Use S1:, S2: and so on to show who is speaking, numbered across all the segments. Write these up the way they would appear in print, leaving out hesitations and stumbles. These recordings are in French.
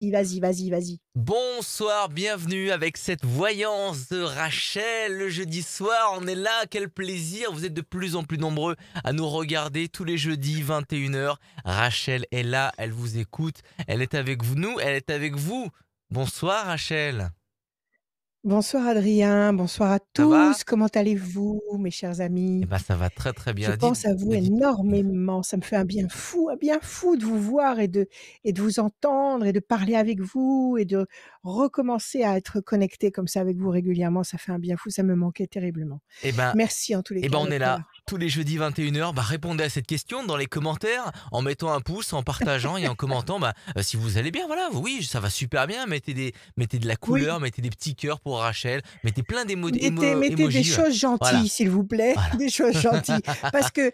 S1: vas-y, vas-y, vas-y.
S2: Bonsoir, bienvenue avec cette voyance de Rachel. Le jeudi soir, on est là, quel plaisir. Vous êtes de plus en plus nombreux à nous regarder tous les jeudis 21h. Rachel est là, elle vous écoute, elle est avec nous, elle est avec vous. Bonsoir Rachel.
S1: Bonsoir Adrien, bonsoir à
S2: Ça va?
S1: tous. Comment allez-vous, mes chers
S2: Eh
S1: amis?
S2: ben ça va très très
S1: Je
S2: bien.
S1: pense à vous
S2: Dites.
S1: énormément. Ça me fait un bien fou de vous voir et de vous entendre et de parler avec vous et de recommencer à être connecté comme ça avec vous régulièrement. Ça fait un bien fou. Ça me manquait terriblement.
S2: Eh ben
S1: Merci en tous les
S2: Eh ben
S1: cas
S2: on est
S1: d'être
S2: là
S1: là.
S2: tous les jeudis 21h. Répondez à cette question dans les commentaires en mettant un pouce, en partageant et en commentant si vous allez bien. Voilà, oui, ça va super bien. Mettez de la
S1: Oui,
S2: couleur, mettez des petits cœurs pour Rachel, mettez plein
S1: mettez des
S2: d'émojis.
S1: choses
S2: Voilà,
S1: gentilles, s'il vous plaît,
S2: voilà.
S1: des choses gentilles. Parce que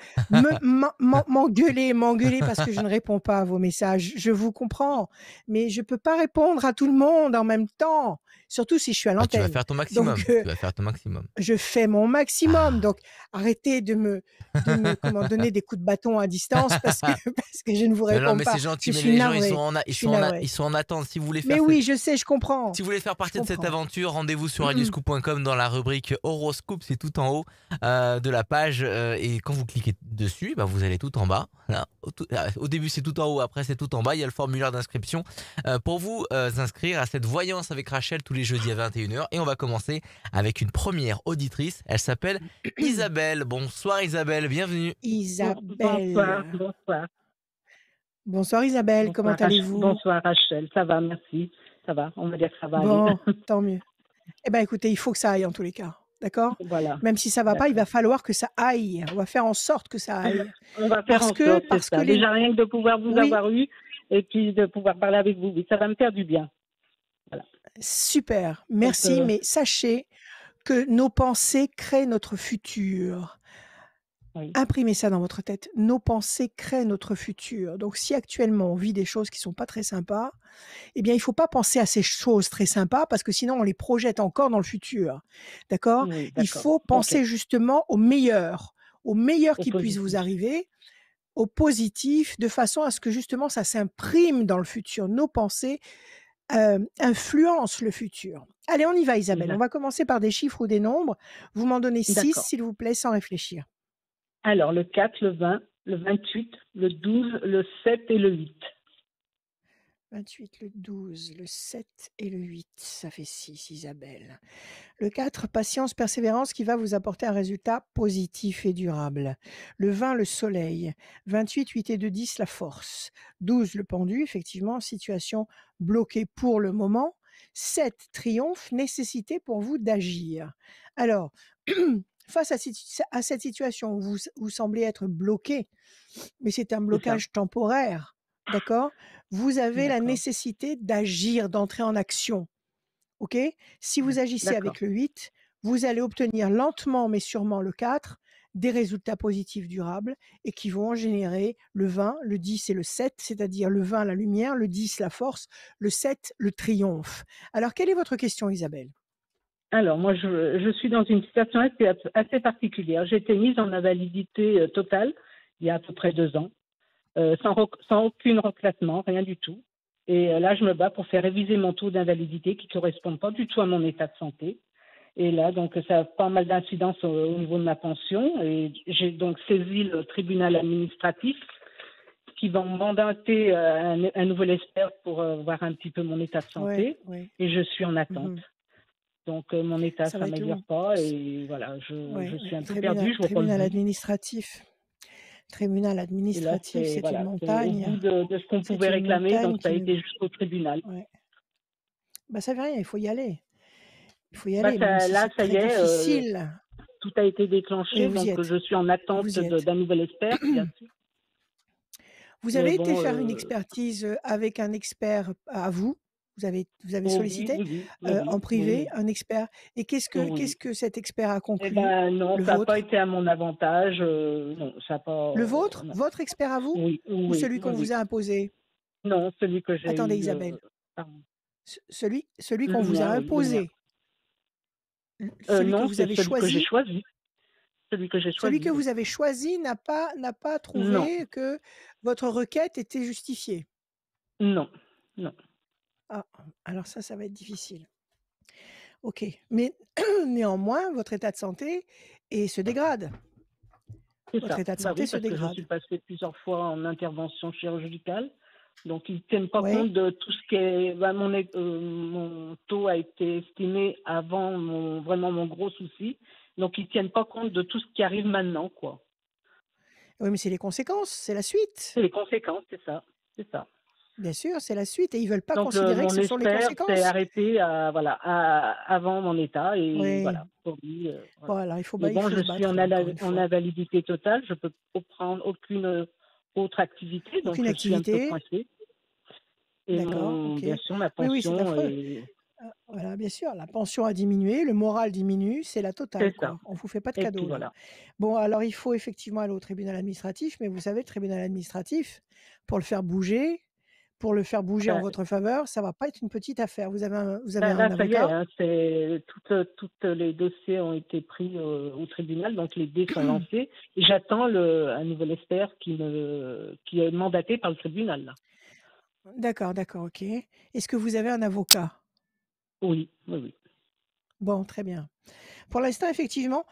S1: m'engueuler parce que je ne réponds pas à vos messages, je vous comprends, mais je peux pas répondre à tout le monde en même temps, surtout si je suis à
S2: Tu vas
S1: l'antenne.
S2: faire ton
S1: Donc,
S2: maximum. Tu vas faire ton maximum.
S1: je fais mon maximum.
S2: Ah.
S1: Donc, arrêtez comment, donner des coups de bâton à distance parce que, parce que je ne vous
S2: Mais non,
S1: réponds
S2: mais c'est
S1: pas. Je
S2: gentil. Mais
S1: suis
S2: les gens, ils sont
S1: navrée.
S2: ils
S1: Je suis
S2: sont
S1: navrée.
S2: ils sont en attente. Si vous voulez
S1: Mais
S2: faire cette
S1: oui, je sais, je comprends.
S2: Si vous voulez faire
S1: Je
S2: partie de cette
S1: comprends.
S2: aventure, rendez-vous sur radioscoop.com dans la rubrique horoscope, c'est tout en haut de la page et quand vous cliquez dessus, vous allez tout en bas. Là, au début c'est tout en haut, après c'est tout en bas, il y a le formulaire d'inscription pour vous inscrire à cette voyance avec Rachel tous les jeudis à 21h et on va commencer avec une première auditrice, elle s'appelle Isabelle. Bonsoir Isabelle, bienvenue.
S3: Bonsoir,
S1: Isabelle.
S3: bonsoir,
S1: Bonsoir Isabelle, comment allez-vous?
S3: bonsoir Rachel, ça va, merci, ça va, on va dire que ça va aller.
S1: Bon, tant mieux. Eh ben écoutez, il faut que ça aille en tous les cas, d'accord?
S3: Voilà,
S1: Même si ça va pas, il va
S3: d'accord.
S1: falloir que ça aille. On va faire en sorte que ça aille.
S3: On va faire
S1: Parce
S3: en
S1: que
S3: sorte, c'est
S1: parce que
S3: ça.
S1: les
S3: Déjà rien que de pouvoir vous
S1: oui,
S3: avoir eu et puis de pouvoir parler avec vous, oui, ça va me faire du bien. Voilà.
S1: super,
S3: Donc,
S1: merci, mais sachez que nos pensées créent notre futur.
S3: oui,
S1: Imprimez ça dans votre tête. Nos pensées créent notre futur. Donc si actuellement on vit des choses qui sont pas très sympas, eh bien, il faut pas penser à ces choses très sympas parce que sinon on les projette encore dans le futur. D'accord?
S3: oui,
S1: Il
S3: d'accord.
S1: faut
S3: Ok,
S1: penser justement au meilleur
S3: au
S1: qui puisse vous
S3: positif.
S1: arriver, au positif, de façon à ce que justement ça s'imprime dans le futur. Nos pensées influencent le futur. Allez, on y va Isabelle. On va commencer par des chiffres ou des nombres. Vous m'en donnez 6
S3: D'accord.
S1: s'il vous plaît, sans réfléchir.
S3: Alors, le 4, le 20, le 28, le 12, le 7 et le 8.
S1: 28, le 12, le 7 et le 8, ça fait 6, Isabelle. Le 4, patience, persévérance qui va vous apporter un résultat positif et durable. Le 20, le soleil. 28, 8 et 2, 10, la force. 12, le pendu, effectivement, situation bloquée pour le moment. 7, triomphe, nécessité pour vous d'agir. Alors, face à cette situation où vous semblez être bloqué, mais c'est un
S3: C'est ça.
S1: blocage temporaire, d'accord? Vous avez la
S3: D'accord.
S1: nécessité d'agir, d'entrer en action. OK? Si vous agissez
S3: D'accord.
S1: avec le 8, vous allez obtenir lentement mais sûrement le 4, des résultats positifs durables et qui vont en générer le 20, le 10 et le 7, c'est-à-dire le 20 la lumière, le 10 la force, le 7 le triomphe. Alors quelle est votre question Isabelle?
S3: Alors, moi, je suis dans une situation assez particulière. J'ai été mise en invalidité totale il y a à peu près 2 ans, sans aucun reclassement, rien du tout. Et là, je me bats pour faire réviser mon taux d'invalidité qui ne correspond pas du tout à mon état de santé. Et là, donc, ça a pas mal d'incidences au niveau de ma pension. Et j'ai donc saisi le tribunal administratif qui va me mandater un nouvel expert pour voir un petit peu mon état de
S1: Ouais,
S3: santé.
S1: ouais.
S3: Et je suis en attente.
S1: Mmh.
S3: Donc, mon état
S1: Ça va être
S3: s'améliore
S1: long.
S3: pas et voilà, je
S1: Ouais,
S3: suis
S1: ouais.
S3: un peu perdue, je vois pas le
S1: Tribunal
S3: bout.
S1: administratif. Tribunal
S3: Et là,
S1: administratif,
S3: c'est
S1: c'est une
S3: voilà, c'est au
S1: montagne.
S3: bout de ce qu'on
S1: C'est
S3: pouvait
S1: une
S3: réclamer, donc
S1: montagne
S3: ça a
S1: qui
S3: été jusqu'au tribunal.
S1: ouais. Bah, ça fait rien, il faut y aller. Il faut y
S3: Bah
S1: aller, même
S3: ça,
S1: si
S3: là,
S1: c'est
S3: ça
S1: très
S3: y est,
S1: difficile.
S3: tout a été
S1: Et
S3: déclenché,
S1: vous y
S3: donc
S1: êtes,
S3: je suis en attente
S1: vous y êtes.
S3: d'un nouvel expert, bien sûr.
S1: Vous
S3: Mais
S1: avez été
S3: bon,
S1: faire une expertise, avec un expert à vous? Vous avez
S3: oh oui,
S1: sollicité,
S3: oui, oui, oui,
S1: en
S3: oui, oui,
S1: privé,
S3: oui,
S1: un expert et qu'est-ce
S3: oui.
S1: que cet expert a
S3: Eh
S1: conclu?
S3: ben non,
S1: Le
S3: ça n'a pas
S1: vôtre?
S3: été à mon avantage. Non, ça n'a pas.
S1: Le vôtre?
S3: Non.
S1: Votre expert à vous?
S3: Oui,
S1: Ou
S3: oui,
S1: celui
S3: oui,
S1: qu'on vous
S3: oui.
S1: a imposé?
S3: Non, celui que j'ai
S1: Attendez
S3: eu.
S1: Isabelle,
S3: Pardon.
S1: celui qu'on
S3: Le
S1: vous a
S3: mien, oui, le mien.
S1: imposé, celui que
S3: Non,
S1: vous
S3: c'est
S1: avez
S3: celui que j'ai
S1: choisi?
S3: choisi. Celui que j'ai
S1: Celui que
S3: choisi, oui.
S1: vous avez choisi n'a pas
S3: Non,
S1: trouvé que votre requête était justifiée.
S3: non, non.
S1: Alors ça va être difficile. OK, mais néanmoins, votre état de santé se dégrade.
S3: C'est
S1: Votre
S3: ça.
S1: état de
S3: Bah
S1: santé
S3: oui,
S1: se
S3: parce que je suis
S1: dégrade.
S3: passée plusieurs fois en intervention chirurgicale. Donc, ils ne tiennent pas
S1: Oui,
S3: compte de tout ce qui est. Bah, mon taux a été estimé avant vraiment mon gros souci. Donc, ils ne tiennent pas compte de tout ce qui arrive maintenant, quoi.
S1: oui, mais c'est les conséquences, c'est la suite.
S3: C'est les conséquences, c'est ça. C'est ça.
S1: Bien sûr, c'est la suite et ils veulent pas
S3: Donc,
S1: considérer que
S3: mon
S1: ce sont les
S3: expert s'est
S1: conséquences.
S3: arrêté avant mon état. Et
S1: Oui,
S3: voilà, pour lui,
S1: bon
S3: voilà.
S1: alors
S3: Mais
S1: il
S3: bon,
S1: faut
S3: je
S1: se
S3: suis
S1: battre encore une
S3: en
S1: fois.
S3: invalidité totale. Je ne peux pas prendre aucune autre activité. Donc,
S1: Aucune
S3: je suis un peu
S1: activité,
S3: coincée. Et
S1: d'accord, OK.
S3: bien sûr, ma
S1: Oui, oui, c'est
S3: pension
S1: affreux.
S3: est.
S1: Voilà, bien sûr, la pension a diminué, le moral diminue, c'est la totale,
S3: C'est ça.
S1: quoi. On vous fait pas de
S3: Et puis
S1: cadeaux là.
S3: voilà.
S1: Bon, alors il faut effectivement aller au tribunal administratif, mais vous savez, le tribunal administratif, pour le faire bouger, en
S3: Ben,
S1: votre faveur, ça va pas être une petite affaire. Vous avez
S3: ben
S1: un
S3: là, ça y est,
S1: avocat?
S3: hein, toutes les dossiers ont été pris au tribunal, donc les dés sont lancés. Et j'attends un nouvel expert qui est mandaté par le tribunal, là.
S1: D'accord, d'accord, OK. Est-ce que vous avez un avocat?
S3: Oui, oui, oui.
S1: Bon, très bien. Pour l'instant, effectivement,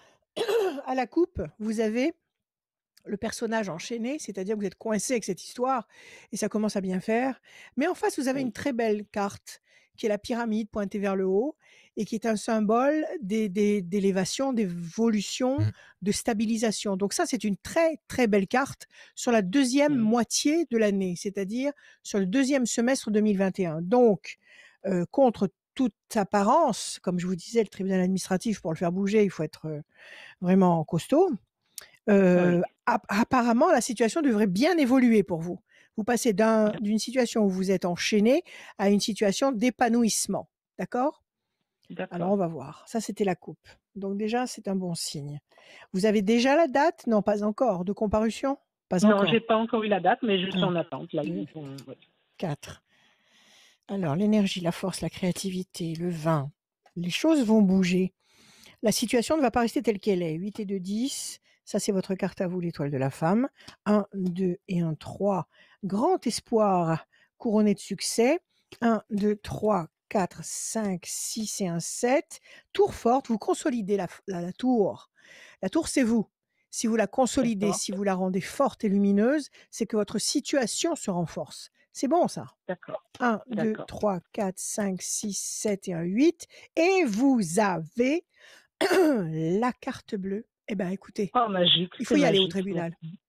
S1: à la coupe, vous avez le personnage enchaîné, c'est-à-dire que vous êtes coincé avec cette histoire et ça commence à bien faire. Mais en face, vous avez une
S3: Oui.
S1: très belle carte qui est la pyramide pointée vers le haut et qui est un symbole d'élévation, d'évolution,
S2: Mm.
S1: de stabilisation. Donc ça, c'est une très, très belle carte sur la deuxième
S3: Oui.
S1: moitié de l'année, c'est-à-dire sur le deuxième semestre 2021. Donc, contre toute apparence, comme je vous disais, le tribunal administratif, pour le faire bouger, il faut être vraiment costaud.
S3: Oui.
S1: Apparemment, la situation devrait bien évoluer pour vous. Vous passez d'une situation où vous êtes enchaîné à une situation d'épanouissement. D'accord? Alors,
S3: D'accord.
S1: on va voir. Ça, c'était la coupe. Donc déjà, c'est un bon signe. Vous avez déjà la date? Non, pas encore. De comparution? Pas
S3: Non, j'ai
S1: encore.
S3: pas encore eu la date, mais je suis
S1: 1,
S3: en attente. Là,
S1: 2,
S3: ouais.
S1: 4. Alors, l'énergie, la force, la créativité, le vin. Les choses vont bouger. La situation ne va pas rester telle qu'elle est. 8 et 2, 10. Ça, c'est votre carte à vous, l'étoile de la femme. 1, 2 et 1, 3. Grand espoir couronné de succès. 1, 2, 3, 4, 5, 6 et 1, 7. Tour forte, vous consolidez la tour. La tour, c'est vous. Si vous la consolidez,
S3: D'accord.
S1: si vous la rendez forte et lumineuse, c'est que votre situation se renforce. C'est bon, ça.
S3: D'accord.
S1: 1, 2,
S3: D'accord.
S1: 3, 4, 5, 6, 7 et 1, 8. Et vous avez la carte bleue. Eh ben, écoutez,
S3: Oh, magique,
S1: il
S3: c'est
S1: faut y aller au
S3: magique.
S1: tribunal.
S3: Merci.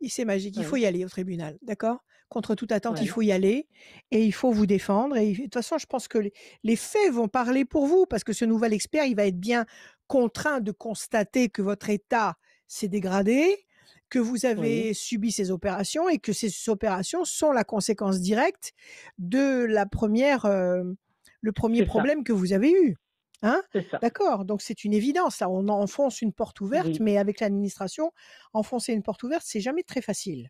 S1: C'est magique, il faut
S3: Oui.
S1: y aller au tribunal, d'accord? Contre toute attente, il
S3: Oui.
S1: faut y aller et il faut vous défendre et de toute façon, je pense que les faits vont parler pour vous parce que ce nouvel expert, il va être bien contraint de constater que votre état s'est dégradé, que vous
S3: Oui.
S1: avez subi ces opérations et que ces opérations sont la conséquence directe de le premier
S3: C'est ça.
S1: problème que vous avez eu. Hein?
S3: C'est ça.
S1: D'accord, donc c'est une évidence. Là, on enfonce une porte ouverte,
S3: Oui.
S1: mais avec l'administration, enfoncer une porte ouverte, c'est jamais très facile.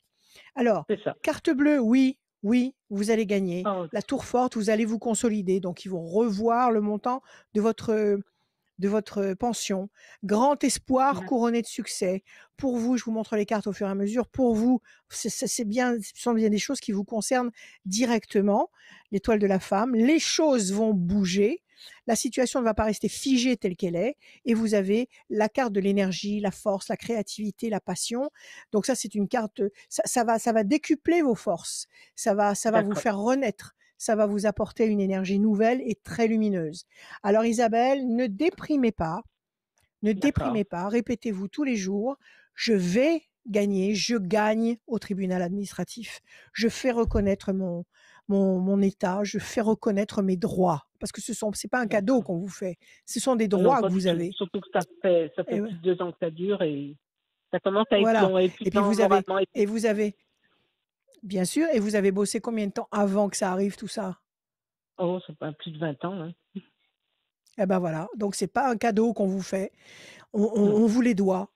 S1: Alors,
S3: C'est ça.
S1: carte bleue, oui, oui, vous allez gagner.
S3: Oh,
S1: La tour forte, vous allez vous consolider. Donc, ils vont revoir le montant de votre pension. Grand espoir
S3: d'ac-
S1: couronné de succès. Pour vous, je vous montre les cartes au fur et à mesure. Pour vous, c'est bien, ce sont bien des choses qui vous concernent directement. L'étoile de la femme. Les choses vont bouger. La situation ne va pas rester figée telle qu'elle est. Et vous avez la carte de l'énergie, la force, la créativité, la passion. Donc ça, c'est une carte, ça va décupler vos forces. Ça va vous
S3: D'accord.
S1: faire renaître. Ça va vous apporter une énergie nouvelle et très lumineuse. Alors Isabelle, ne déprimez pas, ne
S3: D'accord.
S1: déprimez pas, répétez-vous tous les jours, je vais gagner, je gagne au tribunal administratif. Je fais reconnaître mon état, je fais reconnaître mes droits. Parce que c'est pas un cadeau
S3: D'accord.
S1: qu'on vous fait, ce sont des
S3: Non,
S1: droits que
S3: pas du
S1: vous
S3: tout.
S1: avez.
S3: Surtout que ça fait
S1: Et
S3: plus de 2 ans que ça dure et ça commence à être
S1: voilà.
S3: long. Et puis
S1: Et puis
S3: moralement,
S1: vous avez, bien sûr, et vous avez bossé combien de temps avant que ça arrive tout ça?
S3: oh, ça fait plus de 20 ans. Hein.
S1: Eh ben voilà, donc c'est pas un cadeau qu'on vous fait.
S3: Non.
S1: On vous les doit.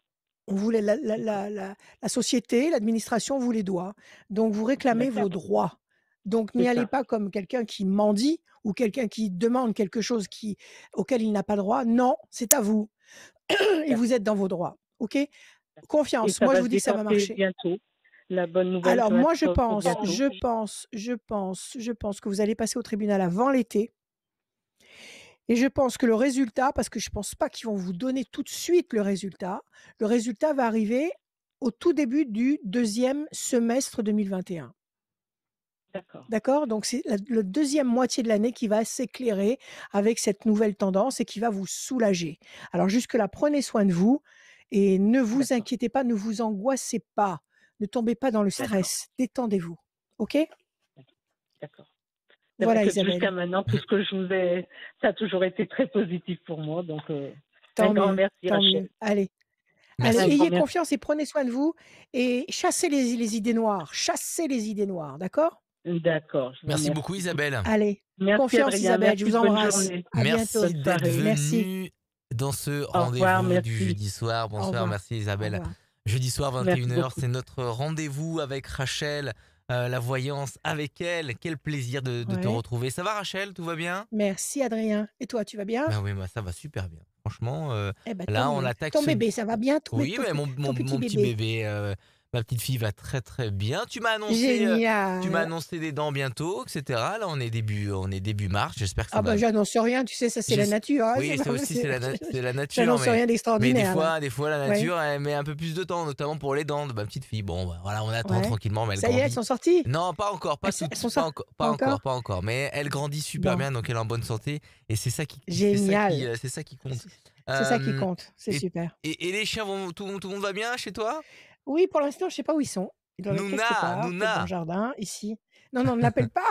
S1: On vous les
S3: D'accord.
S1: la société, l'administration vous les doit. Donc vous réclamez vos
S3: D'accord.
S1: droits. Donc n'y
S3: C'est
S1: allez
S3: ça.
S1: pas comme quelqu'un qui mendie ou quelqu'un qui demande quelque chose auquel il n'a pas droit. Non, c'est à vous et
S3: D'accord.
S1: vous êtes dans vos droits. OK?
S3: Et
S1: Confiance.
S3: ça
S1: Moi, je
S3: va
S1: vous
S3: se
S1: dis que ça va
S3: décanter
S1: marcher.
S3: bientôt. La bonne nouvelle
S1: Alors
S3: va
S1: moi,
S3: être pour bientôt.
S1: je pense que vous allez passer au tribunal avant l'été et je pense que le résultat, parce que je pense pas qu'ils vont vous donner tout de suite le résultat va arriver au tout début du 2e semestre 2021.
S3: D'accord.
S1: D'accord? Donc c'est la 2e moitié de l'année qui va s'éclairer avec cette nouvelle tendance et qui va vous soulager. Alors jusque-là, prenez soin de vous et ne vous
S3: D'accord.
S1: inquiétez pas, ne vous angoissez pas, ne tombez pas dans le
S3: D'accord.
S1: stress, détendez-vous. OK?
S3: D'accord. C'est vrai
S1: Voilà
S3: que jusqu'à
S1: Isabelle.
S3: maintenant, tout ce que je vous ai, ça a toujours été très positif pour moi. Donc, un
S1: Tant
S3: grand
S1: mieux,
S3: merci,
S1: tant
S3: Rachel.
S1: mieux. Allez,
S2: Merci.
S3: Un grand
S1: ayez
S3: merci.
S1: confiance et prenez soin de vous et chassez les idées noires, chassez les idées noires, d'accord?
S3: D'accord, je vous
S2: Merci
S3: remercie.
S2: beaucoup, Isabelle.
S1: Allez,
S3: Merci,
S1: confiance
S3: Adrien.
S1: Isabelle, je
S3: Merci,
S1: vous
S3: bonne
S1: embrasse.
S3: journée.
S1: À bientôt.
S2: Merci
S3: Bonne
S2: d'être
S3: soirée.
S1: Merci.
S2: venu dans ce
S3: Au revoir,
S2: rendez-vous du
S3: merci.
S2: jeudi soir.
S1: Au
S2: Bonsoir,
S1: revoir.
S2: merci
S1: Au
S2: Isabelle.
S1: revoir.
S2: Jeudi soir,
S3: Merci
S2: 21h,
S3: beaucoup.
S2: c'est notre rendez-vous avec Rachel, la voyance avec elle. Quel plaisir de te
S1: Ouais.
S2: retrouver. Ça va Rachel, tout va bien?
S1: Merci Adrien. Et toi, tu vas bien?
S2: Ben oui, moi ça va super bien. Franchement,
S1: Eh ben, tant
S2: là on
S1: mieux.
S2: attaque
S1: Ton
S2: ce...
S1: bébé, ça va bien?
S2: Oui, mais
S1: Ton petit
S2: mon petit
S1: bébé?
S2: bébé, ma petite fille va très très bien. Tu m'as
S1: Génial.
S2: annoncé des dents bientôt, etc. Là, on est début mars. J'espère que ça
S1: Ah
S2: va.
S1: bah, j'annonce rien, tu sais, ça c'est la
S2: J'es-
S1: nature, hein,
S2: Oui,
S1: c'est
S2: ça
S1: pas
S2: aussi c'est la nature,
S1: j'annonce rien
S2: mais
S1: d'extraordinaire là.
S2: des fois la
S1: Ouais,
S2: nature elle met un peu plus de temps, notamment pour les dents de ma petite fille. Bon, bah, voilà, on attend
S1: ouais.
S2: tranquillement, mais elle
S1: Ça y est, elles
S2: grandit.
S1: sont sorties?
S2: Non, pas encore,
S1: Elles sont sorties? Pas encore?
S2: pas encore, mais elle grandit super
S1: Bon,
S2: bien, donc elle est en bonne santé, et
S1: génial.
S2: c'est ça qui compte.
S1: C'est ça qui
S2: Euh,
S1: compte, c'est
S2: et,
S1: super.
S2: et les chiens vont, tout le monde va bien chez toi?
S1: Oui, pour l'instant, je sais pas où ils sont. Ils doivent être quelque part, peut-être dans le
S2: Nouna.
S1: jardin, ici. Non, non, ne l'appelle pas,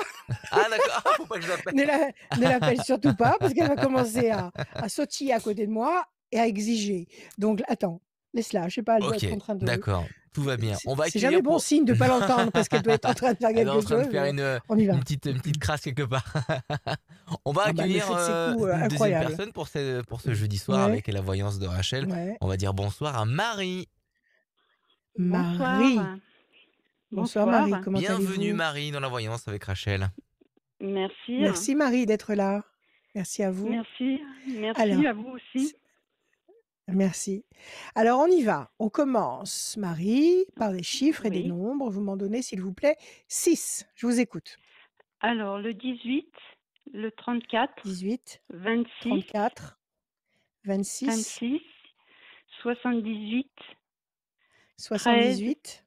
S2: Ah d'accord, ah, faut pas que je l'appelle.
S1: ne l'appelle surtout pas parce qu'elle va commencer à sautiller à côté de moi et à exiger. Donc attends, laisse-la, je sais pas, elle doit
S2: Ok,
S1: être en train de
S2: d'accord, tout va bien. On va
S1: c'est jamais
S2: accueillir
S1: bon
S2: pour...
S1: signe de pas l'entendre parce qu'elle doit être en train de faire
S2: Elle est en
S1: quelque
S2: train de
S1: chose,
S2: faire
S1: on y va.
S2: une petite crasse quelque part. On va
S1: Ah bah, elle me
S2: accueillir
S1: fait de ses coups,
S2: une deuxième
S1: incroyables.
S2: personne pour ce jeudi soir
S1: Ouais,
S2: avec la voyance de Rachel.
S1: ouais.
S2: On va dire bonsoir à Marie.
S1: Marie.
S4: Bonsoir.
S1: Bonsoir
S4: Bonsoir.
S1: Marie, comment
S2: Bienvenue
S1: allez-vous?
S2: Marie dans la voyance avec Rachel.
S4: Merci.
S1: Merci Marie d'être là. Merci à vous.
S4: Merci. Merci
S1: Alors,
S4: à vous aussi.
S1: merci. Alors on y va. On commence, Marie, par des chiffres et des
S4: Oui.
S1: nombres. Vous m'en donnez, s'il vous plaît, 6. Je vous écoute.
S4: Alors, le 18, le 34,
S1: 18,
S4: 26,
S1: 34, 26,
S4: 26, 78, 13,
S1: 78,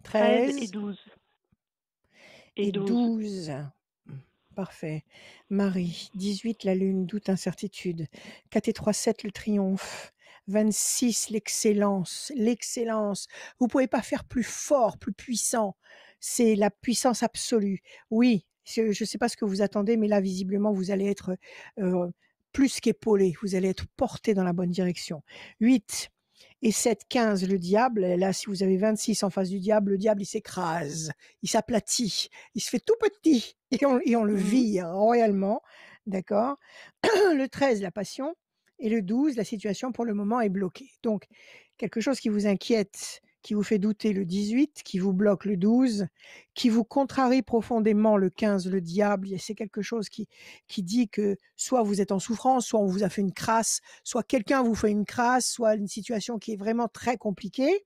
S4: 13 et
S1: 13
S4: 12.
S1: et
S4: 12.
S1: 12. Parfait. Marie, 18, la lune, doute, incertitude. 4 et 3, 7, le triomphe. 26, l'excellence, l'excellence. Vous pouvez pas faire plus fort, plus puissant. C'est la puissance absolue. Oui, je ne sais pas ce que vous attendez, mais là, visiblement, vous allez être plus qu'épaulé. Vous allez être porté dans la bonne direction. 8 et 7, 15, le diable. Là, si vous avez 26 en face du diable, le diable, il s'écrase, il s'aplatit, il se fait tout petit et on le
S4: Mhm.
S1: vire royalement. D'accord? Le 13, la passion. Et le 12, la situation pour le moment est bloquée. Donc, quelque chose qui vous inquiète, qui vous fait douter le 18, qui vous bloque le 12, qui vous contrarie profondément le 15, le diable. C'est quelque chose qui dit que soit vous êtes en souffrance, soit on vous a fait une crasse, soit quelqu'un vous fait une crasse, soit une situation qui est vraiment très compliquée.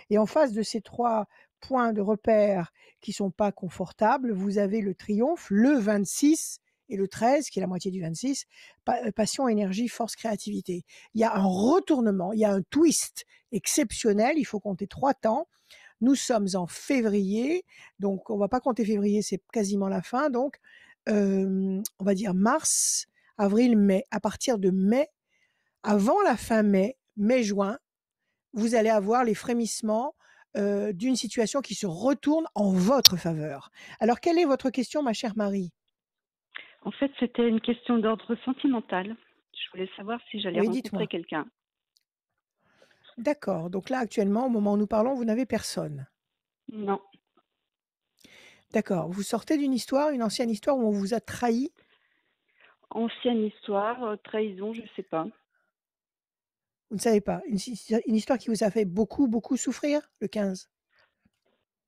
S1: Et en face de ces 3 points de repère qui sont pas confortables, vous avez le triomphe, le 26 et le 13, qui est la moitié du 26, passion, énergie, force, créativité. Il y a un retournement, il y a un twist exceptionnel, il faut compter 3 temps. Nous sommes en février, donc on va pas compter février, c'est quasiment la fin, donc on va dire mars, avril, mai. À partir de mai, avant la fin mai, mai-juin, vous allez avoir les frémissements d'une situation qui se retourne en votre faveur. Alors, quelle est votre question, ma chère Marie?
S4: En fait, c'était une question d'ordre sentimental. Je voulais savoir si j'allais
S1: Oui,
S4: rencontrer
S1: dites-moi.
S4: quelqu'un.
S1: D'accord. Donc là, actuellement, au moment où nous parlons, vous n'avez personne.
S4: Non.
S1: D'accord. Vous sortez d'une histoire, une ancienne histoire où on vous a trahi?
S4: Ancienne histoire, trahison, je ne sais pas.
S1: Vous ne savez pas. Une histoire qui vous a fait beaucoup, beaucoup souffrir, le 15?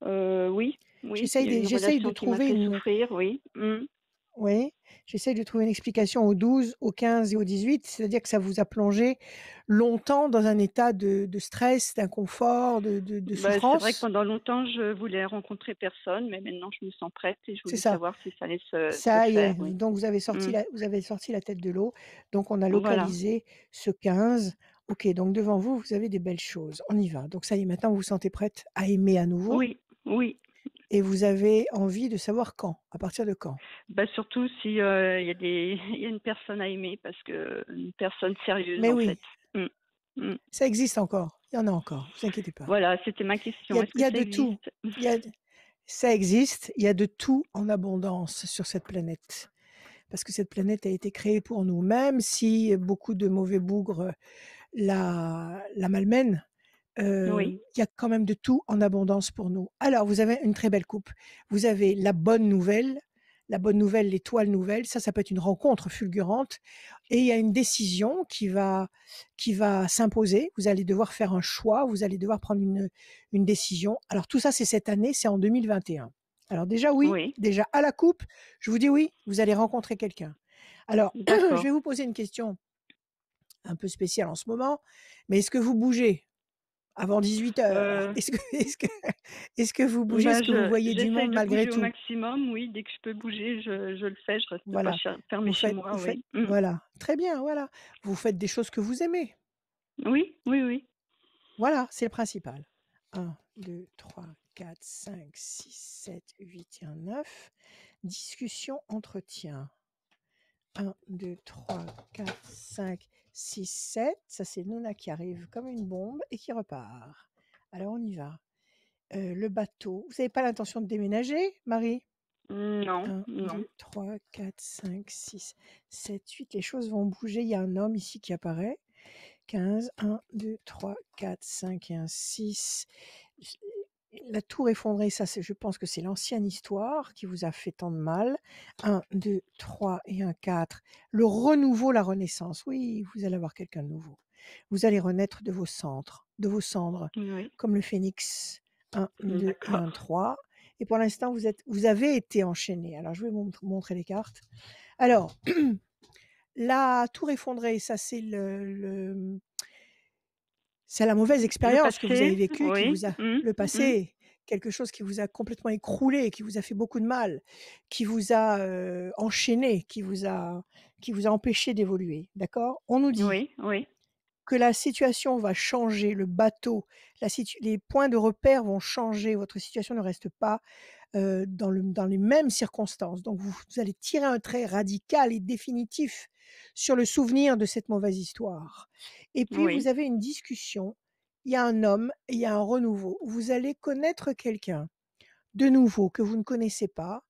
S4: Oui, oui. Il y a une
S1: J'essaye de
S4: relation qui m'a
S1: trouver
S4: fait
S1: une...
S4: souffrir, oui.
S1: Oui. J'essaie de trouver une explication au 12, au 15 et au 18, c'est-à-dire que ça vous a plongé longtemps dans un état de stress, d'inconfort, de
S4: Bah, c'est vrai que
S1: souffrance?
S4: pendant longtemps, je voulais rencontrer personne, mais maintenant je me sens prête et je
S1: C'est
S4: voulais
S1: ça.
S4: savoir si ça allait se
S1: Ça y est,
S4: faire, oui.
S1: donc
S4: Mmh.
S1: vous avez sorti la tête de l'eau, donc on a
S4: Voilà.
S1: localisé ce 15. OK, donc devant vous, vous avez des belles choses. On y va. Donc ça y est, maintenant vous vous sentez prête à aimer à nouveau
S4: Oui, oui.
S1: et vous avez envie de savoir quand, à partir de quand?
S4: Bah, surtout si, il y a il y a une personne à aimer parce que une personne sérieuse,
S1: Mais
S4: en fait.
S1: oui,
S4: Mmh. Mmh.
S1: ça existe encore, il y en a encore, vous inquiétez pas.
S4: Voilà, c'était ma question. Est-ce
S1: Il
S4: que
S1: y a
S4: ça
S1: de tout.
S4: existe?
S1: Il y a Ça existe, il y a de tout en abondance sur cette planète. Parce que cette planète a été créée pour nous, même si beaucoup de mauvais bougres la malmènent,
S4: Oui,
S1: il y a quand même de tout en abondance pour nous. Alors, vous avez une très belle coupe. Vous avez la bonne nouvelle, l'étoile nouvelle, ça peut être une rencontre fulgurante et il y a une décision qui va s'imposer. Vous allez devoir faire un choix, vous allez devoir prendre une décision. Alors tout ça, c'est cette année, c'est en 2021. Alors déjà oui,
S4: oui,
S1: déjà à la coupe, je vous dis oui, vous allez rencontrer quelqu'un. Alors, je
S4: d'accord.
S1: vais vous poser une question un peu spéciale en ce moment, mais est-ce que vous bougez? Avant 18 heures.
S4: Heu,
S1: Est-ce que vous bougez? Est-ce
S4: bah,
S1: que vous voyez du
S4: j'essaye
S1: monde
S4: de
S1: malgré
S4: bouger au
S1: tout?
S4: maximum, oui, dès que je peux bouger, je le fais, je reste pas
S1: Voilà.
S4: fermée chez moi,
S1: Vous faites
S4: oui. Mmh.
S1: voilà, très bien, voilà. Vous faites des choses que vous aimez.
S4: Oui, oui, oui.
S1: Voilà, c'est le principal. 1, 2, 3, 4, 5, 6, 7, 8 et un 9. Discussion, entretien. 1, 2, 3, 4, 5, 6, 7. Ça, c'est Nona qui arrive comme une bombe et qui repart. Alors on y va. Le bateau. Vous n'avez pas l'intention de déménager, Marie?
S4: Non,
S1: 1,
S4: non.
S1: 2, 3, 4, 5, 6, 7, 8. Les choses vont bouger. Il y a un homme ici qui apparaît. 15, 1, 2, 3, 4, 5 et un 6. La tour effondrée, ça, je pense que c'est l'ancienne histoire qui vous a fait tant de mal. 1, 2, 3 et un 4. Le renouveau, la renaissance. Oui, vous allez avoir quelqu'un de nouveau. Vous allez renaître de vos cendres,
S4: Oui,
S1: comme le phénix. 1, 2 et un
S4: d'accord.
S1: 3. Et pour l'instant, vous avez été enchaîné. Alors, je vais vous montrer les cartes. Alors, la tour effondrée, ça, c'est la mauvaise
S4: Le
S1: expérience que vous avez
S4: passé,
S1: vécue qui
S4: oui.
S1: vous a
S4: Mmh,
S1: le
S4: mmh.
S1: passé, quelque chose qui vous a complètement écroulé, qui vous a fait beaucoup de mal, qui vous a, enchaîné, qui vous a empêché d'évoluer, d'accord? On nous dit
S4: Oui, oui.
S1: que la situation va changer, le bateau, les points de repère vont changer, votre situation ne reste pas, dans les mêmes circonstances. Donc vous allez tirer un trait radical et définitif sur le souvenir de cette mauvaise histoire. Et puis vous
S4: Oui.
S1: avez une discussion, il y a un homme et il y a un renouveau. Vous allez connaître quelqu'un de nouveau que vous ne connaissez pas.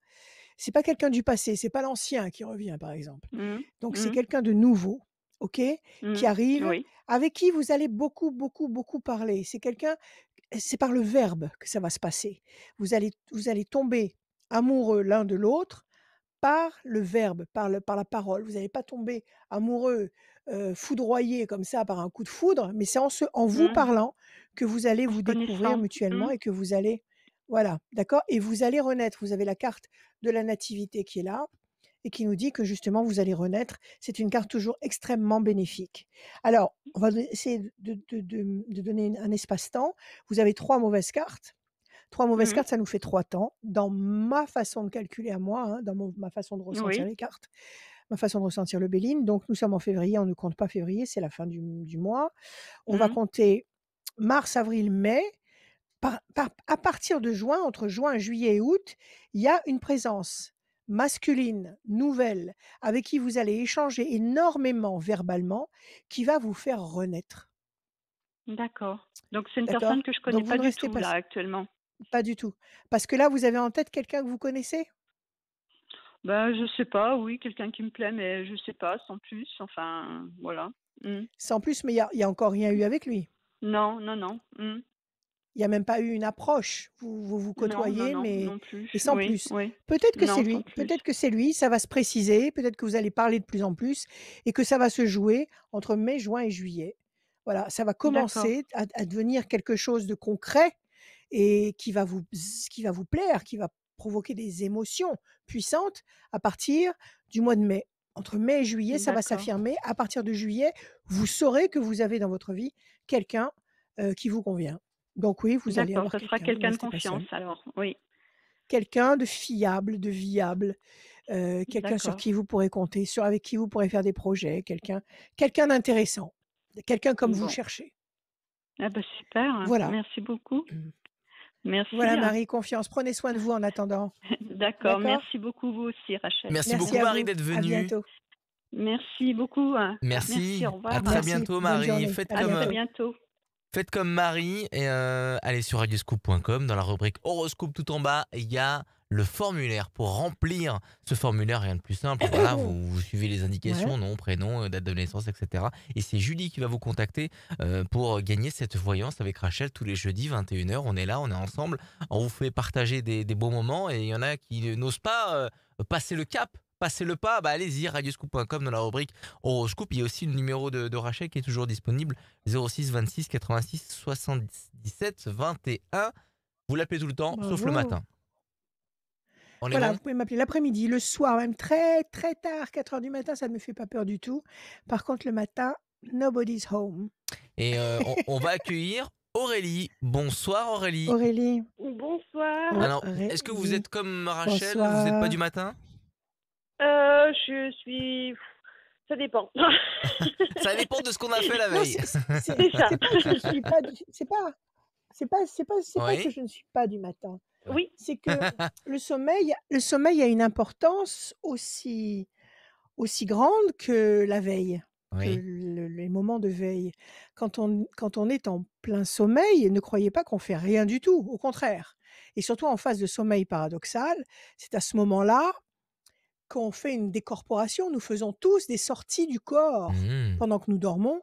S1: C'est pas quelqu'un du passé, c'est pas l'ancien qui revient par exemple.
S4: Mmh,
S1: Donc c'est
S4: mmh,
S1: quelqu'un de nouveau, OK? Qui
S4: mmh.
S1: arrive,
S4: Oui.
S1: avec qui vous allez beaucoup, beaucoup, beaucoup parler. C'est par le verbe que ça va se passer. Vous allez tomber amoureux l'un de l'autre par le verbe, par la parole. Vous n'allez pas tomber amoureux, foudroyé comme ça par un coup de foudre, mais c'est en vous
S4: Mmh.
S1: parlant que vous allez
S4: En se
S1: vous découvrir
S4: connaissant.
S1: mutuellement
S4: Mmh.
S1: et que vous allez voilà, d'accord? Et vous allez renaître. Vous avez la carte de la nativité qui est là et qui nous dit que justement vous allez renaître. C'est une carte toujours extrêmement bénéfique. Alors, on va essayer de donner un espace-temps. Vous avez 3 mauvaises cartes. 3 mauvaises
S4: Mmh.
S1: cartes, ça nous fait 3 temps. Dans ma façon de calculer à moi, hein, ma façon de ressentir
S4: Oui.
S1: les cartes, ma façon de ressentir le Béline. Donc nous sommes en février, on ne compte pas février, c'est la fin du mois. On va
S4: Mmh.
S1: compter mars, avril, mai. À partir de juin, entre juin, juillet et août, il y a une présence masculine, nouvelle, avec qui vous allez échanger énormément verbalement, qui va vous faire renaître.
S4: D'accord. Donc c'est une personne
S1: D'accord?
S4: que je connais
S1: Donc vous
S4: pas
S1: ne
S4: du
S1: restez
S4: tout
S1: pas,
S4: là actuellement.
S1: pas du tout. Parce que là, vous avez en tête quelqu'un que vous connaissez?
S4: Bah, je sais pas, oui, quelqu'un qui me plaît, mais je sais pas, sans plus, enfin, voilà. Mmh.
S1: Sans plus, mais il y a encore rien eu avec lui.
S4: Non, non, non. Mmh.
S1: Il y a même pas eu une approche. Vous
S4: Non, non,
S1: côtoyez,
S4: non, non plus.
S1: mais sans
S4: Oui,
S1: plus.
S4: oui.
S1: Peut-être que c'est
S4: Non, sans
S1: lui,
S4: plus.
S1: peut-être que c'est lui, ça va se préciser, peut-être que vous allez parler de plus en plus et que ça va se jouer entre mai, juin et juillet. Voilà, ça va
S4: D'accord.
S1: commencer à devenir quelque chose de concret et qui va vous plaire, provoquer des émotions puissantes à partir du mois de mai. Entre mai et juillet, ça va
S4: D'accord.
S1: s'affirmer. À partir de juillet, vous saurez que vous avez dans votre vie quelqu'un qui vous convient. Donc oui, vous allez
S4: D'accord,
S1: avoir
S4: ce sera
S1: quelqu'un, vous ne
S4: quelqu'un de
S1: restez pas seul.
S4: confiance alors. Oui,
S1: Quelqu'un de fiable, de viable, quelqu'un sur
S4: d'accord.
S1: qui vous pourrez compter, avec qui vous pourrez faire des projets, quelqu'un d'intéressant, quelqu'un comme vous
S4: Bon.
S1: cherchez.
S4: Ah bah super,
S1: Voilà.
S4: merci beaucoup. Merci.
S1: Voilà Marie, confiance. Prenez soin de vous en attendant.
S4: D'accord,
S1: D'accord?
S4: merci beaucoup vous aussi Rachel.
S2: Merci
S1: Merci
S2: beaucoup
S1: à
S2: Marie
S1: vous.
S2: d'être
S1: À
S2: venue.
S1: bientôt.
S4: Merci beaucoup.
S2: Merci.
S4: Merci, au revoir.
S2: À très
S1: Merci.
S2: bientôt
S1: Bonne
S2: Marie.
S1: journée.
S2: Faites
S1: À
S4: À
S2: comme,
S4: très
S1: bientôt.
S4: bientôt.
S2: faites comme Marie et allez sur radioscoop.com. Dans la rubrique horoscope tout en bas, il y a le formulaire pour remplir ce formulaire. Rien de plus simple. Voilà, vous suivez les indications,
S1: Ouais.
S2: nom, prénom, date de naissance, etc. Et c'est Julie qui va vous contacter pour gagner cette voyance avec Rachel tous les jeudis 21h. On est là, on est ensemble. On vous fait partager des beaux moments et il y en a qui n'osent pas passer le cap. Passez le pas, bah allez-y, radioscoop.com dans la rubrique horoscope. Il y a aussi le numéro de Rachel qui est toujours disponible, 06 26 86 77 21. Vous l'appelez tout le temps, sauf le
S1: Bravo.
S2: matin. On est
S1: Voilà,
S2: bon?
S1: vous pouvez m'appeler l'après-midi, le soir, même très très tard, 4h du matin, ça ne me fait pas peur du tout. Par contre, le matin, nobody's home.
S2: Et on va accueillir Aurélie. Bonsoir Aurélie.
S1: Aurélie.
S5: Bonsoir.
S2: Alors, est-ce que vous
S1: Aurélie.
S2: êtes comme Rachel? Vous
S1: Bonsoir.
S2: n'êtes pas du matin?
S5: Je suis. Ça dépend.
S2: Ça dépend de ce qu'on a fait la
S1: Non,
S2: veille.
S5: C'est ça.
S1: c'est pas que je ne suis pas c'est pas
S2: Oui.
S1: que je ne suis pas du matin.
S5: Oui.
S1: C'est que le sommeil a une importance aussi grande que la veille, que
S2: Oui.
S1: les moments de veille. Quand on est en plein sommeil, ne croyez pas qu'on fait rien du tout, au contraire. Et surtout en phase de sommeil paradoxal, c'est à ce moment-là qu'on fait une décorporation. Nous faisons tous des sorties du corps
S2: Mmh.
S1: pendant que nous dormons.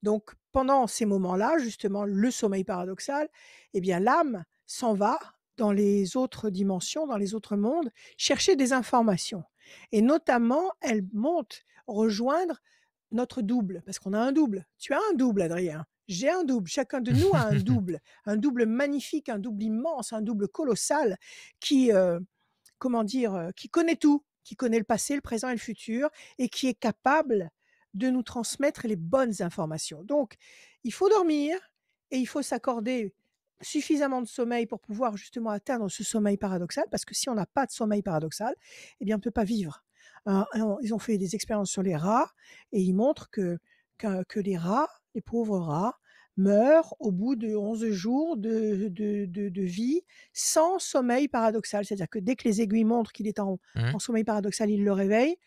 S1: Donc pendant ces moments-là, justement, le sommeil paradoxal, eh bien l'âme s'en va dans les autres dimensions, dans les autres mondes, chercher des informations. Et notamment, elle monte rejoindre notre double, parce qu'on a un double. Tu as un double, Adrien. J'ai un double. Chacun de nous a un double magnifique, un double immense, un double colossal qui, qui connaît tout, qui connaît le passé, le présent et le futur, et qui est capable de nous transmettre les bonnes informations. Donc, il faut dormir et il faut s'accorder suffisamment de sommeil pour pouvoir justement atteindre ce sommeil paradoxal, parce que si on n'a pas de sommeil paradoxal, eh bien, on ne peut pas vivre. Ils ont fait des expériences sur les rats et ils montrent que les rats, les pauvres rats, meurent au bout de 11 jours de vie sans sommeil paradoxal. C'est-à-dire que dès que les aiguilles montrent qu'il est en
S2: Mmh.
S1: sommeil paradoxal, ils le réveillent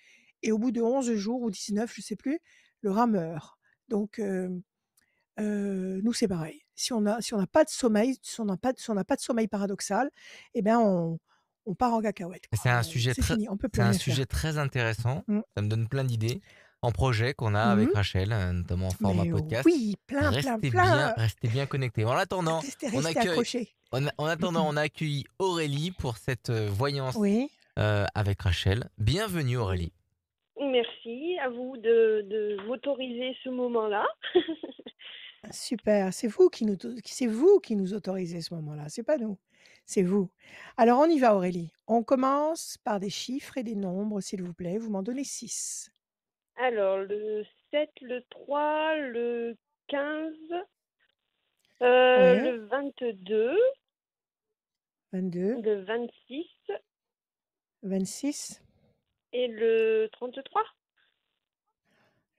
S1: et au bout de 11 jours ou 19, je ne sais plus, le rat meurt. Donc, nous, c'est pareil. Si on n'a pas de sommeil, si on n'a pas de sommeil paradoxal, eh ben on part en cacahuète, quoi.
S2: C'est un sujet
S1: C'est
S2: très,
S1: fini, on peut plus
S2: c'est un
S1: rien faire.
S2: sujet très intéressant.
S1: Mmh.
S2: Ça me donne plein d'idées en projet qu'on a avec
S1: Mmh.
S2: Rachel, notamment en format
S1: Mais
S2: podcast.
S1: oui, plein.
S2: Restez bien connectés. En attendant,
S1: Restez accrochés.
S2: on a accueilli Aurélie pour cette voyance
S1: Oui.
S2: avec Rachel. Bienvenue Aurélie.
S5: Merci à vous de m'autoriser ce moment-là.
S1: Super, c'est vous qui nous autorisez ce moment-là, c'est pas nous, c'est vous. Alors on y va Aurélie. On commence par des chiffres et des nombres, s'il vous plaît. Vous m'en donnez 6.
S5: Alors, le 7, le 3, le 15,
S1: Ouais.
S5: le 22,
S1: 22,
S5: le 26
S1: 26,
S5: et le 33.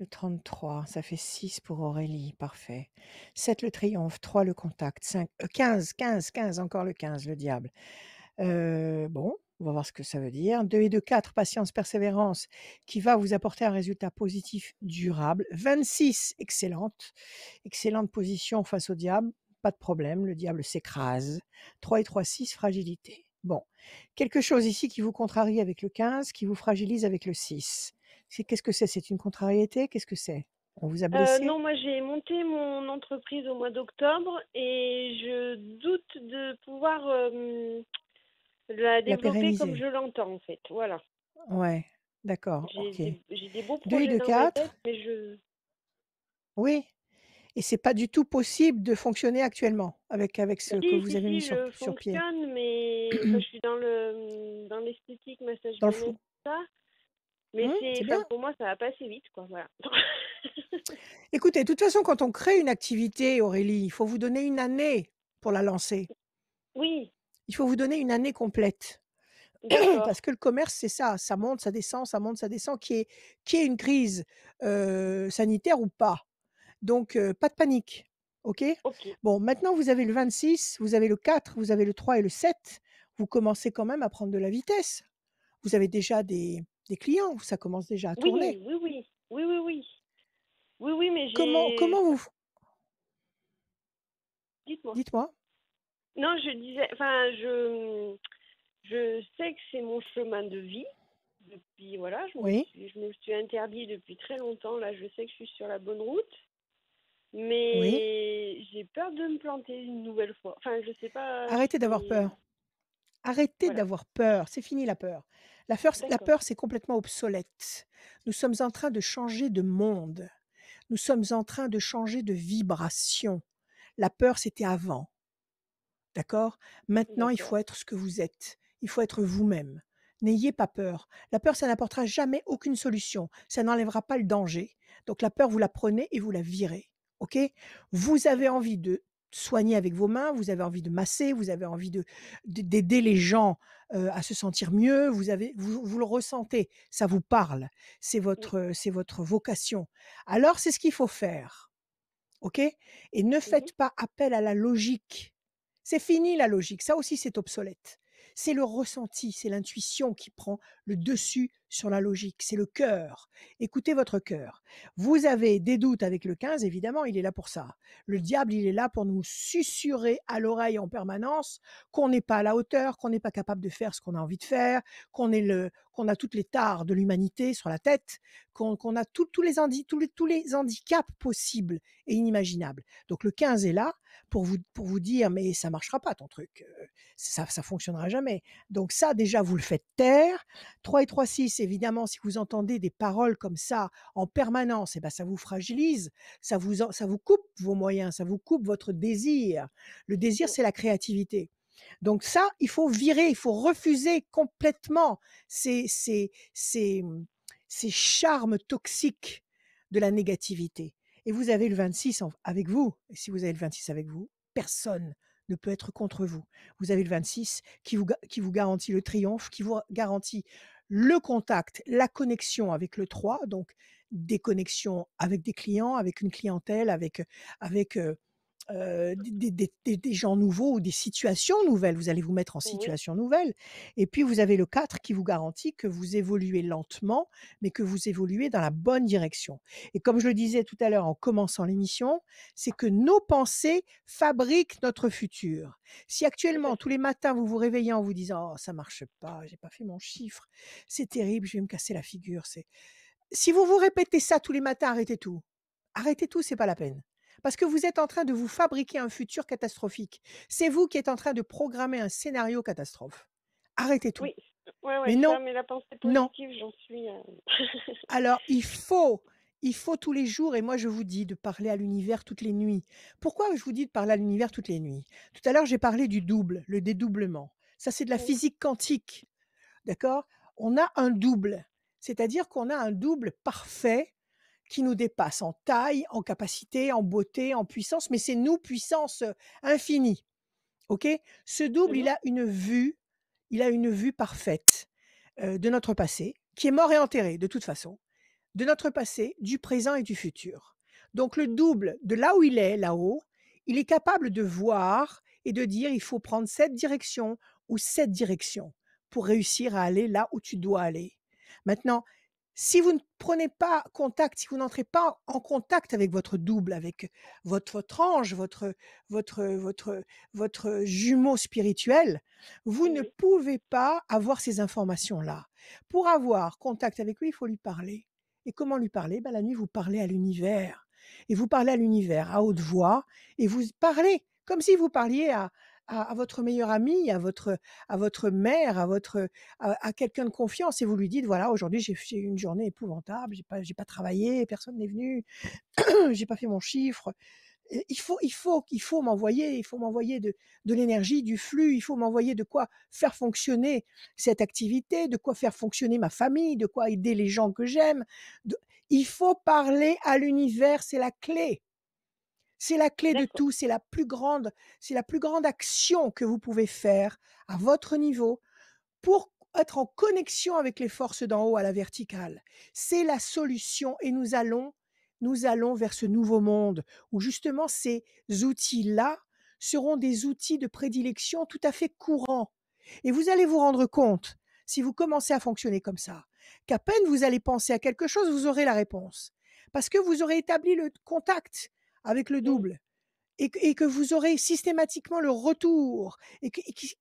S1: le 33, ça fait 6 pour Aurélie, parfait. 7 le triomphe, 3 le contact, 5, 15, encore le 15, le diable. Bon, on va voir ce que ça veut dire. 2 et 2, 4, patience, persévérance, qui va vous apporter un résultat positif durable. 26, excellente position face au diable, pas de problème, le diable s'écrase. 3 et 3, 6, fragilité. Bon, quelque chose ici qui vous contrarie avec le 15, qui vous fragilise avec le 6. Qu'est-ce que c'est? C'est une contrariété? Qu'est-ce que c'est? On vous a blessé?
S5: Non, moi j'ai monté mon entreprise au mois d'octobre et je doute de pouvoir la développer comme
S1: pérenniser.
S5: je l'entends en fait. Voilà.
S1: Ouais, d'accord, ok.
S5: J'ai des beaux
S1: 2 et
S5: projets
S1: 2,
S5: dans ma
S1: 4.
S5: tête, mais je...
S1: Oui. Et c'est pas du tout possible de fonctionner actuellement avec ce que
S5: Si,
S1: vous
S5: si,
S1: avez mis
S5: si,
S1: sur
S5: je
S1: sur pied?
S5: fonctionne, mais enfin, je suis dans l'esthétique, massage
S1: Dans le
S5: bien-être,
S1: fond?
S5: tout ça. Mais
S1: C'est
S5: enfin,
S1: bien.
S5: pour moi, ça va pas assez vite, quoi, voilà.
S1: Écoutez, de toute façon, quand on crée une activité, Aurélie, il faut vous donner une année pour la lancer.
S5: Oui,
S1: Il faut vous donner une année complète. Parce
S5: d'accord,
S1: que le commerce, c'est ça monte, ça descend, ça monte, ça descend, qu'il y ait une crise, sanitaire ou pas. Donc pas de panique, OK?
S5: OK.
S1: Bon, maintenant vous avez le 26, vous avez le 4, vous avez le 3 et le 7. Vous commencez quand même à prendre de la vitesse. Vous avez déjà des clients, ça commence déjà à tourner.
S5: Oui, oui, oui. Oui, oui, oui. Oui, oui, mais
S1: Comment vous
S5: dites-moi.
S1: dites-moi?
S5: Non, je disais, enfin, je sais que c'est mon chemin de vie. Depuis, voilà,
S1: Oui,
S5: je me suis interdit depuis très longtemps. Là, je sais que je suis sur la bonne route.
S1: oui.
S5: Mais j'ai peur de me planter une nouvelle fois. Enfin, je sais pas
S1: Arrêtez d'avoir
S5: si...
S1: peur. Arrêtez
S5: Voilà,
S1: d'avoir peur, c'est fini la peur. La
S5: d'accord.
S1: peur, c'est complètement obsolète. Nous sommes en train de changer de monde. Nous sommes en train de changer de vibration. La peur, c'était avant, d'accord? Maintenant, il faut
S5: D'accord.
S1: être ce que vous êtes. Il faut être vous-même. N'ayez pas peur. La peur, ça n'apportera jamais aucune solution. Ça n'enlèvera pas le danger. Donc la peur, vous la prenez et vous la virez. OK? Vous avez envie de soigner avec vos mains, vous avez envie de masser, vous avez envie d'aider les gens à se sentir mieux, vous le ressentez, ça vous parle,
S5: Oui.
S1: c'est votre vocation. Alors c'est ce qu'il faut faire. OK? Et ne
S5: Mhm.
S1: faites pas appel à la logique. C'est fini la logique, ça aussi c'est obsolète. C'est le ressenti, c'est l'intuition qui prend le dessus sur la logique, c'est le cœur. Écoutez votre cœur. Vous avez des doutes avec le 15, évidemment, il est là pour ça. Le diable, il est là pour nous susurrer à l'oreille en permanence qu'on n'est pas à la hauteur, qu'on n'est pas capable de faire ce qu'on a envie de faire, qu'on a toutes les tares de l'humanité sur la tête, qu'on a tous les handicaps possibles et inimaginables. Donc le 15 est là pour vous dire: «Mais ça marchera pas ton truc, ça fonctionnera jamais». Donc ça déjà vous le faites taire. 3 et 3, 6 évidemment si vous entendez des paroles comme ça en permanence et ben ça vous fragilise, ça vous coupe vos moyens, ça vous coupe votre désir. Le désir,
S5: Mm.
S1: c'est la créativité. Donc ça, il faut virer, il faut refuser complètement ces charmes toxiques de la négativité. Et vous avez le 26 avec vous. Et si vous avez le 26 avec vous, personne ne peut être contre vous. Vous avez le 26 qui vous garantit le triomphe, qui vous garantit le contact, la connexion avec le 3, donc des connexions avec des clients, avec une clientèle, avec des gens nouveaux ou des situations nouvelles. Vous allez vous mettre en
S5: Oui.
S1: situation nouvelle. Et puis, vous avez le 4 qui vous garantit que vous évoluez lentement, mais que vous évoluez dans la bonne direction. Et comme je le disais tout à l'heure en commençant l'émission, c'est que nos pensées fabriquent notre futur. Si
S5: Tout à
S1: actuellement, tous
S5: fait.
S1: les matins, vous vous réveillez en vous disant: «Oh, ça marche pas, j'ai pas fait mon chiffre, c'est terrible, je vais me casser la figure», si vous vous répétez ça tous les matins, arrêtez tout. Arrêtez tout, c'est pas la peine. Parce que vous êtes en train de vous fabriquer un futur catastrophique. C'est vous qui êtes en train de programmer un scénario catastrophe. Arrêtez tout.
S5: Oui. Ouais,
S1: Mais
S5: ouais,
S1: non,
S5: ça, mais la pensée
S1: non.
S5: positive, j'en suis...
S1: Alors il faut tous les jours, et moi je vous dis de parler à l'univers toutes les nuits. Pourquoi je vous dis de parler à l'univers toutes les nuits? Tout à l'heure, j'ai parlé du double, le dédoublement. Ça, c'est de la
S5: Oui,
S1: physique quantique. D'accord? On a un double. C'est-à-dire qu'on a un double parfait qui nous dépasse en taille, en capacité, en beauté, en puissance, mais c'est nous, puissance infinie. OK? Ce double,
S5: mhm,
S1: il a une vue parfaite de notre passé, qui est mort et enterré de toute façon, de notre passé, du présent et du futur. Donc le double, de là où il est, là-haut, il est capable de voir et de dire il faut prendre cette direction ou cette direction pour réussir à aller là où tu dois aller. Maintenant, si vous ne prenez pas contact, si vous n'entrez pas en contact avec votre double, avec votre ange, votre, votre jumeau spirituel, vous ne
S5: oui,
S1: pouvez pas avoir ces informations-là. Pour avoir contact avec lui, il faut lui parler. Et comment lui parler? Ben, la nuit, vous parlez à l'univers. Et vous parlez à l'univers à haute voix, et vous parlez comme si vous parliez à votre meilleur ami, à votre mère, à quelqu'un de confiance et vous lui dites: «Voilà, aujourd'hui, j'ai eu une journée épouvantable, j'ai pas travaillé, personne n'est venu, j'ai pas fait mon chiffre». Il faut m'envoyer de l'énergie, du flux, il faut m'envoyer de quoi faire fonctionner cette activité, de quoi faire fonctionner ma famille, de quoi aider les gens que j'aime. De Il faut parler à l'univers, c'est la clé. C'est la clé de
S5: D'accord.
S1: tout, c'est la plus grande action que vous pouvez faire à votre niveau pour être en connexion avec les forces d'en haut à la verticale. C'est la solution et nous allons vers ce nouveau monde où justement ces outils-là seront des outils de prédilection tout à fait courants. Et vous allez vous rendre compte, si vous commencez à fonctionner comme ça, qu'à peine vous allez penser à quelque chose, vous aurez la réponse. Parce que vous aurez établi le contact avec le
S5: Mm.
S1: double et que vous aurez systématiquement le retour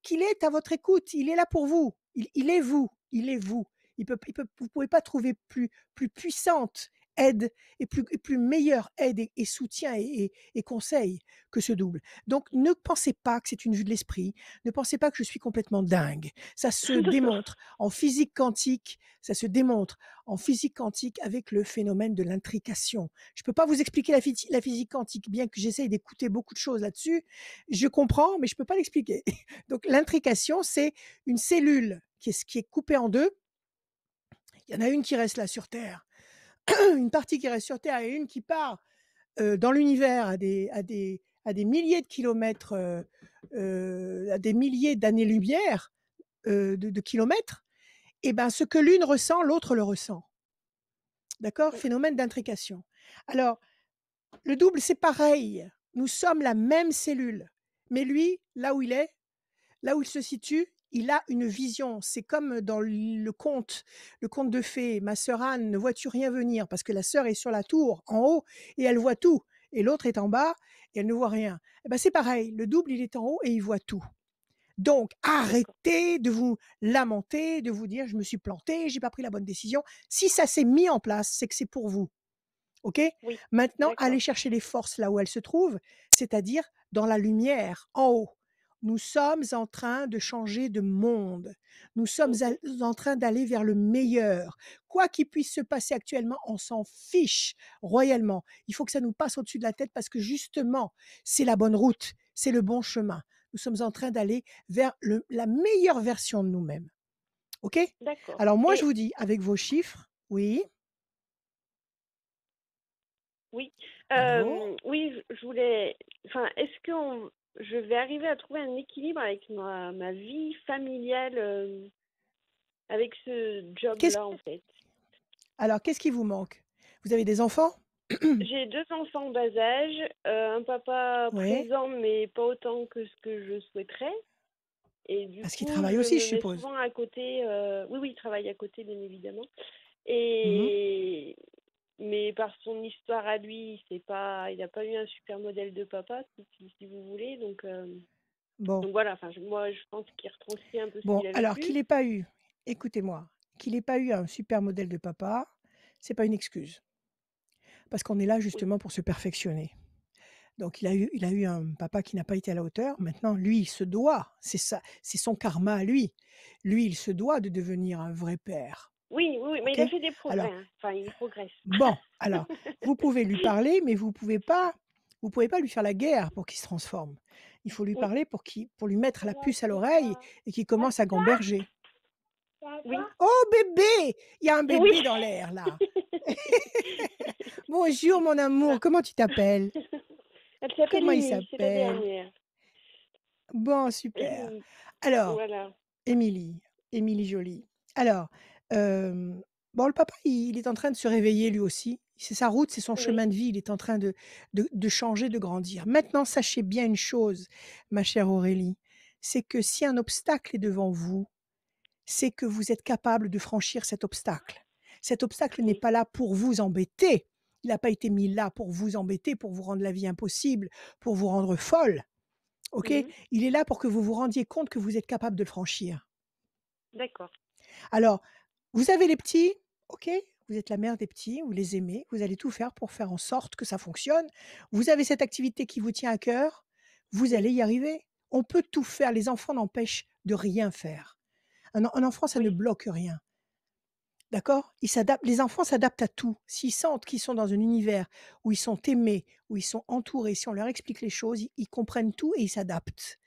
S1: qu'il est à votre écoute, il est là pour vous, il est vous, il est vous. Vous ne pouvez pas trouver plus puissante aide et plus meilleure aide et soutien et conseil que ce double. Donc ne pensez pas que c'est une vue de l'esprit, ne pensez pas que je suis complètement dingue. Ça se démontre en physique quantique, ça se démontre en physique quantique avec le phénomène de l'intrication. Je ne peux pas vous expliquer la physique quantique, bien que j'essaye d'écouter beaucoup de choses là-dessus. Je comprends, mais je ne peux pas l'expliquer. Donc l'intrication, c'est une cellule qui est coupée en deux. Il y en a une qui reste là sur Terre, une partie qui reste sur Terre et une qui part dans l'univers à des milliers de kilomètres, à des milliers d'années-lumière, de kilomètres. Et ben, ce que l'une ressent, l'autre le ressent. D'accord? Phénomène d'intrication. Alors, le double, c'est pareil. Nous sommes la même cellule. Mais lui, là où il se situe, il a une vision. C'est comme dans le conte de fées. Ma sœur Anne, ne vois-tu rien venir? Parce que la sœur est sur la tour, en haut, et elle voit tout. Et l'autre est en bas, et elle ne voit rien. Eh ben, c'est pareil. Le double, il est en haut et il voit tout. Donc,
S5: D'accord.
S1: arrêtez de vous lamenter, de vous dire, je me suis planté, j'ai pas pris la bonne décision. Si ça s'est mis en place, c'est que c'est pour vous. OK?
S5: Oui,
S1: Maintenant, allez
S5: d'accord.
S1: chercher les forces là où elles se trouvent, c'est-à-dire dans la lumière, en haut. Nous sommes en train de changer de monde. Nous sommes
S5: Mhm.
S1: en train d'aller vers le meilleur. Quoi qu'il puisse se passer actuellement, on s'en fiche royalement. Il faut que ça nous passe au-dessus de la tête parce que justement, c'est la bonne route, c'est le bon chemin. Nous sommes en train d'aller vers la meilleure version de nous-mêmes. OK?
S5: D'accord.
S1: Alors moi, je
S5: Et
S1: vous dis, avec vos chiffres, oui,
S5: oui,
S1: allô?
S5: oui, je voulais. Enfin, est-ce que je vais arriver à trouver un équilibre avec ma vie familiale avec ce
S1: Qu'est-ce
S5: job-là, en fait?
S1: Alors, qu'est-ce qui vous manque? Vous avez des enfants?
S5: J'ai deux enfants en bas âge, un papa
S1: Oui,
S5: présent, mais pas autant que ce que je souhaiterais. Et du
S1: parce qu'ils
S5: coup,
S1: travaillent
S5: je
S1: aussi,
S5: me
S1: je
S5: mets
S1: suppose?
S5: souvent à côté. Oui, oui, il travaille à côté, bien évidemment.
S1: Mmh.
S5: Et mais par son histoire à lui, il n'a pas eu un super modèle de papa, si vous voulez.
S1: Bon,
S5: Donc voilà. Enfin, moi, je pense qu'il retranscrit un peu ce
S1: bon,
S5: qu'il a
S1: alors
S5: vécu.
S1: qu'il ait pas eu écoutez-moi, qu'il ait pas eu un super modèle de papa, c'est pas une excuse. Parce qu'on est là
S5: Oui,
S1: justement pour se perfectionner. Donc il a eu un papa qui n'a pas été à la hauteur. Maintenant, lui, il se doit, c'est son karma à lui. Lui, il se doit de devenir un vrai père.
S5: oui, oui, oui, mais
S1: OK?
S5: il a fait des
S1: Alors
S5: progrès, hein. Enfin, il progresse.
S1: bon, alors, vous pouvez lui parler, mais vous pouvez pas lui faire la guerre pour qu'il se transforme. Il faut lui
S5: Oui,
S1: parler pour lui mettre la puce à l'oreille et qu'il commence à gamberger.
S5: oui,
S1: «Oh bébé! Il y a un
S5: et oui.
S1: bébé dans l'air là!» «Bonjour mon amour, comment tu t'appelles?
S5: Elle s'appelle
S1: Comment il
S5: Émilie, c'est la
S1: s'appelle?»
S5: dernière.
S1: «Bon super.
S5: Émilie,
S1: Alors,
S5: voilà.
S1: Émilie, Émilie jolie. Alors, bon le papa il est en train de se réveiller lui aussi. C'est sa route, c'est son
S5: Oui,
S1: chemin de vie, il est en train de changer, de grandir. Maintenant sachez bien une chose, ma chère Aurélie, c'est que si un obstacle est devant vous, c'est que vous êtes capable de franchir cet obstacle. Cet obstacle n'est
S5: oui.
S1: pas là pour vous embêter. Il n'a pas été mis là pour vous embêter, pour vous rendre la vie impossible, pour vous rendre folle. OK?
S5: Mhm.
S1: Il est là pour que vous vous rendiez compte que vous êtes capable de le franchir.
S5: D'accord.
S1: Alors, vous avez les petits, OK, vous êtes la mère des petits, vous les aimez, vous allez tout faire pour faire en sorte que ça fonctionne. Vous avez cette activité qui vous tient à cœur, vous
S5: Oui,
S1: allez y arriver. On peut tout faire. Les enfants n'empêchent de rien faire. Un enfant, ça ne
S5: Oui.
S1: bloque rien. D'accord? Les enfants s'adaptent à tout. S'ils sentent qu'ils sont dans un univers où ils sont aimés, où ils sont entourés, si on leur explique les choses, ils comprennent tout et ils s'adaptent.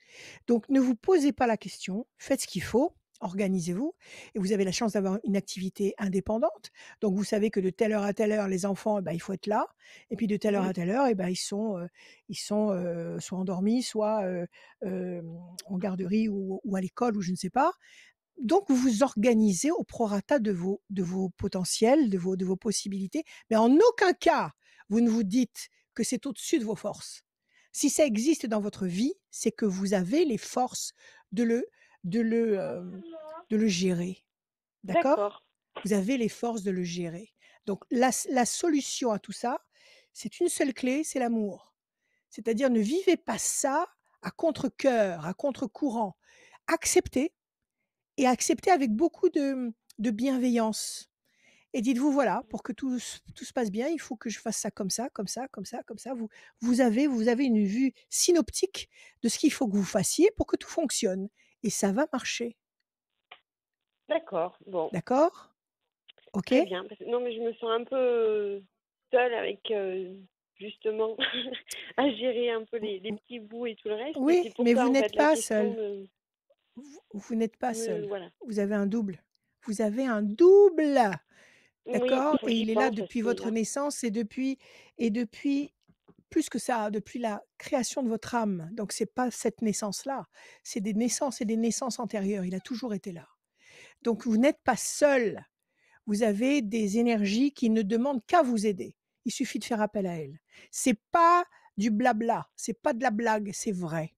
S1: Donc ne vous posez pas la question, faites ce qu'il faut, organisez-vous et vous avez la chance d'avoir une activité indépendante. Donc vous savez que de telle heure à telle heure, les enfants, il faut être là et puis de telle heure
S5: Oui.
S1: à telle heure, ils sont, soit endormis, soit, en garderie ou à l'école ou je ne sais pas. Donc vous vous organisez au prorata de vos potentiels, de vos possibilités, mais en aucun cas, vous ne vous dites que c'est au-dessus de vos forces. Si ça existe dans votre vie, c'est que vous avez les forces de le de le, de le gérer. D'accord?
S5: D'accord.
S1: Vous avez les forces de le gérer. Donc la solution à tout ça, c'est une seule clé, c'est l'amour. C'est-à-dire ne vivez pas ça à contre-cœur, à contre-courant. Acceptez et acceptez avec beaucoup de bienveillance. Et dites-vous, voilà, pour que tout se passe bien, il faut que je fasse ça comme ça, comme ça, comme ça, comme ça. Vous avez une vue synoptique de ce qu'il faut que vous fassiez pour que tout fonctionne. Et ça va marcher.
S5: D'accord. Bon,
S1: D'accord? OK?
S5: très bien. Non, mais je me sens un peu seule avec justement à gérer un peu les petits bouts et tout le reste. Et
S1: Oui,
S5: c'est pour
S1: mais
S5: ça
S1: vous
S5: en
S1: n'êtes
S5: fait la
S1: pas
S5: question
S1: seul.
S5: me,
S1: Vous n'êtes pas seul.
S5: voilà.
S1: Vous avez un double. Vous avez un double.
S5: Oui, il
S1: D'accord?
S5: faut que
S1: Et
S5: j'y
S1: il est là
S5: pense
S1: depuis
S5: aussi
S1: votre
S5: là.
S1: naissance et depuis plus que ça, depuis la création de votre âme. Donc c'est pas cette naissance-là, c'est des naissances et des naissances antérieures. Il a toujours été là. Donc vous n'êtes pas seul. Vous avez des énergies qui ne demandent qu'à vous aider. Il suffit de faire appel à elles. C'est pas du blabla, c'est pas de la blague, c'est vrai.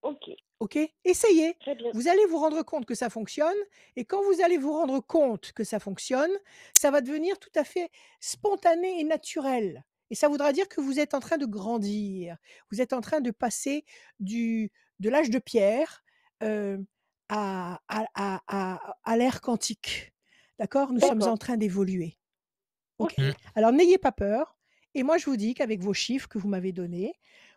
S5: Ok,
S1: OK? Essayez.
S5: très bien.
S1: Vous allez vous rendre compte que ça fonctionne et quand vous allez vous rendre compte que ça fonctionne, ça va devenir tout à fait spontané et naturel et ça voudra dire que vous êtes en train de grandir. Vous êtes en train de passer de l'âge de pierre, heu, à l'ère quantique. D'accord? Nous sommes
S5: D'accord.
S1: en train d'évoluer. OK?
S5: Ok.
S2: Mm.
S1: Alors n'ayez pas peur et moi je vous dis qu'avec vos chiffres que vous m'avez donnés,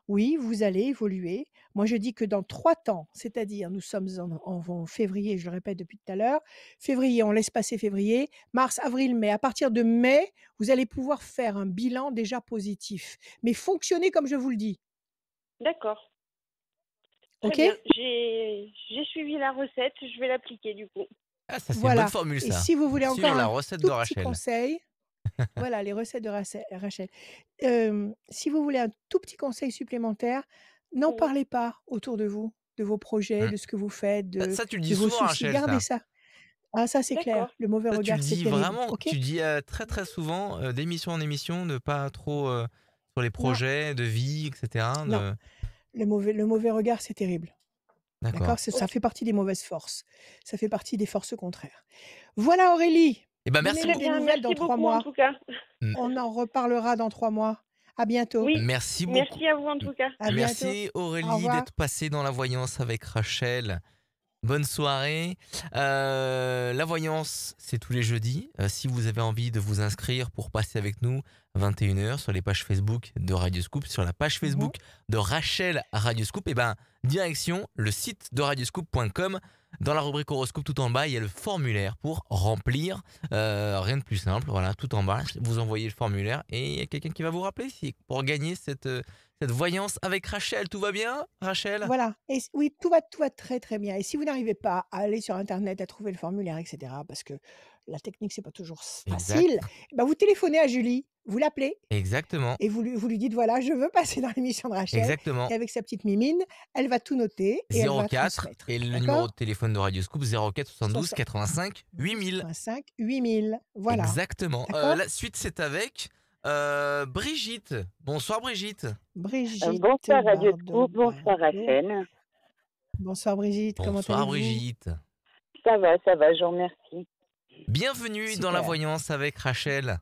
S1: oui, vous allez évoluer. Moi je dis que dans 3 temps, c'est-à-dire nous sommes en février, je le répète depuis tout à l'heure, février, on laisse passer février, mars, avril, mai. À partir de mai, vous allez pouvoir faire un bilan déjà positif, mais fonctionnez comme je vous le dis.
S5: D'accord. Très
S1: OK?
S5: bien. J'ai suivi la recette. Je vais l'appliquer du coup.
S2: Ah, ça, c'est une bonne
S1: Voilà
S2: formule,
S1: et
S2: ça.
S1: si vous voulez encore
S2: Suivre la
S1: un
S2: recette de
S1: tout petit
S2: Rachel.
S1: conseil, voilà les recettes de Rachel. Si vous voulez un tout petit conseil supplémentaire, n'en
S5: Oui.
S1: parlez pas autour de vous, de vos projets,
S2: Mm.
S1: de ce que vous faites,
S2: Ça, tu le
S1: de
S2: dis
S1: vos
S2: souvent,
S1: soucis.
S2: Rachel,
S1: Gardez
S2: ça.
S1: ça. Ah ça, c'est
S5: D'accord.
S1: clair. Le mauvais
S2: Ça, tu le
S1: regard, c'est
S2: dis
S1: terrible.
S2: vraiment,
S1: OK?
S2: tu dis très très souvent, d'émission en émission, de pas trop sur les
S1: Non,
S2: projets de vie, etc.
S1: non, le mauvais regard, c'est terrible.
S2: D'accord.
S1: D'accord? Ça
S5: Ok.
S1: fait partie des mauvaises forces. Ça fait partie des forces contraires. Voilà Aurélie,
S2: Eh ben, merci
S5: Très
S1: donnez-nous des
S5: bien.
S2: beaucoup.
S1: nouvelles dans
S5: Merci
S1: 3
S5: beaucoup en
S1: mois.
S5: tout cas.
S1: On en reparlera dans 3 mois. À bientôt.
S5: Oui.
S2: Merci beaucoup.
S5: Merci à vous en tout cas.
S1: À bientôt.
S2: Merci
S1: Au
S2: Aurélie
S1: revoir.
S2: d'être passée dans la voyance avec Rachel. Bonne soirée. La voyance, c'est tous les jeudis. Si vous avez envie de vous inscrire pour passer avec nous, 21h, sur les pages Facebook de Radioscoop, sur la page
S1: Mmh.
S2: Facebook de Rachel Radioscoop, et ben, direction le site de radioscoop.com. Dans la rubrique horoscope, tout en bas, il y a le formulaire pour remplir. Rien de plus simple, voilà, tout en bas, vous envoyez le formulaire et il y a quelqu'un qui va vous rappeler ici pour gagner cette voyance avec Rachel. Tout va bien, Rachel?
S1: Voilà et oui, tout va très, très bien et si vous n'arrivez pas à aller sur internet, à trouver le formulaire et cetera, parce que la technique, c'est pas toujours
S2: Exact.
S1: facile, bah, vous téléphonez à Julie, vous l'appelez
S2: Exactement.
S1: et vous lui dites: «Voilà, je veux passer dans l'émission de Rachel»
S2: Exactement.
S1: et avec sa petite mimine, elle va tout noter et elle va
S2: 04
S1: transmettre.
S2: et le numéro
S1: D'accord?
S2: de téléphone de Radioscoop 04 72
S1: Soixante
S2: 85 8000.
S1: 85 8000, voilà.
S2: Exactement.
S1: D'accord?
S2: La suite, c'est avec Brigitte. Bonsoir Brigitte.
S1: Brigitte
S6: Bonsoir Radio
S1: Bardot
S6: Scoop, bonsoir
S1: Bardot.
S6: Rachel.
S1: Bonsoir Brigitte, comment
S2: Bonsoir
S1: allez-vous?
S2: Brigitte.
S6: Ça va, je vous remercie.
S2: Bienvenue dans la
S1: Super.
S2: voyance avec Rachel.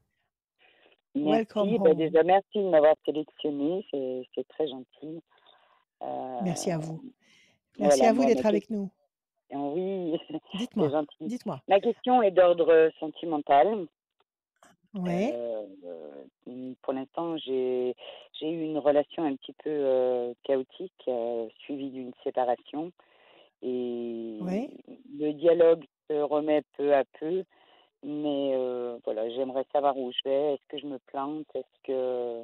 S1: Welcome
S6: Merci,
S1: home.
S6: déjà merci de m'avoir sélectionné, c'est très gentil.
S1: Merci à
S6: Euh,
S1: vous. Merci
S6: voilà,
S1: à vous
S6: moi,
S1: d'être avec nous.
S6: oui, c'est
S1: Dites-moi,
S6: gentil.
S1: dites-moi.
S6: Ma question est d'ordre sentimental.
S1: Ouais,
S6: Pour l'instant, j'ai eu une relation un petit peu chaotique, suivie d'une séparation.
S1: ouais.
S6: Et le dialogue se remet peu à peu, mais voilà, j'aimerais savoir où je vais. Est-ce que je me plante? Est-ce que...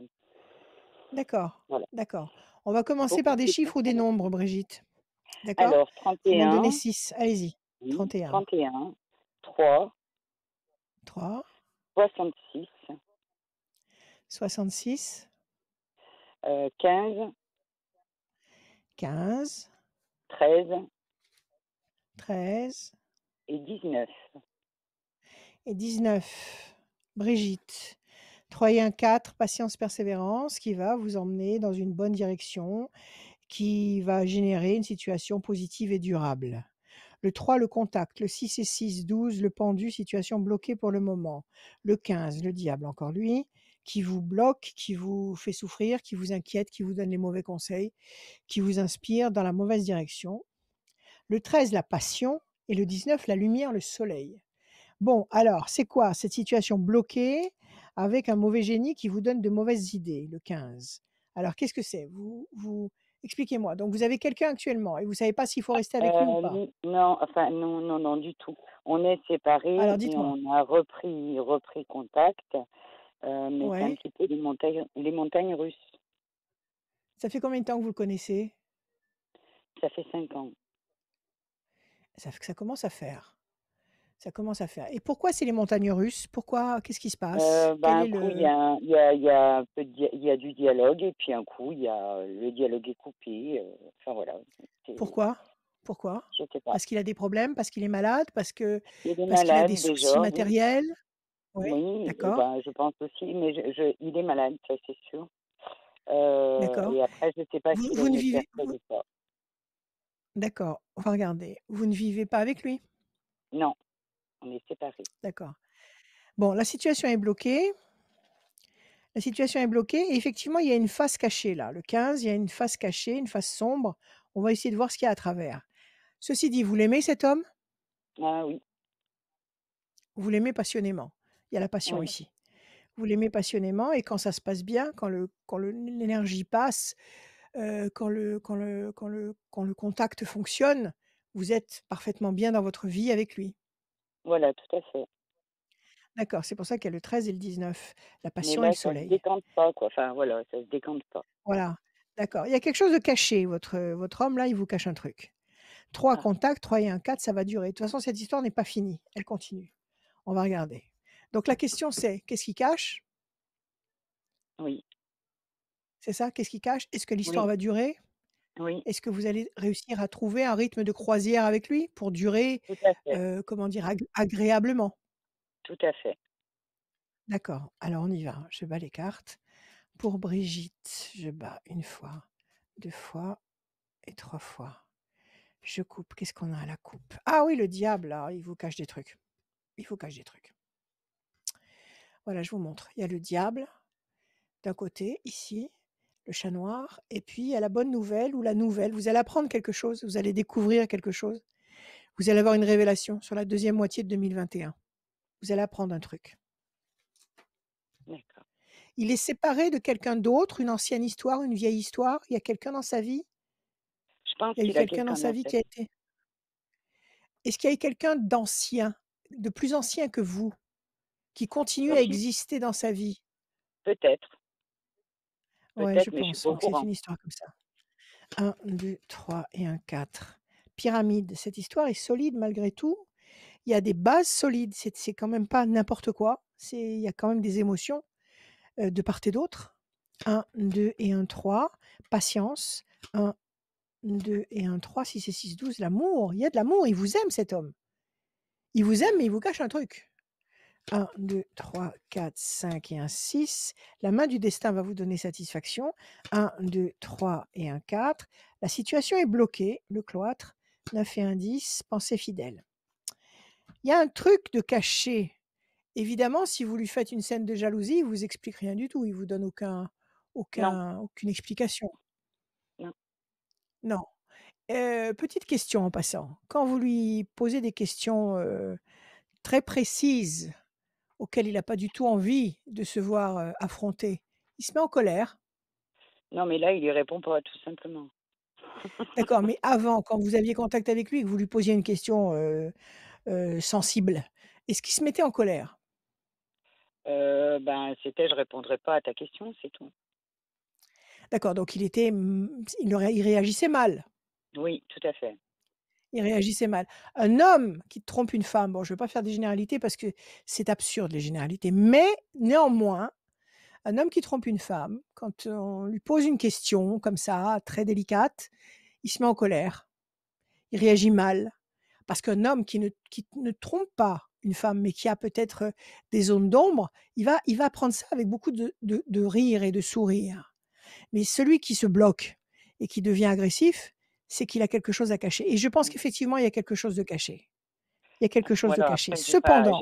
S1: D'accord,
S6: Voilà,
S1: d'accord. On va commencer
S6: beaucoup
S1: par
S6: de
S1: des
S6: questions
S1: chiffres ou des
S6: pour l'instant.
S1: nombres, Brigitte. D'accord?
S6: Alors,
S1: Vous m'en donnez
S6: 31,
S1: 6. Allez-y.
S6: oui,
S1: 31,
S6: 31, 3,
S1: 3,
S6: 66,
S1: 66,
S6: 15,
S1: 15,
S6: 13
S1: 13
S6: et 19.
S1: et 19. Brigitte. 3 et 1, 4, patience, persévérance, qui va vous emmener dans une bonne direction, qui va générer une situation positive et durable. Le 3, le contact. Le 6 et 6, 12, le pendu, situation bloquée pour le moment. Le 15, le diable, encore lui, qui vous bloque, qui vous fait souffrir, qui vous inquiète, qui vous donne les mauvais conseils, qui vous inspire dans la mauvaise direction. Le 13, la passion. Et le 19, la lumière, le soleil. Bon, alors, c'est quoi cette situation bloquée avec un mauvais génie qui vous donne de mauvaises idées, le 15? Alors, qu'est-ce que c'est? Expliquez-moi. Donc, vous avez quelqu'un actuellement et vous savez pas s'il faut rester avec lui ou pas.
S6: Non, enfin, non, non, non, du tout. On est séparés
S1: Alors,
S6: et
S1: dites-moi.
S6: on a repris contact, mais c'est un
S1: Ouais.
S6: petit peu les montagnes russes.
S1: Ça fait combien de temps que vous le connaissez?
S6: Ça fait 5 ans.
S1: Ça commence à faire. Ça commence à faire. Et pourquoi c'est les montagnes russes? Pourquoi? Qu'est-ce qui se passe? Quel
S6: Un
S1: est
S6: coup,
S1: le...
S6: il y a un peu il y a du dialogue et puis un coup, le dialogue est coupé. Enfin voilà,
S1: Pourquoi? Pourquoi?
S6: je sais pas.
S1: Parce qu'il a des problèmes? Parce qu'il est malade?
S6: Il est
S1: Parce qu'il a des
S6: malade
S1: soucis
S6: déjà, oui.
S1: matériels? Oui,
S6: Oui, et
S1: d'accord,
S6: je pense aussi, mais il est malade, ça c'est sûr.
S1: d'accord.
S6: Et après, je sais pas s'il a
S1: Vous ne
S6: une
S1: vivez...
S6: personne ou pas.
S1: D'accord, on va regarder. Vous ne vivez pas avec lui?
S6: Non, on est séparés.
S1: D'accord. Bon, la situation est bloquée. La situation est bloquée et effectivement, il y a une face cachée là. Le 15, il y a une face cachée, une face sombre. On va essayer de voir ce qu'il y a à travers. Ceci dit, vous l'aimez cet homme?
S6: Ah oui,
S1: Vous l'aimez passionnément. Il y a la passion
S6: oui,
S1: ici. Vous l'aimez passionnément et quand ça se passe bien, l'énergie passe, quand le contact fonctionne, vous êtes parfaitement bien dans votre vie avec lui.
S6: voilà, tout à fait.
S1: D'accord, c'est pour ça qu'il y a le 13 et le 19, la
S6: Mais
S1: passion et
S6: là,
S1: le
S6: ça se
S1: soleil.
S6: décante pas, quoi. Enfin voilà, ça se décante pas.
S1: Voilà, d'accord. Il y a quelque chose de caché, votre homme là, il vous cache un truc. 3
S6: Ah
S1: contacts, 3 et un 4, ça va durer. De toute façon, cette histoire n'est pas finie, elle continue. On va regarder. Donc la question c'est, qu'est-ce qu'il cache?
S6: oui,
S1: C'est ça? Qu'est-ce qu'il cache? Est-ce que l'histoire
S6: oui,
S1: va durer?
S6: oui,
S1: Est-ce que vous allez réussir à trouver un rythme de croisière avec lui pour durer,
S6: tout à fait,
S1: comment dire? Agréablement?
S6: tout à fait.
S1: D'accord, alors on y va. Je bats les cartes. Pour Brigitte, je bats 1 fois, 2 fois et 3 fois. Je coupe. Qu'est-ce qu'on a à la coupe? Ah oui, le diable, là, il vous cache des trucs. Il vous cache des trucs. Voilà, je vous montre. Il y a le diable d'un côté, ici, le chat noir, et puis il y a la bonne nouvelle ou la nouvelle. Vous allez apprendre quelque chose, vous allez découvrir quelque chose. Vous allez avoir une révélation sur la deuxième moitié de 2021. Vous allez apprendre un truc.
S6: D'accord.
S1: Il est séparé de quelqu'un d'autre, une ancienne histoire, une vieille histoire. Il y a quelqu'un dans sa vie.
S6: Je pense
S1: Il y a eu
S6: qu'il a
S1: quelqu'un dans
S6: quelqu'un
S1: sa
S6: dans
S1: vie
S6: sa
S1: qui a
S6: vie.
S1: été. Est-ce qu'il y a eu quelqu'un d'ancien, de plus ancien que vous, qui continue à
S6: Oui,
S1: exister dans sa vie?
S6: peut-être,
S1: Ouais, je
S6: peut-être, mais je suis
S1: pense.
S6: pas au
S1: Ouais, c'est
S6: courant.
S1: une histoire comme ça. 1, 2, 3 et un 4. Pyramide. Cette histoire est solide malgré tout. Il y a des bases solides. C'est quand même pas n'importe quoi. Il y a quand même des émotions de part et d'autre. 1, 2 et un 3. Patience. 1, 2 et un 3. 6 et 6, 12. L'amour. Il y a de l'amour. Il vous aime cet homme. Il vous aime, mais il vous cache un truc. 1, 2, 3, 4, 5 et un 6. La main du destin va vous donner satisfaction. 1, 2, 3 et un 4. La situation est bloquée. Le cloître. 9 et un 10. Pensée fidèle. Il y a un truc de caché. Évidemment, si vous lui faites une scène de jalousie, il vous explique rien du tout. Il vous donne
S6: Non,
S1: aucune explication.
S6: non.
S1: Non. Petite question en passant. Quand vous lui posez des questions très précises auquel il n'a pas du tout envie de se voir affronter. Il se met en colère.
S6: Non, mais là, il y répond pas, tout simplement.
S1: D'accord, mais avant, quand vous aviez contact avec lui et que vous lui posiez une question sensible, est-ce qu'il se mettait en colère?
S6: Ben, c'était: «Je répondrai pas à ta question», c'est tout.
S1: D'accord, donc il réagissait mal.
S6: Oui, tout à fait.
S1: Il réagissait mal. Un homme qui trompe une femme, bon, je ne veux pas faire des généralités parce que c'est absurde les généralités, mais néanmoins, un homme qui trompe une femme, quand on lui pose une question comme ça, très délicate, il se met en colère, il réagit mal. Parce qu'un homme qui ne trompe pas une femme, mais qui a peut-être des zones d'ombre, il va prendre ça avec beaucoup de rire et de sourire. Mais celui qui se bloque et qui devient agressif, c'est qu'il a quelque chose à cacher. Et je pense qu'effectivement, il y a quelque chose de caché. Il y a quelque chose de
S6: Voilà,
S1: caché.
S6: après
S1: Cependant,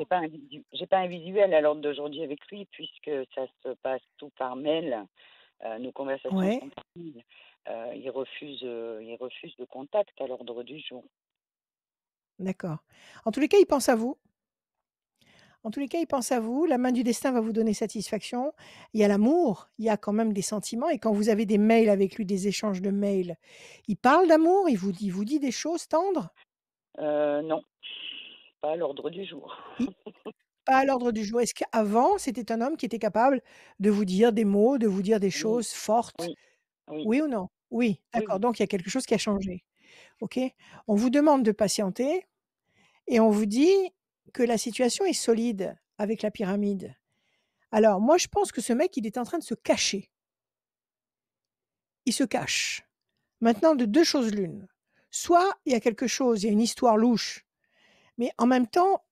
S6: j'ai pas un visuel à l'ordre d'aujourd'hui avec lui puisque ça se passe tout par mail. Nos conversations
S1: ouais,
S6: sont par mail. Il refuse le contact à l'ordre du jour.
S1: d'accord. En tous les cas, il pense à vous. En tous les cas, il pense à vous. La main du destin va vous donner satisfaction. Il y a l'amour, il y a quand même des sentiments. Et quand vous avez des mails avec lui, des échanges de mails, il parle d'amour, il vous dit des choses tendres.
S6: Non, pas à l'ordre du jour.
S1: Il- Pas à l'ordre du jour. Est-ce qu'avant, c'était un homme qui était capable de vous dire des mots, de vous dire des
S6: Oui,
S1: choses fortes?
S6: oui, oui,
S1: Oui ou non? Oui,
S6: oui,
S1: d'accord.
S6: oui.
S1: Donc il y a quelque chose qui a changé. OK? On vous demande de patienter et on vous dit que la situation est solide avec la pyramide. Alors moi, je pense que ce mec, il est en train de se cacher. Il se cache. Maintenant, de 2 choses l'une. Soit il y a quelque chose, il y a une histoire louche, mais en même temps,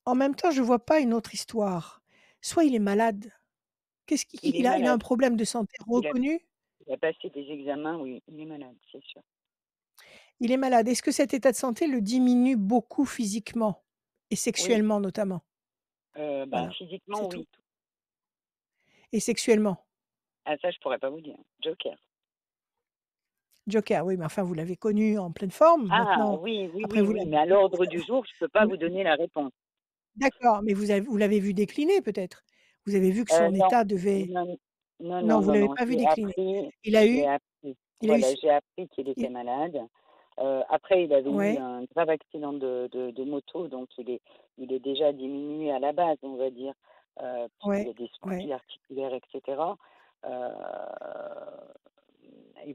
S1: je ne vois pas une autre histoire. Soit il est malade. Qu'est-ce qu'il
S6: Il est
S1: il a un
S6: malade.
S1: problème de santé
S6: Il a,
S1: reconnu?
S6: il a passé des examens, oui, il est malade, c'est sûr.
S1: Il est malade. Est-ce que cet état de santé le diminue beaucoup physiquement et
S6: Oui,
S1: sexuellement notamment?
S6: ben,
S1: Voilà,
S6: physiquement,
S1: c'est tout.
S6: oui.
S1: Et sexuellement?
S6: Ah, ça, je pourrais pas vous dire. Joker.
S1: Joker, oui, mais enfin vous l'avez connu en pleine forme
S6: Ah,
S1: maintenant.
S6: oui, oui,
S1: Après
S6: oui,
S1: vous
S6: oui,
S1: l'avez
S6: mais à l'ordre du jour, je peux pas
S1: vous
S6: vous donner la réponse.
S1: d'accord, mais vous l'avez vu décliner peut-être? Vous avez vu que son
S6: Non,
S1: état devait
S6: non, non,
S1: non,
S6: non,
S1: vous
S6: non,
S1: l'avez
S6: non,
S1: pas vu décliner. Il a
S6: j'ai
S1: eu
S6: appris,
S1: il a eu
S6: voilà,
S1: s
S6: j'ai appris qu'il était
S1: il
S6: malade. Après, il avait eu
S1: ouais,
S6: un grave accident de moto, donc il est déjà diminué à la base, on va dire, puisqu'il
S1: ouais,
S6: a des
S1: ouais.
S6: soucis articulaires, etc. Euh,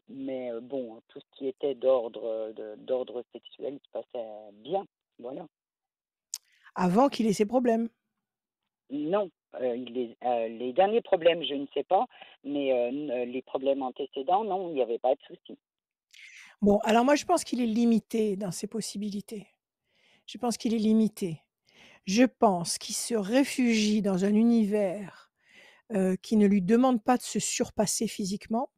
S6: mais bon, tout ce qui était d'ordre sexuel se passait bien, voilà.
S1: Avant qu'il ait ses problèmes.
S6: Non, les derniers problèmes, je ne sais pas, mais les problèmes antécédents, non, il n'y avait pas de souci.
S1: Bon, alors moi je pense qu'il est limité dans ses possibilités. Je pense qu'il est limité. Je pense qu'il se réfugie dans un univers, qui ne lui demande pas de se surpasser physiquement.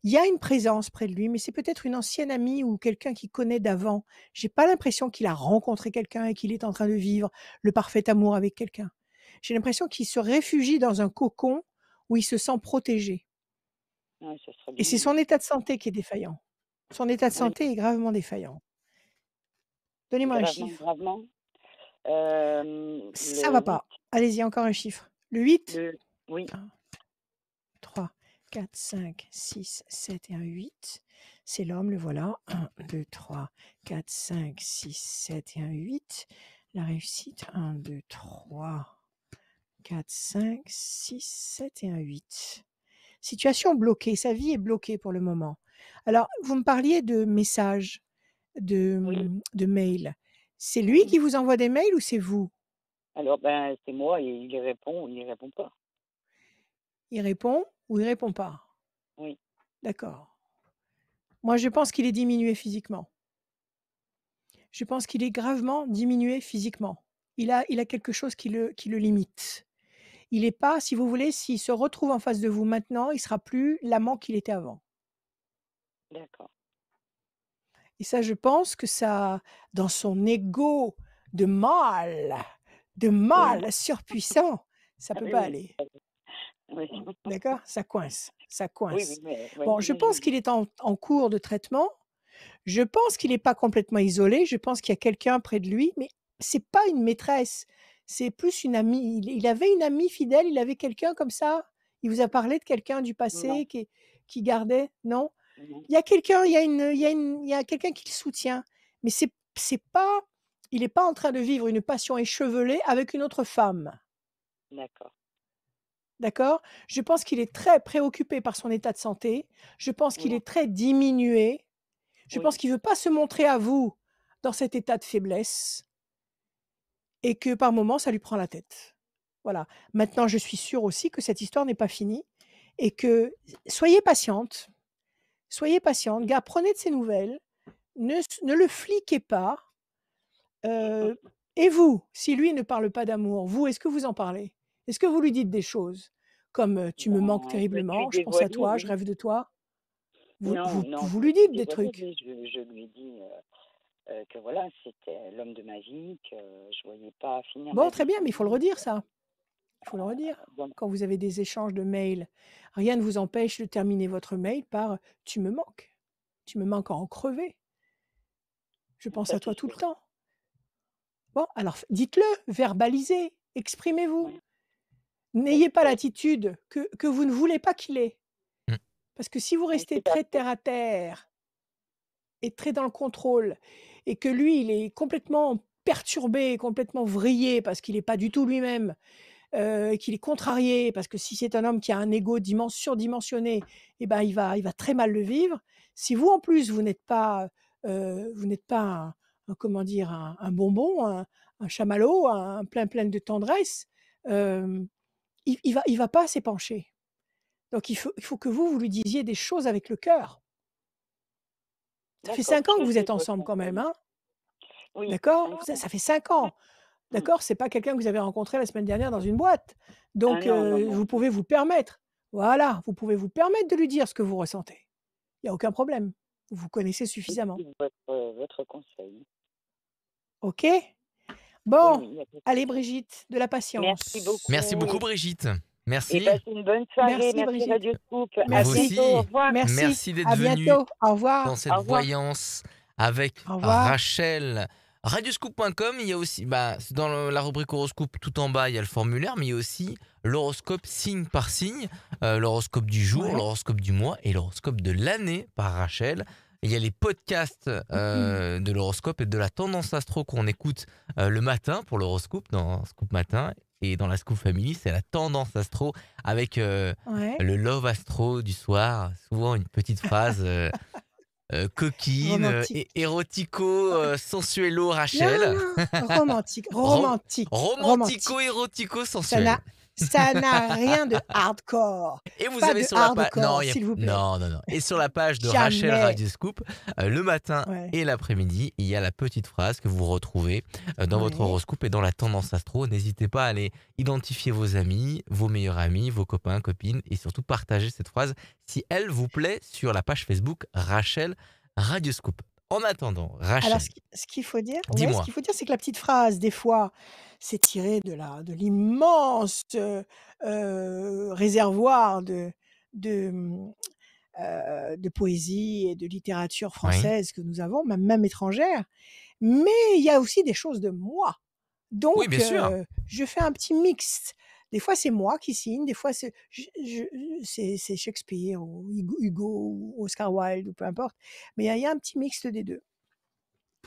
S1: Il y a une présence près de lui, mais c'est peut-être une ancienne amie ou quelqu'un qu'il connaît d'avant. J'ai pas l'impression qu'il a rencontré quelqu'un et qu'il est en train de vivre le parfait amour avec quelqu'un. J'ai l'impression qu'il se réfugie dans un cocon où il se sent protégé
S6: Ouais, ce serait
S1: et
S6: bien,
S1: c'est
S6: oui.
S1: son état de santé qui est défaillant. Son état de
S6: Oui,
S1: santé est gravement défaillant. Donnez-moi un
S6: gravement,
S1: chiffre.
S6: gravement.
S1: Ça
S6: Le
S1: va
S6: 8,
S1: pas. Allez-y, encore un chiffre. Le 8.
S6: le, oui,
S1: 1, 3, 4, 5, 6, 7 et un 8. C'est l'homme, le voilà. 1, 2, 3, 4, 5, 6, 7 et un 8. La réussite, 1, 2, 3, 4, 5, 6, 7 et un 8. Situation bloquée. Sa vie est bloquée pour le moment. Alors, vous me parliez de messages, de,
S6: oui,
S1: de mails. C'est lui
S6: oui.
S1: qui vous envoie des mails ou c'est vous?
S6: Alors, ben, c'est moi et il y répond ou il y répond pas.
S1: Il répond ou il répond pas?
S6: Oui,
S1: D'accord. Moi, je pense qu'il est diminué physiquement. Je pense qu'il est gravement diminué physiquement. Il a quelque chose qui le limite. Il est pas, si vous voulez, s'il se retrouve en face de vous maintenant, il sera plus l'amant qu'il était avant.
S6: d'accord.
S1: Et ça, je pense que ça, dans son ego de de
S6: Oui,
S1: mâle surpuissant, ça
S6: ah
S1: peut
S6: oui,
S1: pas
S6: oui,
S1: aller.
S6: oui,
S1: D'accord? Ça coince, ça
S6: oui, oui,
S1: coince.
S6: mais oui,
S1: Bon, je pense
S6: j'imagine.
S1: qu'il est en cours de traitement. Je pense qu'il n'est pas complètement isolé. Je pense qu'il y a quelqu'un près de lui, mais c'est pas une maîtresse. C'est plus une amie. Il avait une amie fidèle, il avait quelqu'un comme ça? Il vous a parlé de quelqu'un du
S6: Non,
S1: passé qui gardait? Non?
S6: non.
S1: Il y a quelqu'un, il y a quelqu'un qui le soutient, mais c'est pas, il n'est pas en train de vivre une passion échevelée avec une autre femme.
S6: D'accord.
S1: D'accord? Je pense qu'il est très préoccupé par son état de santé. Je pense qu'il
S6: Oui,
S1: est très diminué. Je pense
S6: oui,
S1: qu'il veut pas se montrer à vous dans cet état de faiblesse et que par moments, ça lui prend la tête. Voilà. Maintenant, je suis sûre aussi que cette histoire n'est pas finie et que soyez patiente. Soyez patiente. Gars, prenez de ses nouvelles. Ne le fliquez pas. Et vous, si lui ne parle pas d'amour, vous, est-ce que vous en parlez? Est-ce que vous lui dites des choses comme tu me manques
S6: ben, je lui
S1: terriblement, je pense à
S6: dévoilais,
S1: toi, je
S6: oui.
S1: rêve de toi?
S6: Non, non,
S1: Vous
S6: je
S1: lui
S6: lui
S1: dites des
S6: dévoilais,
S1: trucs.
S6: oui. Je lui dis que voilà, c'était l'homme de ma vie, que je voyais pas finir ma
S1: Bon, très
S6: vie
S1: bien,
S6: sans
S1: mais il faut le
S6: lui.
S1: redire, ça. Il faut le redire.
S6: Donc,
S1: Quand vous avez des échanges de mails, rien ne vous empêche de terminer votre mail par tu me manques. Tu me manques à en crever. Je pense
S6: ça,
S1: à
S6: c'est
S1: toi tout le
S6: sûr.
S1: temps. Bon, alors dites-le, verbalisez, exprimez-vous.
S6: Oui,
S1: N'ayez pas l'attitude que vous ne voulez pas qu'il ait.
S2: Mm.
S1: Parce que si vous
S6: oui,
S1: restez
S6: tout à
S1: très
S6: fait.
S1: terre à terre et très dans le contrôle et que lui, il est complètement perturbé, complètement vrillé parce qu'il n'est pas du tout lui-même, et qu'il est contrarié, parce que si c'est un homme qui a un ego surdimensionné, eh ben, il va très mal le vivre. Si vous, en plus, vous n'êtes pas comment dire, un bonbon, un chamallow, un plein de tendresse, il va pas s'épancher. Donc il faut que vous lui disiez des choses avec le cœur. Ça fait
S6: D'accord,
S1: 5 ans
S6: je
S1: que vous êtes
S6: sais votre
S1: ensemble quand même,
S6: conseil.
S1: hein?
S6: Oui,
S1: D'accord?
S6: 5
S1: Ça
S6: ans.
S1: fait 5 ans.
S6: Mm.
S1: D'accord? C'est pas quelqu'un que vous avez rencontré la semaine dernière dans une boîte.
S6: Ah
S1: Donc
S6: non, non,
S1: vous
S6: non.
S1: pouvez vous permettre. Voilà, vous pouvez vous permettre de lui dire ce que vous ressentez. Il y a aucun problème. Vous vous connaissez suffisamment.
S6: J'écoute votre conseil.
S1: OK?
S6: Oui,
S1: Bon,
S6: oui, il y a pas de
S1: allez
S6: souci.
S1: Brigitte, de la
S6: Merci
S1: patience.
S2: Merci
S6: beaucoup
S2: beaucoup, Brigitte.
S6: et
S2: Merci.
S6: passez une bonne soirée.
S1: Merci
S6: Merci
S1: Brigitte.
S6: Radio Scoop. À
S2: Vous
S1: Merci.
S6: bientôt. Au
S2: aussi.
S6: revoir.
S1: Merci.
S2: Merci d'être
S1: À
S2: venu
S1: bientôt. Au
S2: dans
S1: revoir.
S2: cette
S6: Au revoir.
S2: voyance avec
S1: Au revoir.
S2: Rachel. Radioscoop.com, il y a aussi, dans la rubrique horoscope, tout en bas, il y a le formulaire, mais il y a aussi l'horoscope signe par signe, l'horoscope du jour,
S1: Ouais.
S2: l'horoscope du mois et l'horoscope de l'année par Rachel. Et il y a les podcasts de l'horoscope et de la tendance astro qu'on écoute le matin pour l'horoscope dans Scoop Matin. Et dans la Scoop Family, c'est la tendance astro avec
S1: Ouais.
S2: le love astro du soir. Souvent une petite phrase coquine,
S1: Romantique.
S2: érotico, sensuelo
S1: Non,
S2: Rachel.
S1: non. Romantique.
S2: Rom-
S1: Romantique.
S2: romantico, érotico, sensuel.
S1: Ça n'a rien de hardcore.
S2: Et vous
S1: Pas
S2: avez
S1: de
S2: sur la page.
S1: hardcore, s'il vous plaît.
S2: Non. Et sur la page de Rachel
S1: Jamais.
S2: Radio Scoop, le matin
S1: Ouais.
S2: et l'après-midi, il y a la petite phrase que vous retrouvez dans votre
S1: Ouais.
S2: horoscope et dans la tendance astro. N'hésitez pas à aller identifier vos amis, vos meilleurs amis, vos copains, copines et surtout partager cette phrase si elle vous plaît sur la page Facebook Rachel Radio Scoop. En attendant, Rachel,
S1: Alors, ce qu'il faut dire,
S2: dis-moi.
S1: c'est que la petite phrase, des fois, c'est tiré de l'immense réservoir de poésie et de littérature
S2: Oui.
S1: française que nous avons, même étrangère. Mais il y a aussi des choses de moi. Donc,
S2: Oui, bien sûr.
S1: je fais un petit mix. Des fois, c'est moi qui signe, des fois, c'est Shakespeare ou Hugo ou Oscar Wilde ou peu importe. Mais il y a un petit mix des deux.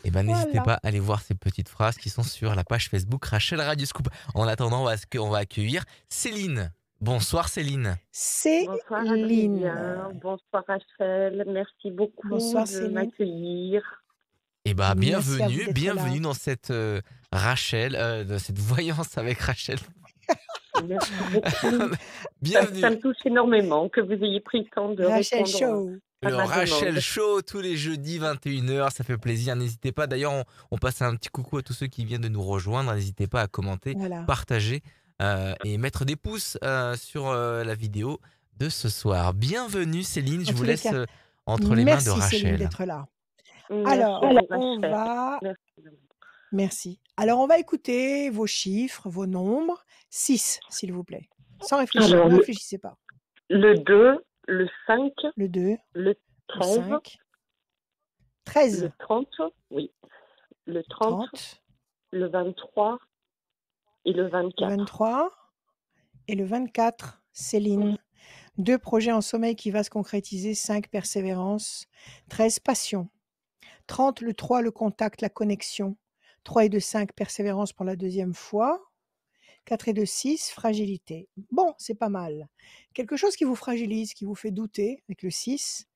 S2: Eh ben, n'hésitez
S1: Voilà.
S2: pas à aller voir ces petites phrases qui sont sur la page Facebook Rachel Radio Scoop. En attendant, on va accueillir Céline. Bonsoir Céline.
S7: Bonsoir
S1: Céline.
S7: Adrien, bonsoir Rachel, merci beaucoup
S1: Bonsoir,
S7: de
S1: Céline.
S7: m'accueillir.
S2: Eh ben,
S1: Merci à vous d'être
S2: bienvenue
S1: là.
S2: dans cette Rachel, de cette voyance avec Rachel.
S7: Merci beaucoup.
S2: Bienvenue.
S7: Ça me touche énormément que vous ayez pris le temps de
S1: Rachel
S7: répondre
S1: Show.
S7: à
S2: Le
S7: ma
S2: Rachel
S7: demande.
S2: Show tous les jeudis 21h, ça fait plaisir. N'hésitez pas. D'ailleurs, on passe un petit coucou à tous ceux qui viennent de nous rejoindre. N'hésitez pas à commenter,
S1: Voilà.
S2: partager et mettre des pouces sur la vidéo de ce soir. Bienvenue Céline, je
S1: En
S2: vous
S1: tous les
S2: laisse
S1: cas,
S2: entre les mains de
S1: merci Céline
S2: Rachel.
S1: d'être là.
S7: Merci
S1: Alors, on
S7: Rachel.
S1: va...
S7: Merci.
S1: Merci. Alors, on va écouter vos chiffres, vos nombres. 6, s'il vous plaît. Sans réfléchir,
S7: Alors,
S1: ne réfléchissez pas.
S7: Le 2, le 5,
S1: Le 2,
S7: le
S1: le
S7: 13,
S1: 5, 13,
S7: le 30, oui, le 30,
S1: 30,
S7: le 23 Et le
S1: Le
S7: 24.
S1: 23 et le 24, Céline. 2 projets en sommeil qui va se concrétiser, 5 persévérance, 13 passion, 30 le 3 le contact, la connexion, 3 et 2 5 persévérance pour la deuxième fois, 4 et 2 6 fragilité. Bon, c'est pas mal. Quelque chose qui vous fragilise, qui vous fait douter avec le 6.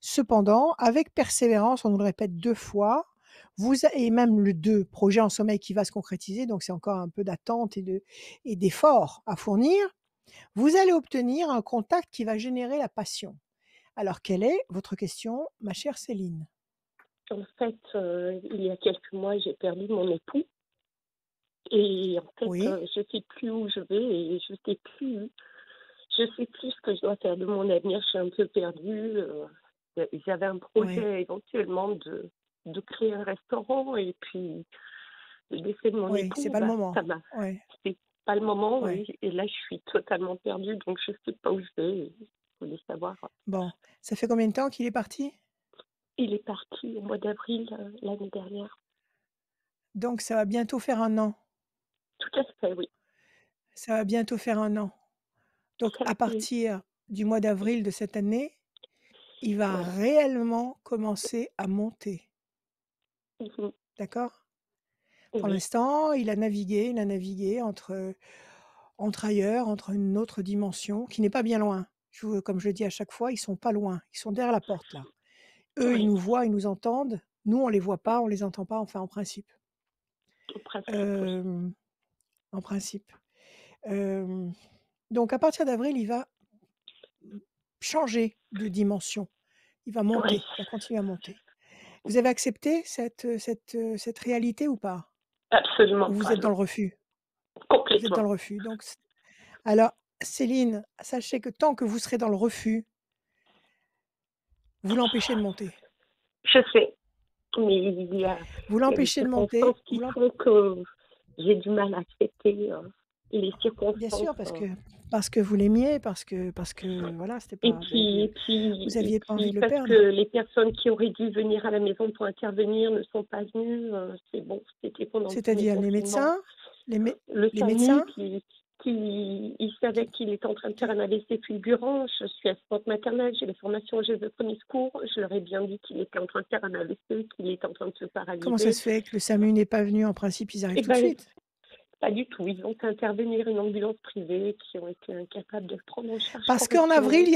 S1: Cependant, avec persévérance, on nous le répète 2 fois, et même le 2, projet en sommeil qui va se concrétiser, donc c'est encore un peu d'attente et d'effort à fournir. Vous allez obtenir un contact qui va générer la passion. Alors, quelle est votre question, ma chère Céline?
S7: En fait, il y a quelques mois, j'ai perdu mon époux. Et en fait,
S1: Oui,
S7: je sais plus où je vais et je sais plus ce que je dois faire de mon avenir. Je suis un peu perdue. J'avais un
S1: oui,
S7: projet éventuellement de créer un restaurant et puis le décès de mon
S1: oui, c'est
S7: époux,
S1: pas le
S7: ça
S1: moment.
S7: m'a.
S1: Oui,
S7: C'est pas le moment,
S1: oui.
S7: oui. Et là, je suis totalement perdue, donc je sais pas où je vais. Et je voulais savoir.
S1: Bon, ça fait combien de temps qu'il est parti?
S7: Il est parti au mois d'avril l'année dernière.
S1: Donc, ça va bientôt faire 1 an.
S7: Tout à fait, oui.
S1: Ça va bientôt faire 1 an. Donc,
S7: Ça
S1: à
S7: fait.
S1: partir du mois d'avril de cette année, il va
S7: Ouais.
S1: réellement commencer à monter.
S7: Mhm.
S1: D'accord? Pour
S7: Oui.
S1: l'instant, il a navigué entre ailleurs, entre une autre dimension qui n'est pas bien loin. Comme je le dis à chaque fois, ils sont pas loin. Ils sont derrière la porte, là. Eux, ils
S7: Oui.
S1: nous voient, ils nous entendent. Nous, on les voit pas, on les entend pas, enfin, en principe.
S7: Au principe, oui.
S1: Euh, En principe. Euh, donc, à partir d'avril, il va changer de dimension. Il va
S7: Oui.
S1: monter, il va continuer à monter. Vous avez accepté cette réalité ou pas?
S7: Absolument
S1: Ou vous
S7: pas,
S1: êtes dans
S7: non.
S1: le refus? Vous êtes dans
S7: Complètement.
S1: le refus. Donc, alors, Céline, sachez que tant que vous serez dans le refus, vous l'empêchez de monter.
S7: Je sais, mais il
S1: Vous
S7: y a des
S1: l'empêchez de monter.
S7: circonstances qui font que j'ai du mal à accepter les
S1: Bien
S7: circonstances.
S1: sûr, parce que vous l'aimiez, parce que voilà, c'était
S7: Et
S1: pas, vous
S7: puis,
S1: aviez pas envie de le
S7: parce que
S1: perdre.
S7: les personnes qui auraient dû venir à la maison pour intervenir ne sont pas venues. C'est bon, c'était pendant le premier
S1: C'est-à-dire les
S7: confinement.
S1: médecins, les, mé-
S7: Le
S1: les
S7: SAMU,
S1: médecins.
S7: il savait qu'il était en train de faire un AVC fulgurant. Je suis assistante maternelle, j'ai les formations en gestes de premier secours. Je leur ai bien dit qu'il était en train de faire un AVC, qu'il était en train de se
S1: Comment ça
S7: paralyser.
S1: se fait que le SAMU n'est pas venu? En principe, ils arrivent
S7: Et
S1: tout de
S7: ben,
S1: suite.
S7: pas du tout. Ils ont fait intervenir une ambulance privée qui ont été incapables de le prendre en charge
S1: Parce qu'en avril,
S7: correctement.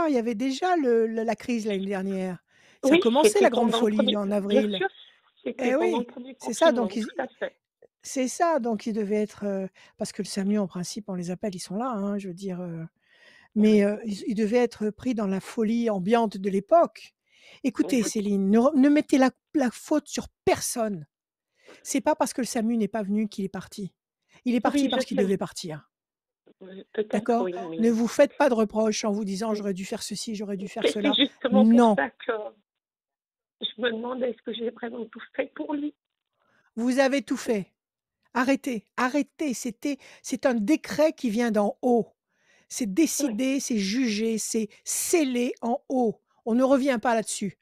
S1: il y avait déjà la crise l'année dernière. Ça a
S7: Oui,
S1: commencé
S7: c'était
S1: la grande
S7: pendant le
S1: folie
S7: premier.
S1: en
S7: Bien
S1: avril.
S7: sûr, c'était
S1: Eh
S7: pendant le
S1: oui,
S7: premier
S1: c'est ça.
S7: confinement, tout à fait.
S1: C'est ça. Donc, il devait être. Parce que le SAMU, en principe, on les appelle, ils sont là, hein, je veux dire. Mais il devait être pris dans la folie ambiante de l'époque. Écoutez, Céline, ne mettez la faute sur personne. C'est pas parce que le SAMU n'est pas venu qu'il est parti. Il est parti
S7: Oui, je
S1: parce qu'il
S7: sais.
S1: devait partir.
S7: Peut-être,
S1: D'accord?
S7: oui,
S1: Ne
S7: mais
S1: vous faites pas de reproches en vous disant j'aurais dû faire ceci, j'aurais dû faire
S7: c'est
S1: cela.
S7: justement pour
S1: Non,
S7: ça que je me demande est-ce que j'ai vraiment tout fait pour lui.
S1: vous avez tout fait. Arrêtez, arrêtez. C'est un décret qui vient d'en haut. C'est
S7: Oui,
S1: décidé, c'est jugé, c'est scellé en haut. On ne revient pas là-dessus.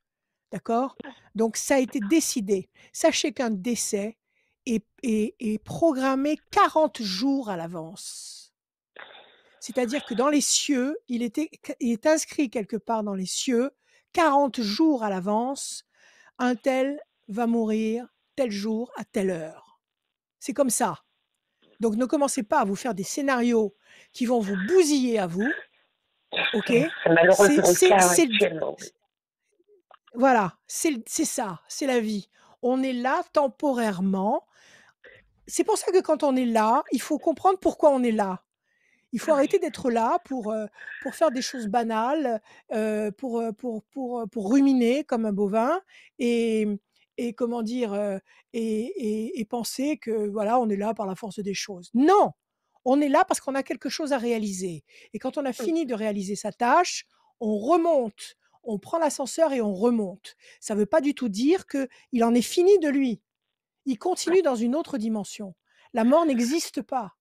S1: D'accord? Donc, ça a été décidé. Sachez qu'un décès est programmé 40 jours à l'avance. C'est-à-dire que dans les cieux, il est inscrit quelque part dans les cieux, 40 jours à l'avance, un tel va mourir tel jour à telle heure. C'est comme ça. Donc, ne commencez pas à vous faire des scénarios qui vont vous bousiller à vous. OK?
S7: c'est malheureusement le cas
S1: C'est
S7: actuellement. Oui.
S1: Voilà, c'est ça, c'est la vie. On est là temporairement. C'est pour ça que quand on est là, il faut comprendre pourquoi on est là. Il faut arrêter d'être là pour faire des choses banales, pour ruminer comme un bovin et comment dire, et penser que voilà, on est là par la force des choses. Non! On est là parce qu'on a quelque chose à réaliser et quand on a fini de réaliser sa tâche, on remonte, on prend l'ascenseur et on remonte. Ça ne veut pas du tout dire qu'il en est fini de lui. Il continue dans une autre dimension. La mort n'existe pas.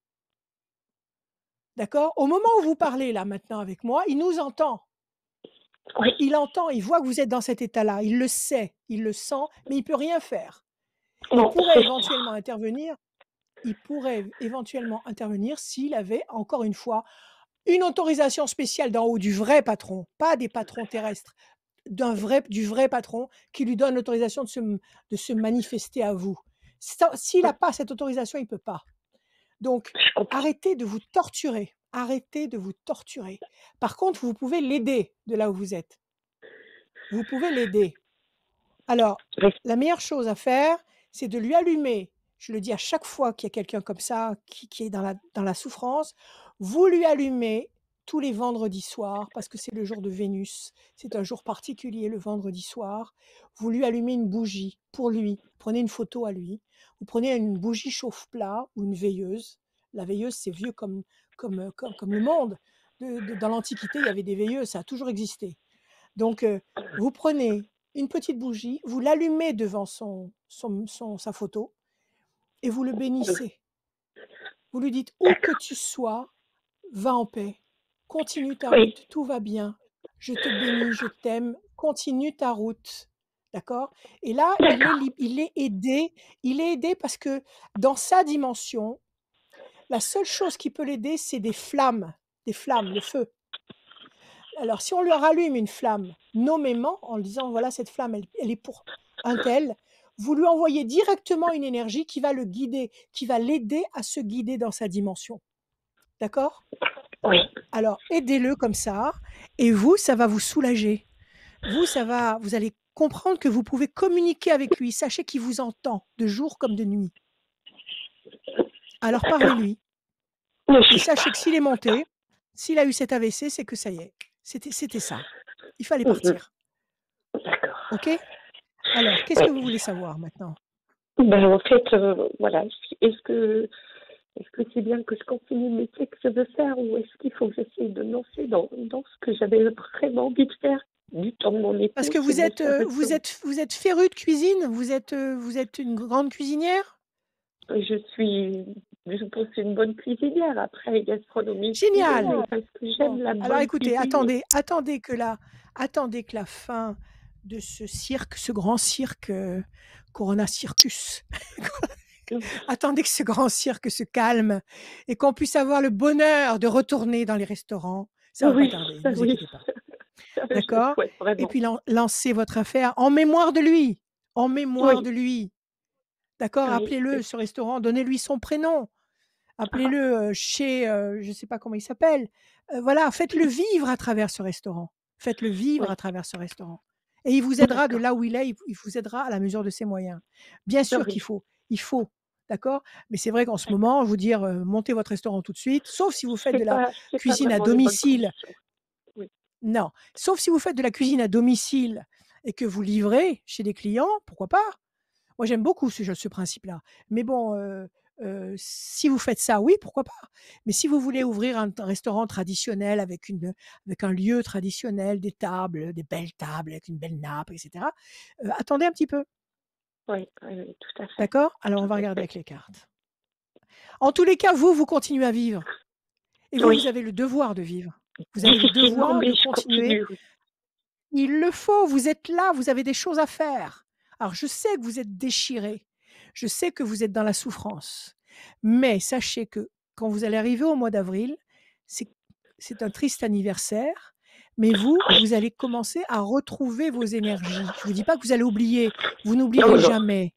S1: D'accord? Au moment où vous parlez là maintenant avec moi, il nous entend.
S7: Oui.
S1: Il entend, il voit que vous êtes dans cet état-là. Il le sait, il le sent, mais il ne peut rien faire. Il
S7: Non,
S1: pourrait
S7: c'est
S1: éventuellement intervenir. il pourrait éventuellement intervenir s'il avait, encore une fois, une autorisation spéciale d'en haut du vrai patron, pas des patrons terrestres, du vrai patron qui lui donne l'autorisation de se manifester à vous. S'il n'a pas cette autorisation, il ne peut pas. Donc,
S7: Je comprends.
S1: arrêtez de vous torturer. Arrêtez de vous torturer. Par contre, vous pouvez l'aider de là où vous êtes. Vous pouvez l'aider. Alors, la meilleure chose à faire, c'est de lui allumer. Je le dis à chaque fois qu'il y a quelqu'un comme ça qui est dans la souffrance, vous lui allumez tous les vendredis soirs, parce que c'est le jour de Vénus. C'est un jour particulier, le vendredi soir. Vous lui allumez une bougie pour lui. Prenez une photo à lui. Vous prenez une bougie chauffe-plat ou une veilleuse. La veilleuse, c'est vieux comme le monde. Dans l'Antiquité, il y avait des veilleuses, ça a toujours existé. Donc, vous prenez une petite bougie, vous l'allumez devant sa photo et vous le bénissez. Vous lui dites, où que tu sois, va en paix, continue ta route, tout va bien, je te bénis, je t'aime, continue ta route. D'accord? Et là, il est aidé parce que dans sa dimension, la seule chose qui peut l'aider, c'est des flammes, le feu. Alors, si on lui rallume une flamme nommément, en lui disant, voilà, cette flamme, elle est pour un tel, vous lui envoyez directement une énergie qui va le guider, qui va l'aider à se guider dans sa dimension. D'accord?
S7: Oui.
S1: Alors, aidez-le comme ça, et vous, ça va vous soulager. Vous allez comprendre que vous pouvez communiquer avec lui. Sachez qu'il vous entend, de jour comme de nuit. Alors, parlez-lui. Et sachez que s'il est monté, s'il a eu cet AVC, c'est que ça y est. C'était ça. Il fallait partir.
S7: D'accord.
S1: OK? Alors, qu'est-ce que vous voulez savoir maintenant?
S7: En fait, voilà. Est-ce que c'est bien que je continue le métier que je veux faire ou est-ce qu'il faut que j'essaye de lancer dans ce que j'avais vraiment envie de faire du temps de mon époux?
S1: Parce que vous êtes féru de cuisine? Vous êtes une grande cuisinière?
S7: Je pense que c'est une bonne cuisinière. Après, gastronomie.
S1: Génial!
S7: Parce que j'aime la bonne
S1: Alors écoutez,
S7: cuisine.
S1: attendez que la fin de ce grand cirque Corona Circus, attendez que ce grand cirque se calme et qu'on puisse avoir le bonheur de retourner dans les restaurants. Ça va pas tarder, ne vous inquiétez pas. D'accord? Et puis lancez votre affaire en mémoire de lui. En mémoire de lui. D'accord? Appelez-le, ce restaurant, donnez-lui son prénom. Appelez-le chez, je ne sais pas comment il s'appelle. Voilà, faites-le vivre à travers ce restaurant. Faites-le vivre à travers ce restaurant. Et il vous aidera de là où il est, il vous aidera à la mesure de ses moyens. Bien sûr qu'il faut. Il faut. D'accord? Mais c'est vrai qu'en ce moment, vous dire montez votre restaurant tout de suite, sauf si vous faites de la cuisine à domicile. Non, sauf si vous faites de la cuisine à domicile et que vous livrez chez des clients, pourquoi pas? Moi, j'aime beaucoup ce principe-là. Mais bon, si vous faites ça, oui, pourquoi pas? Mais si vous voulez ouvrir un restaurant traditionnel avec un lieu traditionnel, des tables, des belles tables avec une belle nappe, etc., attendez un petit peu.
S7: Oui, tout à fait.
S1: D'accord? Alors, on va regarder avec les cartes. En tous les cas, vous continuez à vivre. Et vous avez le devoir de vivre. Vous avez le devoir de continuer. Il le faut, vous êtes là, vous avez des choses à faire. Alors, je sais que vous êtes déchirés, je sais que vous êtes dans la souffrance, mais sachez que quand vous allez arriver au mois d'avril, c'est un triste anniversaire, mais vous allez commencer à retrouver vos énergies. Je ne vous dis pas que vous allez oublier, vous n'oublierez jamais,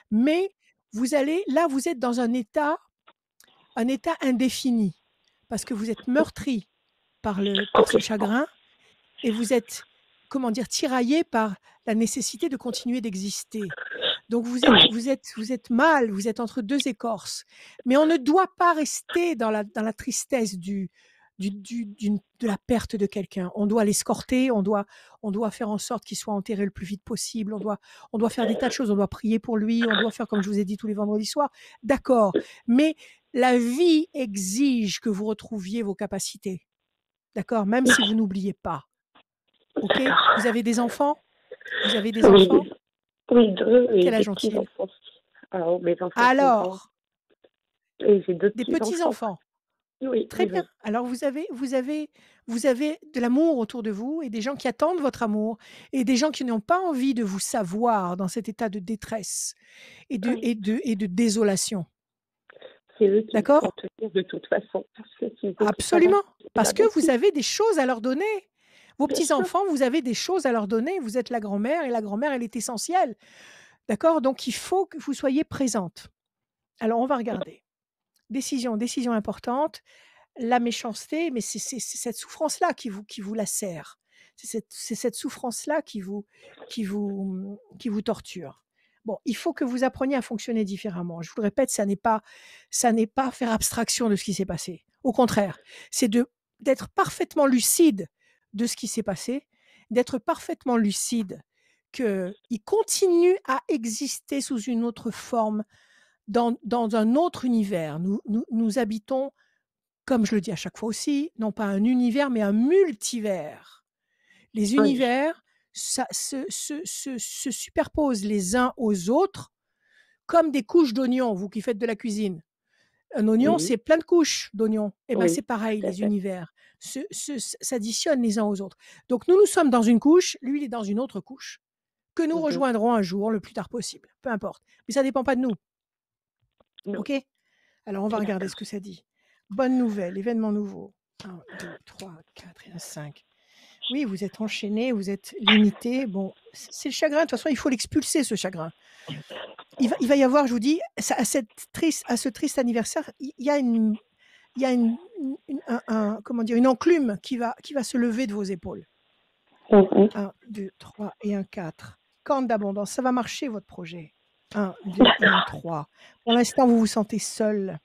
S1: mais vous êtes dans un état indéfini, parce que vous êtes meurtri par ce chagrin, et vous êtes, tiraillé par la nécessité de continuer d'exister. Donc vous êtes mal, vous êtes entre deux écorces. Mais on ne doit pas rester dans la tristesse de la perte de quelqu'un. On doit l'escorter, on doit faire en sorte qu'il soit enterré le plus vite possible. On doit faire des tas de choses, on doit prier pour lui, on doit faire comme je vous ai dit tous les vendredis soirs. D'accord, mais la vie exige que vous retrouviez vos capacités. D'accord, même si vous n'oubliez pas. Ok, vous avez des enfants? Enfants?
S7: Oui, 2 et
S1: quel âge
S7: des
S1: ont-ils?
S7: petits-enfants. Alors, mes enfants.
S1: Alors,
S7: Et j'ai 2
S1: des petits-enfants.
S7: Oui,
S1: Très
S7: oui, oui.
S1: bien. Alors vous avez de l'amour autour de vous et des gens qui attendent votre amour et des gens qui n'ont pas envie de vous savoir dans cet état de détresse
S7: Oui.
S1: et de désolation.
S7: C'est eux qui me font
S1: D'accord?
S7: tenir de toute façon, parce que s'ils étaient pas là,
S1: Absolument.
S7: j'étais
S1: Parce
S7: pas
S1: que
S7: non
S1: vous
S7: plus.
S1: avez des choses à leur donner. Vos
S7: Bien sûr.
S1: petits-enfants, vous avez des choses à leur donner. Vous êtes la grand-mère et la grand-mère, elle est essentielle. D'accord? Donc il faut que vous soyez présente. Alors on va regarder. Décision importante. La méchanceté, mais c'est cette souffrance-là qui vous lacère. C'est cette souffrance-là qui vous torture. Bon, il faut que vous appreniez à fonctionner différemment. Je vous le répète, ça n'est pas faire abstraction de ce qui s'est passé. Au contraire, c'est d'être parfaitement lucide de ce qui s'est passé, d'être parfaitement lucide qu'il continue à exister sous une autre forme, dans un autre univers. Nous habitons, comme je le dis à chaque fois aussi, non pas un univers, mais un multivers. Les
S7: Oui,
S1: univers se superposent les uns aux autres comme des couches d'oignons, vous qui faites de la cuisine. Un oignon,
S7: oui,
S1: c'est plein de couches d'oignons. Eh ben,
S7: oui,
S1: c'est pareil,
S7: tout à
S1: les
S7: fait.
S1: univers s'additionnent les uns aux autres. Donc nous sommes dans une couche, lui, il est dans une autre couche, que nous
S7: Mhm.
S1: rejoindrons un jour, le plus tard possible, peu importe. Mais ça ne dépend pas de nous,
S7: Non,
S1: ok? Alors on va regarder ce
S7: d'accord.
S1: que ça dit. Bonne nouvelle, événement nouveau. 1, 2, 3, 4 et un 5. Oui, vous êtes enchaîné, vous êtes limité. Bon, c'est le chagrin. De toute façon, il faut l'expulser, ce chagrin. Il va y avoir, je vous dis, à ce triste anniversaire, il y a comment dire, une enclume qui va se lever de vos épaules.
S7: Mhm.
S1: 1, 2, 3 et un 4. Corne d'abondance, ça va marcher votre projet. 1, 2 et un 3. Pour l'instant, vous vous sentez seul.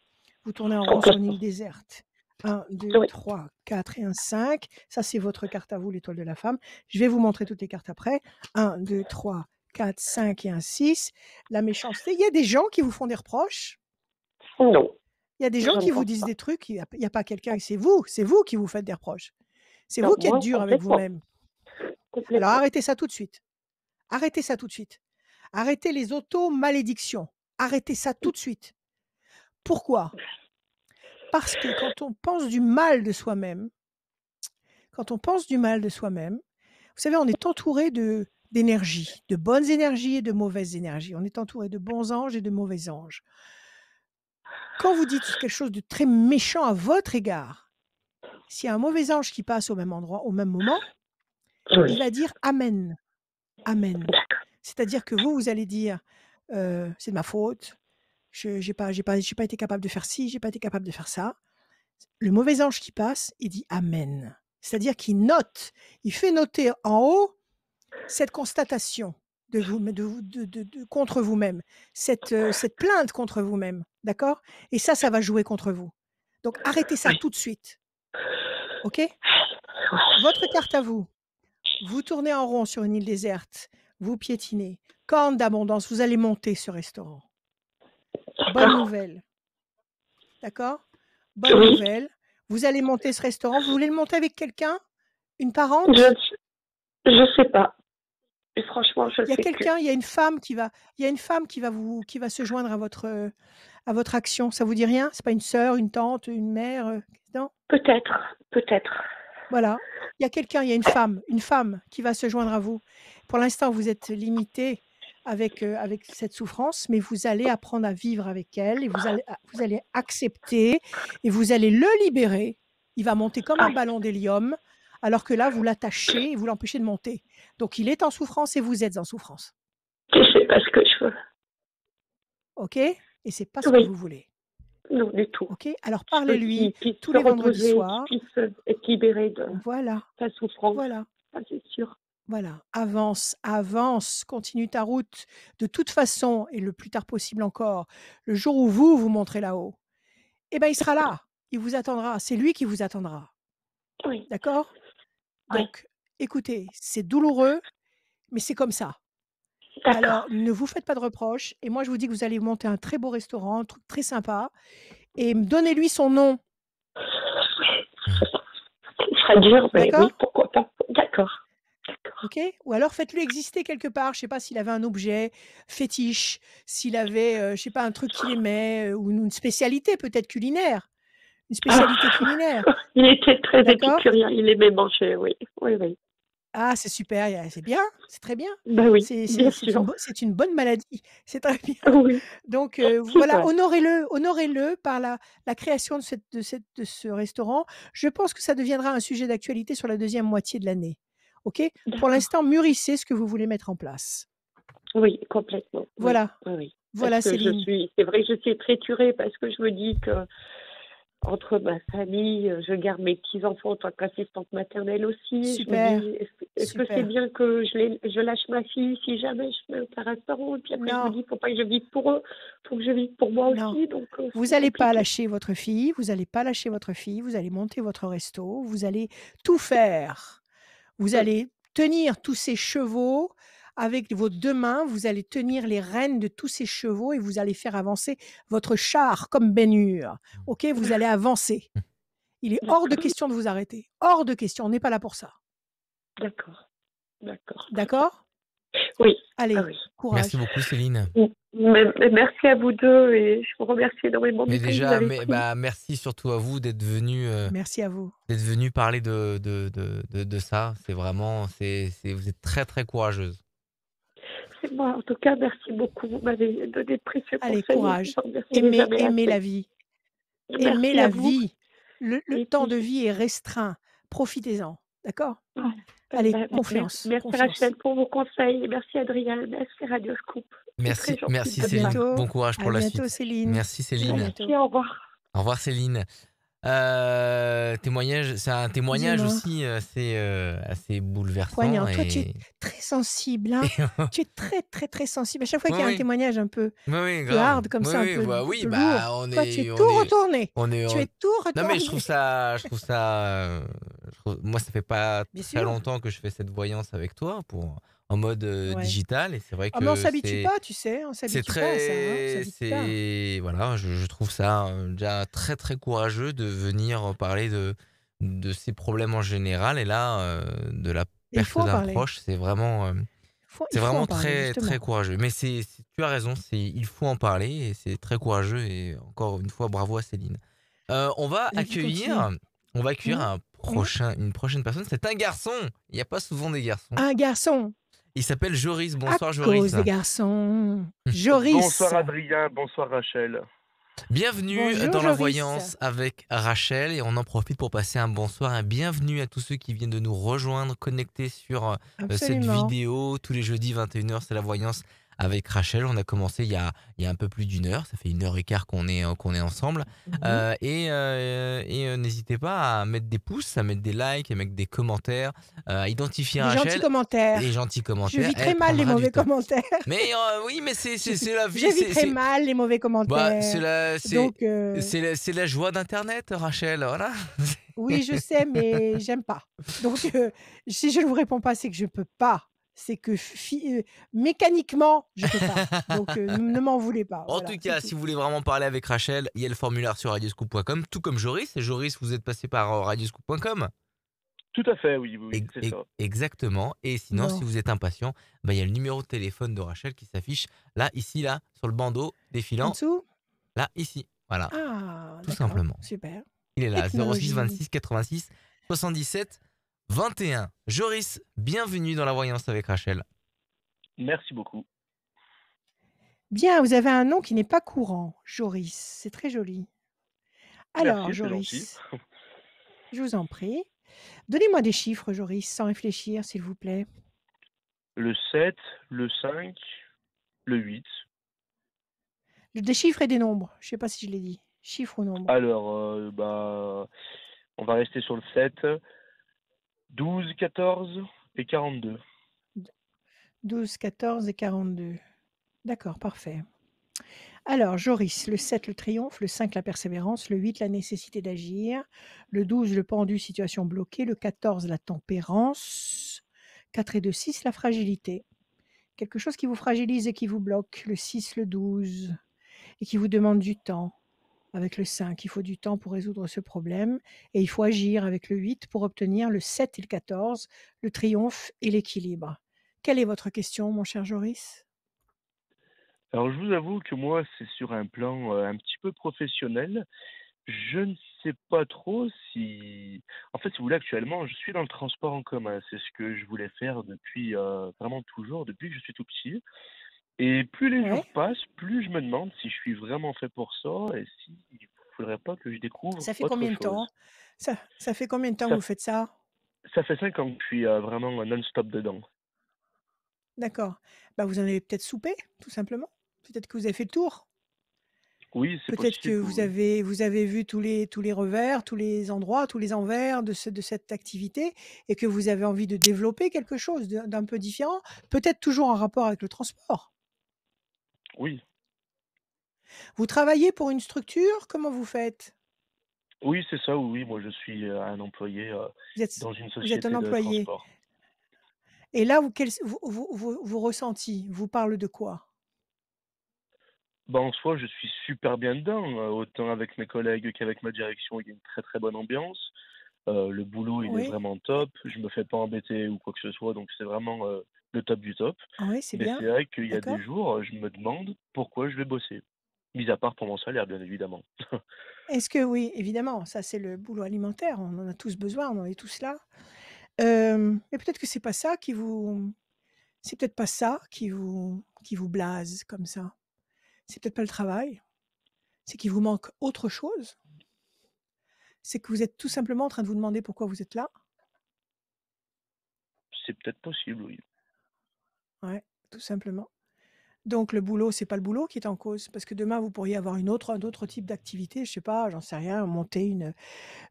S1: Vous tournez en rond sur une île déserte. 1, 2,
S7: Oui,
S1: 3, 4 et un 5. Ça, c'est votre carte à vous, l'étoile de la femme. Je vais vous montrer toutes les cartes après. 1, 2, 3, 4, 5 et un 6. La méchanceté. Il y a des gens qui vous font des reproches.
S7: non,
S1: Il y a des
S7: je
S1: gens
S7: ne
S1: qui vous
S7: pense
S1: disent
S7: pas.
S1: des trucs. Il n'y a pas quelqu'un. C'est vous qui vous faites des reproches. C'est
S7: Non,
S1: vous qui êtes
S7: moi,
S1: dur avec
S7: complètement,
S1: vous-même. Alors
S7: complètement.
S1: arrêtez ça tout de suite. Arrêtez ça tout de suite. Arrêtez les auto-malédictions. Arrêtez ça tout de suite. Pourquoi? Parce que quand on pense du mal de soi-même, vous savez, on est entouré d'énergie, de bonnes énergies et de mauvaises énergies. On est entouré de bons anges et de mauvais anges. Quand vous dites quelque chose de très méchant à votre égard, s'il y a un mauvais ange qui passe au même endroit, au même moment, il
S7: Oui,
S1: va dire Amen. Amen. C'est-à-dire que vous allez dire c'est de ma faute, j'ai pas été capable de faire ci, j'ai pas été capable de faire ça. Le mauvais ange qui passe, il dit Amen. C'est-à-dire qu'il note, il fait noter en haut cette constatation de vous, contre vous-même, cette plainte contre vous-même, d'accord? Et ça va jouer contre vous. Donc arrêtez ça tout de suite, ok? Votre carte à vous, vous tournez en rond sur une île déserte, vous piétinez, corne d'abondance, vous allez monter ce restaurant. Bonne nouvelle, d'accord? Bonne
S7: oui,
S1: nouvelle, vous allez monter ce restaurant, vous voulez le monter avec quelqu'un? Une parente?
S7: je sais pas. Et franchement, je
S1: Il y a
S7: sais plus.
S1: quelqu'un, il y a une femme qui va se joindre à votre action. Ça vous dit rien? C'est pas une sœur, une tante, une mère, non?
S7: Peut-être, peut-être.
S1: Voilà. Il y a quelqu'un, il y a une femme qui va se joindre à vous. Pour l'instant, vous êtes limité avec cette souffrance, mais vous allez apprendre à vivre avec elle et vous allez accepter et vous allez le libérer. Il va monter comme un ballon d'hélium, alors que là, vous l'attachez et vous l'empêchez de monter. Donc, il est en souffrance et vous êtes en souffrance.
S7: Je sais pas ce que je veux.
S1: OK? Et c'est pas ce que
S7: Oui,
S1: vous voulez.
S7: non, du tout.
S1: OK? Alors,
S7: Je veux
S1: parlez-lui
S7: qu'il puisse
S1: tous
S7: se
S1: les vendredis
S7: reposer,
S1: soirs.
S7: qu'il puisse être libéré de
S1: Voilà,
S7: sa souffrance.
S1: voilà.
S7: Ça, c'est sûr.
S1: Voilà, avance, continue ta route. De toute façon, et le plus tard possible encore, le jour où vous monterez là-haut, eh ben, il sera là, il vous attendra, c'est lui qui vous attendra.
S7: Oui,
S1: D'accord?
S7: oui,
S1: Donc, écoutez, c'est douloureux, mais c'est comme ça.
S7: d'accord.
S1: Alors, ne vous faites pas de reproches. Et moi, je vous dis que vous allez monter un très beau restaurant, un truc très sympa. Et donnez-lui son nom.
S7: Ce sera dur, mais oui,
S1: D'accord?
S7: pourquoi pas. D'accord.
S1: OK? Ou alors faites-le exister quelque part. Je sais pas s'il avait un objet fétiche, s'il avait, je sais pas, un truc qu'il aimait, ou une spécialité peut-être culinaire. une spécialité culinaire.
S7: Il était très
S1: D'accord?
S7: épicurien, il aimait manger, oui. Oui, oui.
S1: Ah, c'est super, c'est bien, c'est très bien.
S7: Ben oui,
S1: C'est
S7: bien
S1: c'est
S7: sûr.
S1: c'est une bonne maladie, c'est très bien.
S7: Oui,
S1: Donc
S7: c'est
S1: voilà,
S7: vrai.
S1: honorez-le par la création de ce restaurant. Je pense que ça deviendra un sujet d'actualité sur la deuxième moitié de l'année. OK? Pour
S7: D'accord.
S1: l'instant, mûrissez ce que vous voulez mettre en place.
S7: Oui, complètement. Oui,
S1: Voilà,
S7: oui, oui.
S1: voilà
S7: Parce que
S1: Céline.
S7: c'est vrai que je suis triturée parce que je me dis que entre ma famille, je garde mes petits-enfants en tant qu'assistante maternelle aussi. Je me
S1: Super,
S7: dis, est-ce que c'est
S1: super.
S7: bien que je lâche ma fille si jamais je fais un restaurant? Et puis après, je me
S1: Non,
S7: dis, faut pas que je vive pour eux, faut que je vive pour moi
S1: non.
S7: aussi. Donc,
S1: Vous
S7: c'est
S1: allez pas
S7: compliqué.
S1: lâcher votre fille, vous allez pas lâcher votre fille, vous allez monter votre resto, vous allez tout faire. Vous
S7: Mm.
S1: allez tenir tous ces chevaux avec vos 2 mains, vous allez tenir les rênes de tous ces chevaux et vous allez faire avancer votre char comme Ben Hur. OK? Vous allez avancer. Il est hors de
S7: D'accord,
S1: question de vous arrêter. Hors de question, on n'est pas là pour ça.
S7: d'accord, d'accord. Très bien.
S1: D'accord?
S7: Oui, ah
S1: Allez,
S7: oui.
S2: Merci
S1: courage.
S2: beaucoup, Céline.
S7: Mais merci à vous deux et je vous remercie énormément
S2: Mais
S7: du temps que vous
S2: déjà,
S7: avez pris.
S2: merci surtout à vous
S1: Merci à vous.
S2: d'être venu parler de ça. C'est vraiment, vous êtes très, très courageuse.
S7: C'est moi, en tout cas, merci beaucoup. Vous m'avez donné de précieux
S1: Allez,
S7: conseils et je
S1: courage.
S7: vous en remercierai jamais
S1: Aimez la
S7: assez.
S1: vie. Aimez
S7: Merci à
S1: la
S7: vous.
S1: vie. Le
S7: Et
S1: temps de
S7: puis,
S1: vie est restreint. Profitez-en. D'accord?
S7: voilà.
S1: Allez,
S7: Ben,
S1: confiance,
S7: merci
S1: confiance.
S7: Rachel pour vos conseils et merci Adrien, merci Radio Scoop. C'est très gentil
S2: Merci
S7: de
S1: À
S7: votre part.
S2: Céline.
S1: bientôt.
S2: Bon courage
S1: À
S2: pour la
S1: bientôt,
S2: suite.
S1: Céline.
S2: Merci
S1: À
S2: Céline.
S1: bientôt.
S7: Merci, au revoir.
S2: Au revoir Céline. Témoignage, c'est un témoignage
S1: Dis-moi.
S2: aussi assez bouleversant
S1: Poignant. Toi, tu es
S2: et
S1: très sensible, hein? Tu es très, très, très sensible. À chaque fois
S2: oui,
S1: qu'il y a un
S2: oui,
S1: témoignage un peu
S2: oui,
S1: peu
S2: grave.
S1: hard comme
S2: Oui,
S1: ça, un
S2: oui,
S1: peu
S2: bah oui,
S1: lourd, toi, tu es tout retourné. Tu es tout
S2: Non mais je trouve
S1: retourné.
S2: ça, moi ça fait pas
S1: Bien
S2: très
S1: sûr.
S2: longtemps que je fais cette voyance avec toi en mode
S1: Ouais.
S2: digital et c'est vrai
S1: Ah mais on
S2: que
S1: s'habitue pas, tu sais, on s'habitue pas à ça, hein, on s'habitue pas.
S2: voilà, je trouve ça déjà très très courageux de venir parler de ces problèmes en général et là de la
S1: Et il faut
S2: perte
S1: en
S2: d'un
S1: parler.
S2: proche, c'est vraiment
S1: Il faut en parler,
S2: très très
S1: justement.
S2: courageux. Mais tu as raison, il faut en parler et c'est très courageux et encore une fois bravo à Céline.
S1: La vie continue.
S2: On va accueillir
S1: Mmh, mmh.
S2: une prochaine personne. C'est un garçon. Il n'y a pas souvent des garçons.
S1: Un garçon,
S2: Il s'appelle Joris.
S1: à
S2: Bonsoir
S1: cause
S2: Joris.
S1: des garçons. Joris.
S8: Bonsoir Adrien, bonsoir Rachel.
S2: Bienvenue
S1: Bonjour
S2: dans la
S1: Joris.
S2: voyance avec Rachel et on en profite pour passer un bonsoir et bienvenue à tous ceux qui viennent de nous rejoindre connectés sur cette
S1: Absolument.
S2: vidéo. Tous les jeudis 21h, c'est la voyance avec Rachel. On a commencé il y a un peu plus d'une heure, ça fait 1h15 qu'on est ensemble.
S1: Mmh.
S2: N'hésitez pas à mettre des pouces, à mettre des likes, à mettre des commentaires, à identifier
S1: Des gentils
S2: Rachel.
S1: commentaires.
S2: Les gentils
S1: Je
S2: commentaires,
S1: vis très
S2: elle
S1: mal les
S2: prendra du
S1: mauvais
S2: temps.
S1: commentaires.
S2: Mais oui, mais c'est la vie.
S1: Je vis très mal les mauvais
S2: Bah,
S1: commentaires. Donc
S2: c'est la joie d'Internet, Rachel, voilà.
S1: oui, je sais, mais j'aime pas. Donc si je ne vous réponds pas, c'est que je peux pas. C'est que mécaniquement, je peux pas. Donc ne m'en voulez pas.
S2: En
S1: Voilà,
S2: tout
S1: c'est
S2: cas,
S1: tout.
S2: si vous voulez vraiment parler avec Rachel, il y a le formulaire sur radioscoop.com, tout comme Joris. Et Joris, vous êtes passé par radioscoop.com.
S8: Tout à fait, oui, c'est ça.
S2: Exactement. Et sinon, si
S1: Bon.
S2: vous êtes impatient, bah, il y a le numéro de téléphone de Rachel qui s'affiche là, ici, là, sur le bandeau
S1: En
S2: défilant.
S1: dessous?
S2: Là, ici. Voilà.
S1: Ah,
S2: Tout
S1: d'accord.
S2: simplement.
S1: Super.
S2: Il est là, 06
S1: Technologie.
S2: 26 86 77 21. Joris, bienvenue dans la voyance avec Rachel.
S8: Merci beaucoup.
S1: Bien, vous avez un nom qui n'est pas courant, Joris. C'est très joli. Alors,
S8: Merci, c'est gentil.
S1: Joris, je vous en prie. Donnez-moi des chiffres, Joris, sans réfléchir, s'il vous plaît.
S8: Le 7, le 5, le 8.
S1: Des chiffres et des nombres. Je ne sais pas si je l'ai dit. Chiffres ou nombres.
S8: Alors, on va rester sur le 7. 12, 14 et 42.
S1: 12, 14 et 42. D'accord, parfait. Alors, Joris, le 7, le triomphe, le 5, la persévérance, le 8, la nécessité d'agir, le 12, le pendu, situation bloquée, le 14, la tempérance, 4 et 2, 6, la fragilité. Quelque chose qui vous fragilise et qui vous bloque, le 6, le 12, et qui vous demande du temps. Avec le 5, il faut du temps pour résoudre ce problème, et il faut agir avec le 8 pour obtenir le 7 et le 14, le triomphe et l'équilibre. Quelle est votre question, mon cher Joris?
S8: Alors, je vous avoue que moi, c'est sur un plan un petit peu professionnel, Je ne sais pas trop si en fait, si vous voulez, actuellement, je suis dans le transport en commun. C'est ce que je voulais faire depuis, vraiment toujours, depuis que je suis tout petit et plus les
S1: Ouais.
S8: jours passent, plus je me demande si je suis vraiment fait pour ça et s'il ne faudrait pas que je découvre
S1: Ça fait
S8: autre
S1: combien de
S8: chose.
S1: temps? Ça fait combien de temps que
S8: Ça
S1: vous faites ça?
S8: ça fait 5 ans que je suis, vraiment non-stop dedans.
S1: D'accord. Bah, vous en avez peut-être soupé, tout simplement. Peut-être que vous avez fait le tour.
S8: Oui, c'est
S1: Peut-être que
S8: possible, oui.
S1: vous avez vu tous les revers, tous les endroits, tous les envers de cette activité et que vous avez envie de développer quelque chose d'un peu différent, peut-être toujours en rapport avec le transport.
S8: Oui.
S1: Vous travaillez pour une structure? Comment vous faites?
S8: Oui, c'est ça, oui, oui. Moi, je suis, un employé, dans une
S1: Vous êtes un
S8: société de
S1: employé
S8: transport.
S1: et là, vos ressentis vous parlent de quoi?
S8: Bah, en soi, je suis super bien dedans, autant avec mes collègues qu'avec ma direction, il y a une très, très bonne ambiance. Le boulot, il est
S1: Oui,
S8: vraiment top. Je me fais pas embêter ou quoi que ce soit, donc c'est vraiment, le top du top.
S1: oui, c'est
S8: Mais
S1: bien,
S8: c'est vrai qu'il y a des
S1: d'accord.
S8: jours, je me demande pourquoi je vais bosser. Mis à part pour mon salaire, bien évidemment.
S1: Est-ce que oui, évidemment, ça c'est le boulot alimentaire, on en a tous besoin, on en est tous là. Mais peut-être que c'est peut-être pas ça qui vous blase comme ça. C'est peut-être pas le travail, c'est qu'il vous manque autre chose. C'est que vous êtes tout simplement en train de vous demander pourquoi vous êtes là.
S8: C'est peut-être possible, oui.
S1: Ouais, tout simplement. Donc le boulot, c'est pas le boulot qui est en cause, parce que demain vous pourriez avoir un autre type d'activité, je sais pas, j'en sais rien, monter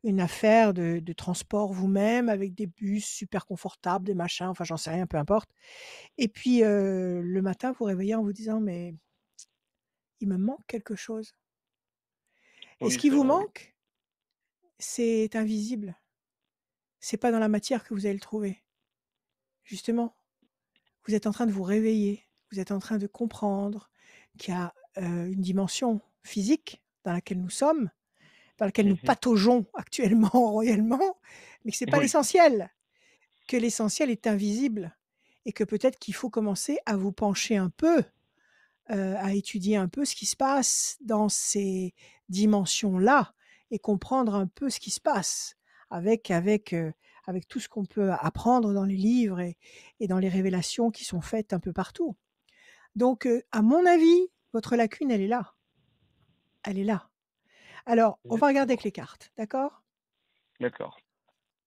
S1: une affaire de transport vous-même avec des bus super confortables, des machins, enfin j'en sais rien, peu importe. Et puis le matin, vous réveillez en vous disant: «Mais il me manque quelque chose». Et ce
S8: Oui,
S1: qui
S8: c'est
S1: vous
S8: vrai, oui.
S1: manque, c'est invisible. C'est pas dans la matière que vous allez le trouver. Justement, vous êtes en train de vous réveiller, vous êtes en train de comprendre qu'il y a, une dimension physique dans laquelle nous sommes, dans laquelle nous
S8: Mmh.
S1: pataugeons actuellement royalement, mais que c'est pas
S8: Oui,
S1: l'essentiel, que l'essentiel est invisible et que peut-être qu'il faut commencer à vous pencher un peu, à étudier un peu ce qui se passe dans ces dimensions-là et comprendre un peu ce qui se passe avec tout ce qu'on peut apprendre dans les livres et dans les révélations qui sont faites un peu partout. Donc, à mon avis, votre lacune, elle est là. Elle est là. Alors, on va regarder avec
S8: d'accord,
S1: les cartes, d'accord?
S8: d'accord.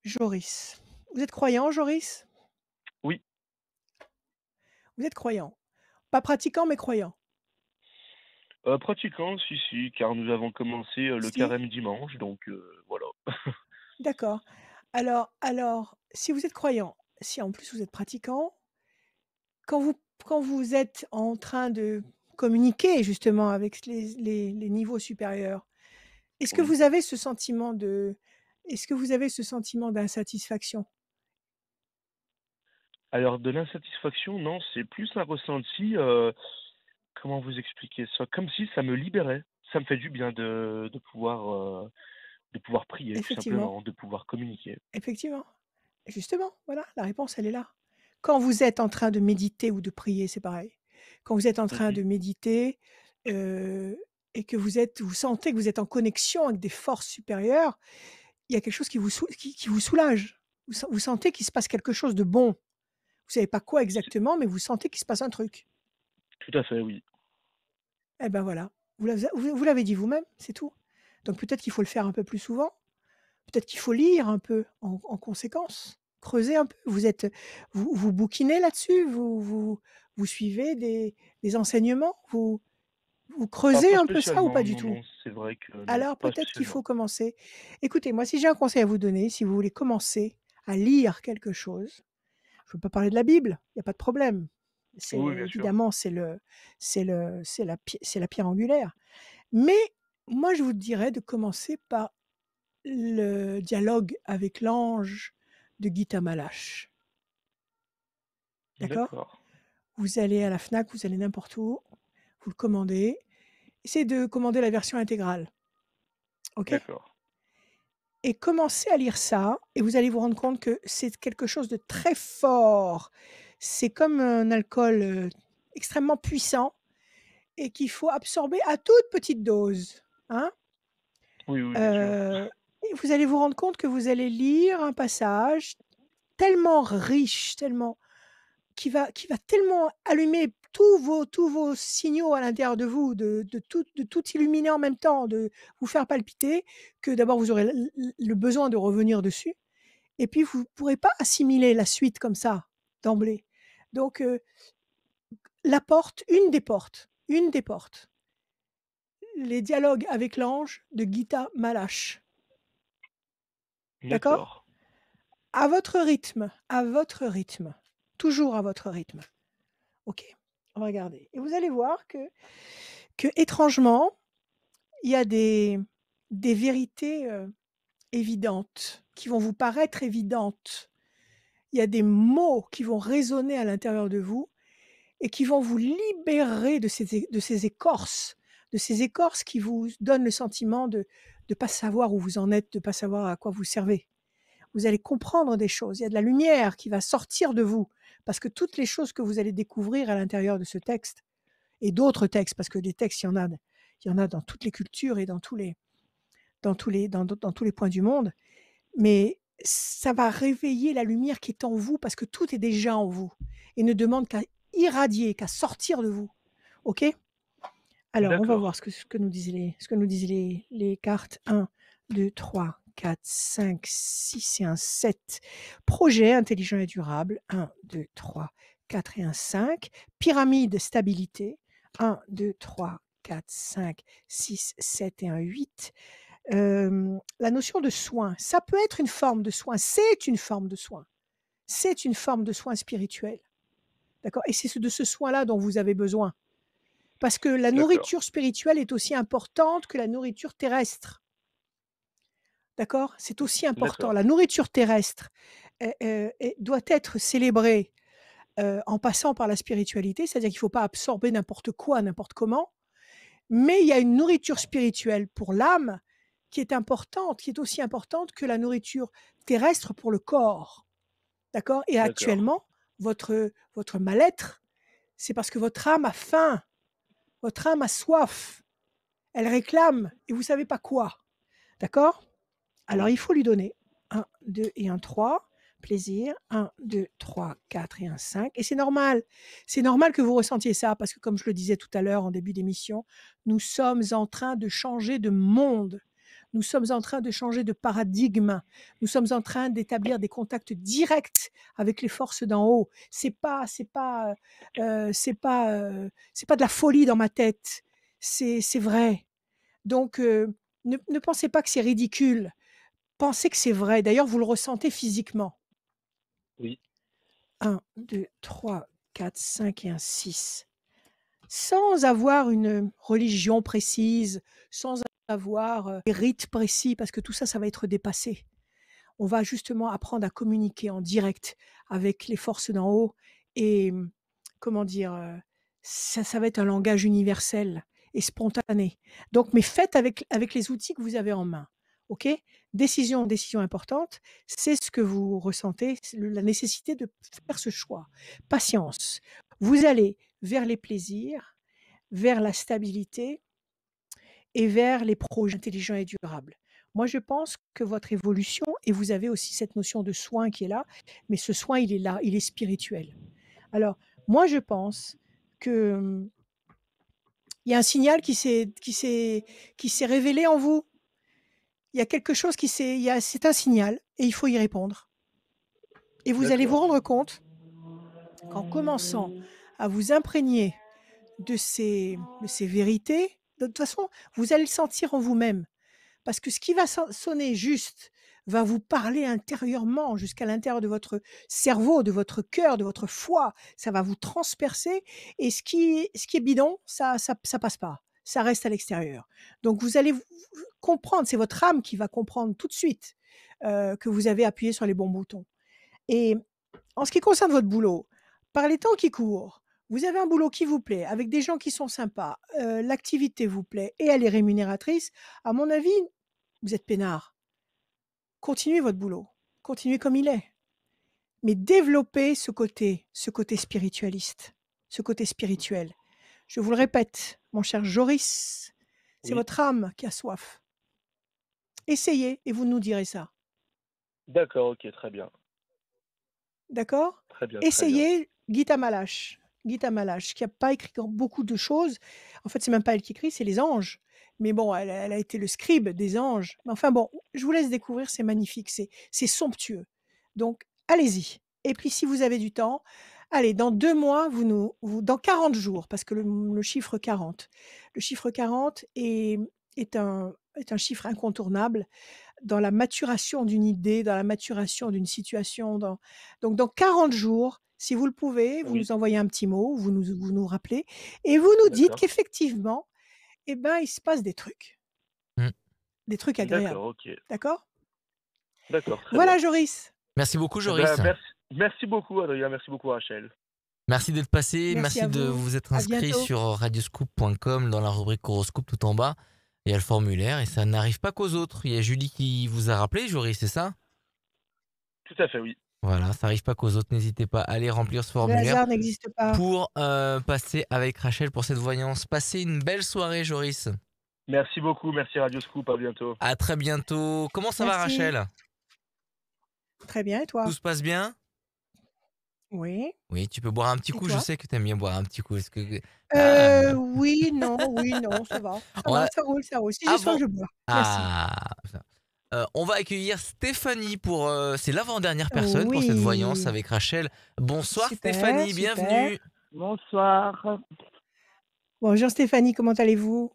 S1: Joris. Vous êtes croyant, Joris?
S8: Oui,
S1: Vous êtes croyant. Pas pratiquant, mais croyant.
S8: pratiquant, si, si, car nous avons commencé, le
S1: Si?
S8: carême dimanche, donc voilà.
S1: D'accord. Alors, si vous êtes croyant, si en plus vous êtes pratiquant, quand vous êtes en train de communiquer justement avec les niveaux supérieurs, est-ce que
S8: Oui.
S1: vous avez ce sentiment de est-ce que vous avez ce sentiment d'insatisfaction?
S8: Alors de l'insatisfaction, non, c'est plus un ressenti, comment vous expliquer ça? Comme si ça me libérait. Ça me fait du bien de pouvoir prier tout
S1: Effectivement,
S8: simplement, de pouvoir communiquer.
S1: effectivement. Justement, voilà, la réponse, elle est là. Quand vous êtes en train de méditer ou de prier, c'est pareil. Quand vous êtes en train
S8: Mmh.
S1: de méditer, heu et que vous sentez que vous êtes en connexion avec des forces supérieures, il y a quelque chose qui vous soulage. Vous sentez qu'il se passe quelque chose de bon. Vous savez pas quoi
S8: C'est
S1: exactement, mais vous sentez qu'il se passe un truc.
S8: tout à fait, oui.
S1: Et ben voilà, vous l'avez dit vous-même, c'est tout. Donc peut-être qu'il faut le faire un peu plus souvent. Peut-être qu'il faut lire un peu en conséquence, creuser un peu. Vous bouquinez là-dessus? Vous suivez des enseignements? Vous creusez
S8: Pas
S1: un peu ça ou pas
S8: spécialement,
S1: du
S8: non,
S1: tout?
S8: non, c'est vrai que non,
S1: Alors
S8: pas
S1: peut-être qu'il
S8: spécialement.
S1: faut commencer. Écoutez, moi, si j'ai un conseil à vous donner, si vous voulez commencer à lire quelque chose, je ne veux pas parler de la Bible, il y a pas de problème. C'est
S8: Oui, bien sûr.
S1: évidemment, c'est la pierre angulaire. Mais moi, je vous dirais de commencer par le dialogue avec l'ange de Gita Malache, d'accord?
S8: D'accord,
S1: Vous allez à la Fnac, vous allez n'importe où, vous le commandez. Essayez de commander la version intégrale, OK?
S8: d'accord.
S1: Et commencez à lire ça et vous allez vous rendre compte que c'est quelque chose de très fort. C'est comme un alcool, extrêmement puissant et qu'il faut absorber à toute petite dose, hein?
S8: Oui, oui, bien sûr.
S1: Et vous allez vous rendre compte que vous allez lire un passage tellement riche, tellement qui va tellement allumer tous vos signaux à l'intérieur de vous, de tout illuminer en même temps, de vous faire palpiter, que d'abord vous aurez le besoin de revenir dessus et puis vous ne pourrez pas assimiler la suite comme ça, d'emblée. Donc une des portes, les dialogues avec l'ange de Gita Malache. D'accord?
S8: D'accord.
S1: À votre rythme, toujours à votre rythme. OK, on va regarder et vous allez voir que étrangement, il y a des vérités, évidentes, qui vont vous paraître évidentes. Il y a des mots qui vont résonner à l'intérieur de vous et qui vont vous libérer de ces écorces qui vous donnent le sentiment de pas savoir où vous en êtes, de pas savoir à quoi vous servez. Vous allez comprendre des choses. Il y a de la lumière qui va sortir de vous parce que toutes les choses que vous allez découvrir à l'intérieur de ce texte et d'autres textes, parce que des textes, il y en a dans toutes les cultures et dans tous les points du monde, mais ça va réveiller la lumière qui est en vous parce que tout est déjà en vous et ne demande qu'à irradier, qu'à sortir de vous. OK? Alors, on va voir
S8: D'accord.
S1: ce que nous disent les cartes. 1, 2, 3, 4, 5, 6 et un 7. Projet intelligent et durable. 1, 2, 3, 4 et un 5. Pyramide stabilité. 1, 2, 3, 4, 5, 6, 7 et un 8. La notion de soin, ça peut être une forme de soin, c'est une forme de soin. C'est une forme de soin spirituel. D'accord? Et c'est de ce soin-là dont vous avez besoin. Parce que la
S8: D'accord.
S1: nourriture spirituelle est aussi importante que la nourriture terrestre. D'accord? C'est aussi important. La
S8: D'accord.
S1: nourriture terrestre doit être célébrée en passant par la spiritualité, c'est-à-dire qu'il ne faut pas absorber n'importe quoi, n'importe comment. Mais il y a une nourriture spirituelle pour l'âme qui est importante, qui est aussi importante que la nourriture terrestre pour le corps. D'accord? Et
S8: D'accord.
S1: actuellement, votre mal-être, c'est parce que votre âme a faim, votre âme a soif, elle réclame et vous ne savez pas quoi. D'accord? Alors
S8: Oui.
S1: il faut lui donner 1, 2 et un 3. Plaisir. 1, 2, 3, 4 et un 5. Et c'est normal. C'est normal que vous ressentiez ça parce que, comme je le disais tout à l'heure en début d'émission, nous sommes en train de changer de monde. Nous sommes en train de changer de paradigme. Nous sommes en train d'établir des contacts directs avec les forces d'en haut. C'est pas de la folie dans ma tête. C'est vrai. Donc, ne pensez pas que c'est ridicule. Pensez que c'est vrai. D'ailleurs, vous le ressentez physiquement.
S8: Oui.
S1: 1, 2, 3, 4, 5 et un 6. Sans avoir une religion précise, sans avoir des rites précis, parce que tout ça, ça va être dépassé. On va justement apprendre à communiquer en direct avec les forces d'en haut et comment dire, ça va être un langage universel et spontané. Donc, mais faites avec les outils que vous avez en main. OK? Décision importante, c'est ce que vous ressentez, c'est la nécessité de faire ce choix. Patience. Vous allez vers les plaisirs, vers la stabilité et vers les projets intelligents et durables. Moi, je pense que votre évolution, et vous avez aussi cette notion de soin qui est là, mais ce soin, il est là, il est spirituel. Alors, moi, je pense que il y a un signal qui s'est révélé en vous. Il y a quelque chose c'est un signal et il faut y répondre. Et vous allez vous
S8: D'accord.
S1: rendre compte qu'en commençant à vous imprégner de ces vérités, de toute façon, vous allez le sentir en vous-même. Parce que ce qui va sonner juste va vous parler intérieurement, jusqu'à l'intérieur de votre cerveau, de votre cœur, de votre foi. Ça va vous transpercer et ce qui est bidon, ça passe pas. Ça reste à l'extérieur. Donc vous allez comprendre, c'est votre âme qui va comprendre tout de suite que vous avez appuyé sur les bons boutons. Et en ce qui concerne votre boulot, par les temps qui courent, vous avez un boulot qui vous plaît, avec des gens qui sont sympas, l'activité vous plaît et elle est rémunératrice, à mon avis, vous êtes peinard. Continuez votre boulot, continuez comme il est, mais développez ce côté spiritualiste, ce côté spirituel. Je vous le répète, mon cher Joris, c'est
S8: Oui.
S1: votre âme qui a soif. Essayez et vous nous direz ça.
S8: D'accord, ok, très bien.
S1: D'accord?
S8: Très bien, très bien.
S1: Essayez Gita Malache. Gita Malache, qui n'a pas écrit beaucoup de choses. En fait, c'est même pas elle qui écrit, c'est les anges. Mais bon, elle a été le scribe des anges. Mais enfin bon, je vous laisse découvrir, c'est magnifique, c'est somptueux. Donc, allez-y. Et puis, si vous avez du temps, allez, dans 2 mois, dans 40 jours, parce que le chiffre 40, le chiffre 40 est un chiffre incontournable dans la maturation d'une idée, dans la maturation d'une situation. Donc, dans 40 jours, si vous le pouvez, vous
S8: Oui,
S1: nous envoyez un petit mot, vous nous rappelez, et vous nous dites
S8: d'accord.
S1: qu'effectivement, eh ben, il se passe
S2: Mm.
S1: des trucs agréables.
S8: D'accord, ok.
S1: D'accord?
S8: D'accord, très
S1: Voilà,
S8: bien.
S1: Joris.
S2: Merci beaucoup,
S8: Eh
S2: Joris.
S8: ben, merci beaucoup, Adrien. Merci beaucoup, Rachel.
S2: Merci d'être passé.
S1: Merci
S2: Merci
S1: à
S2: de
S1: vous.
S2: vous être
S1: À
S2: inscrit
S1: bientôt.
S2: sur radioscoop.com dans la rubrique horoscope tout en bas. Il y a le formulaire et ça n'arrive pas qu'aux autres. Il y a Julie qui vous a rappelé, Joris, c'est ça?
S8: Tout à fait, oui.
S2: Voilà, ça n'arrive pas qu'aux autres. N'hésitez pas à aller remplir ce
S1: Le
S2: formulaire
S1: hasard n'existe pas.
S2: pour passer avec Rachel pour cette voyance. Passez une belle soirée, Joris.
S8: Merci beaucoup, merci Radio Scoop, à bientôt.
S2: À très bientôt. Comment ça va,
S1: Merci.
S2: Rachel?
S1: Très bien, et toi?
S2: Tout se passe bien?
S1: Oui.
S2: Oui, tu peux boire un petit
S1: Et
S2: coup. Je
S1: toi?
S2: sais que tu aimes bien boire un petit coup. Est-ce que Ah,
S1: Oui, non, ça va.
S2: on va-
S1: Ça roule, ça roule. Si j'ai soif,
S2: avant
S1: je bois. Merci.
S2: ça. On va accueillir Stéphanie pour. C'est l'avant-dernière personne pour cette voyance
S1: Oui.
S2: avec Rachel. Bonsoir
S1: Super,
S2: Stéphanie,
S1: super.
S2: bienvenue.
S9: Bonsoir.
S1: Bonjour Stéphanie, comment allez-vous?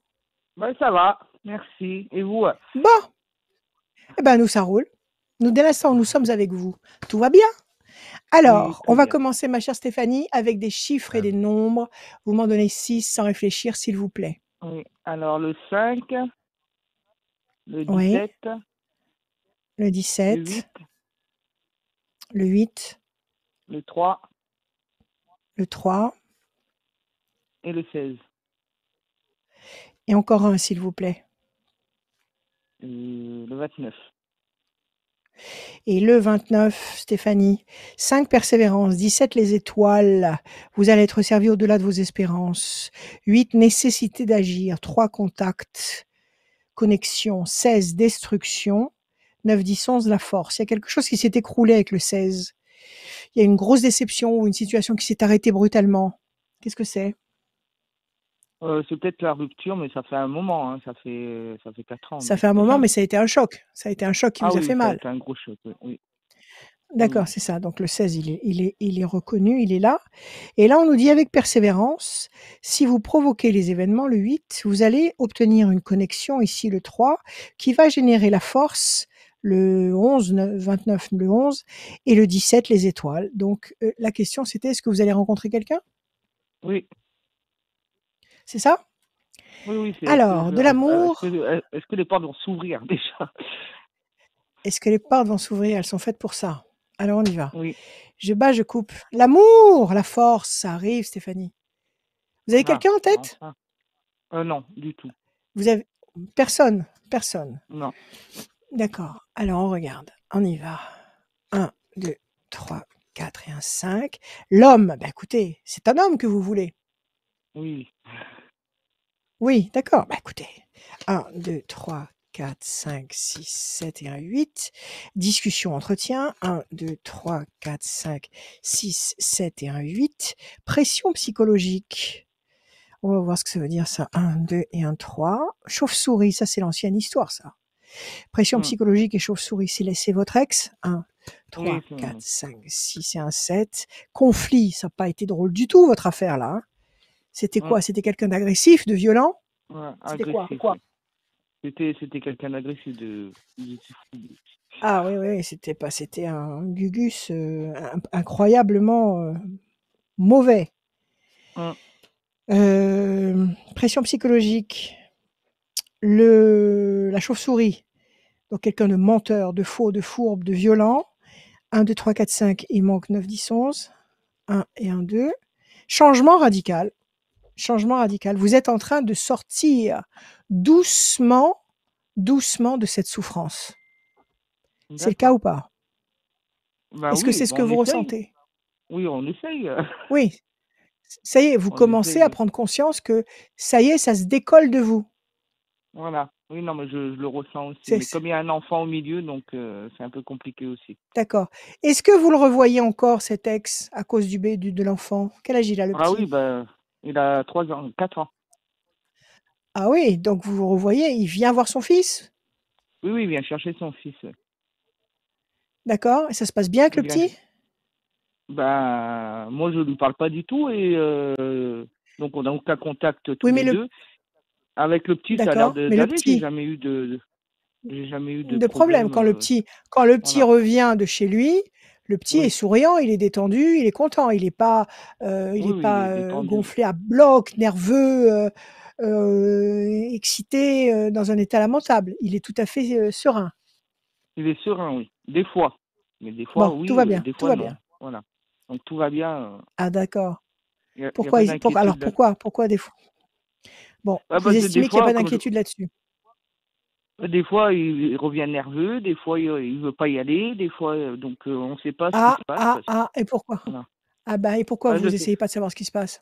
S9: Ben, ça va, merci. Et vous?
S1: Bon, eh ben nous, ça roule. Nous, dès l'instant où nous sommes avec vous, tout va bien. Alors,
S9: très
S1: on va
S9: bien.
S1: commencer, ma chère Stéphanie, avec des chiffres et des nombres. Vous m'en donnez 6 sans réfléchir, s'il vous plaît.
S9: Oui. Alors, le 5, le
S1: Oui.
S9: 17,
S1: Le
S9: le
S1: 17,
S9: 8,
S1: le 8,
S9: le 3
S1: le 3,
S9: et le 16.
S1: et encore un, s'il vous plaît.
S9: Le 29.
S1: Et le 29, Stéphanie, 5 persévérance, 17 les étoiles, vous allez être servi au-delà de vos espérances. 8 nécessité d'agir, 3 contact, connexion, 16 destruction, 9, 10, 11 la force. Il y a quelque chose qui s'est écroulé avec le 16. Il y a une grosse déception ou une situation qui s'est arrêtée brutalement. Qu'est-ce que c'est?
S9: C'est peut-être la rupture, mais ça fait un moment, hein. Ça fait 4 ans.
S1: Ça fait un moment, mais ça a été un choc. Ça a été un choc qui
S9: Ah
S1: vous a
S9: oui,
S1: fait
S9: ça a
S1: mal.
S9: été un gros choc, oui.
S1: D'accord, c'est ça. Donc le 16, il est reconnu, il est là. Et là, on nous dit avec persévérance, si vous provoquez les événements, le 8, vous allez obtenir une connexion, ici le 3, qui va générer la force, le 11, 29, le 11, et le 17, les étoiles. Donc la question, c'était, est-ce que vous allez rencontrer quelqu'un?
S9: Oui,
S1: C'est ça?
S9: oui, c'est
S1: Alors, de l'amour,
S9: est-ce que les portes vont s'ouvrir déjà?
S1: est-ce que les portes vont s'ouvrir? Elles sont faites pour ça. Alors, on y va.
S9: Oui.
S1: Je bats, je coupe. L'amour, la force, ça arrive, Stéphanie. Vous avez
S9: Ah,
S1: quelqu'un en tête?
S9: enfin. Non, du tout.
S1: Vous avez personne?
S9: Non.
S1: D'accord. Alors, on regarde. On y va. 1, 2, 3, 4 et un 5. L'homme, ben écoutez, c'est un homme que vous voulez.
S9: Oui.
S1: Oui, d'accord. Ben écoutez. 1, 2, 3, 4, 5, 6, 7 et un 8. Discussion, entretien. 1, 2, 3, 4, 5, 6, 7 et un 8. Pression psychologique. On va voir ce que ça veut dire ça. 1, 2 et un 3. Chauve-souris, ça c'est l'ancienne histoire ça. Pression psychologique et chauve-souris, c'est votre ex. 1, 3, 4, 5, 6 et un 7. Conflit, ça n'a pas été drôle du tout votre affaire là. Hein. C'était quoi? C'était quelqu'un d'agressif, de violent?
S9: Ouais,
S1: c'était
S9: agressif,
S1: quoi?
S9: C'était quelqu'un d'agressif,
S1: Ah oui, c'était un Gugus incroyablement mauvais. Pression psychologique, la chauve-souris, donc quelqu'un de menteur, de faux, de fourbe, de violent. 1, 2, 3, 4, 5, il manque 9, 10, 11. 1 et 1, 2. Changement radical. Vous êtes en train de sortir doucement de cette souffrance. C'est le cas ou pas? Est-ce que c'est ce que vous ressentez?
S9: Oui, on essaye.
S1: Oui. Ça y est, vous commencez à prendre conscience que ça y est, ça se décolle de vous.
S9: Voilà. Oui, non, mais je le ressens aussi.
S1: C'est
S9: Mais comme il y a un enfant au milieu, donc c'est un peu compliqué aussi.
S1: D'accord. Est-ce que vous le revoyez encore, cet ex, à cause de l'enfant? Quel âge il a, le
S9: Ah oui,
S1: petit?
S9: il a 3 ans, 4 ans.
S1: Ah oui, donc vous le revoyez, il vient voir son fils?
S9: Oui, oui, il vient chercher son fils.
S1: D'accord, et ça se passe bien avec
S9: Il
S1: le
S9: vient.
S1: petit?
S9: Moi, je lui parle pas du tout et donc on n'a aucun contact tous
S1: Oui, mais
S9: les deux. Avec le petit, ça a l'air
S1: d'accord, mais le
S9: d'aller.
S1: petit?
S9: J'ai jamais eu de
S1: De problème.
S9: problème.
S1: Quand le petit
S9: Voilà.
S1: revient de chez lui, le petit est
S9: Oui,
S1: souriant, il est détendu, il est content, il n'est pas,
S9: oui, oui, il est détendu.
S1: gonflé à bloc, nerveux, excité, dans un état lamentable. Il est tout à fait serein.
S9: Il est serein, oui. Des fois. Mais des fois,
S1: Bon, tout
S9: oui,
S1: va bien,
S9: des
S1: tout
S9: fois,
S1: va
S9: non.
S1: bien.
S9: Voilà. Donc tout va bien.
S1: Ah d'accord.
S9: Il y a pas
S1: Alors
S9: d'inquiétude là.
S1: pourquoi des fois? Bon, vous
S9: Parce que des
S1: estimez qu'il n'y a
S9: fois,
S1: pas d'inquiétude là-dessus?
S9: des fois, il revient nerveux, des fois, il veut pas y aller, des fois, donc on ne sait pas ce qui
S1: Ah,
S9: se passe.
S1: ah, ah, et pourquoi?
S9: Voilà.
S1: Ah bah, et pourquoi
S9: Je
S1: vous
S9: sais.
S1: essayez pas de savoir ce qui se passe?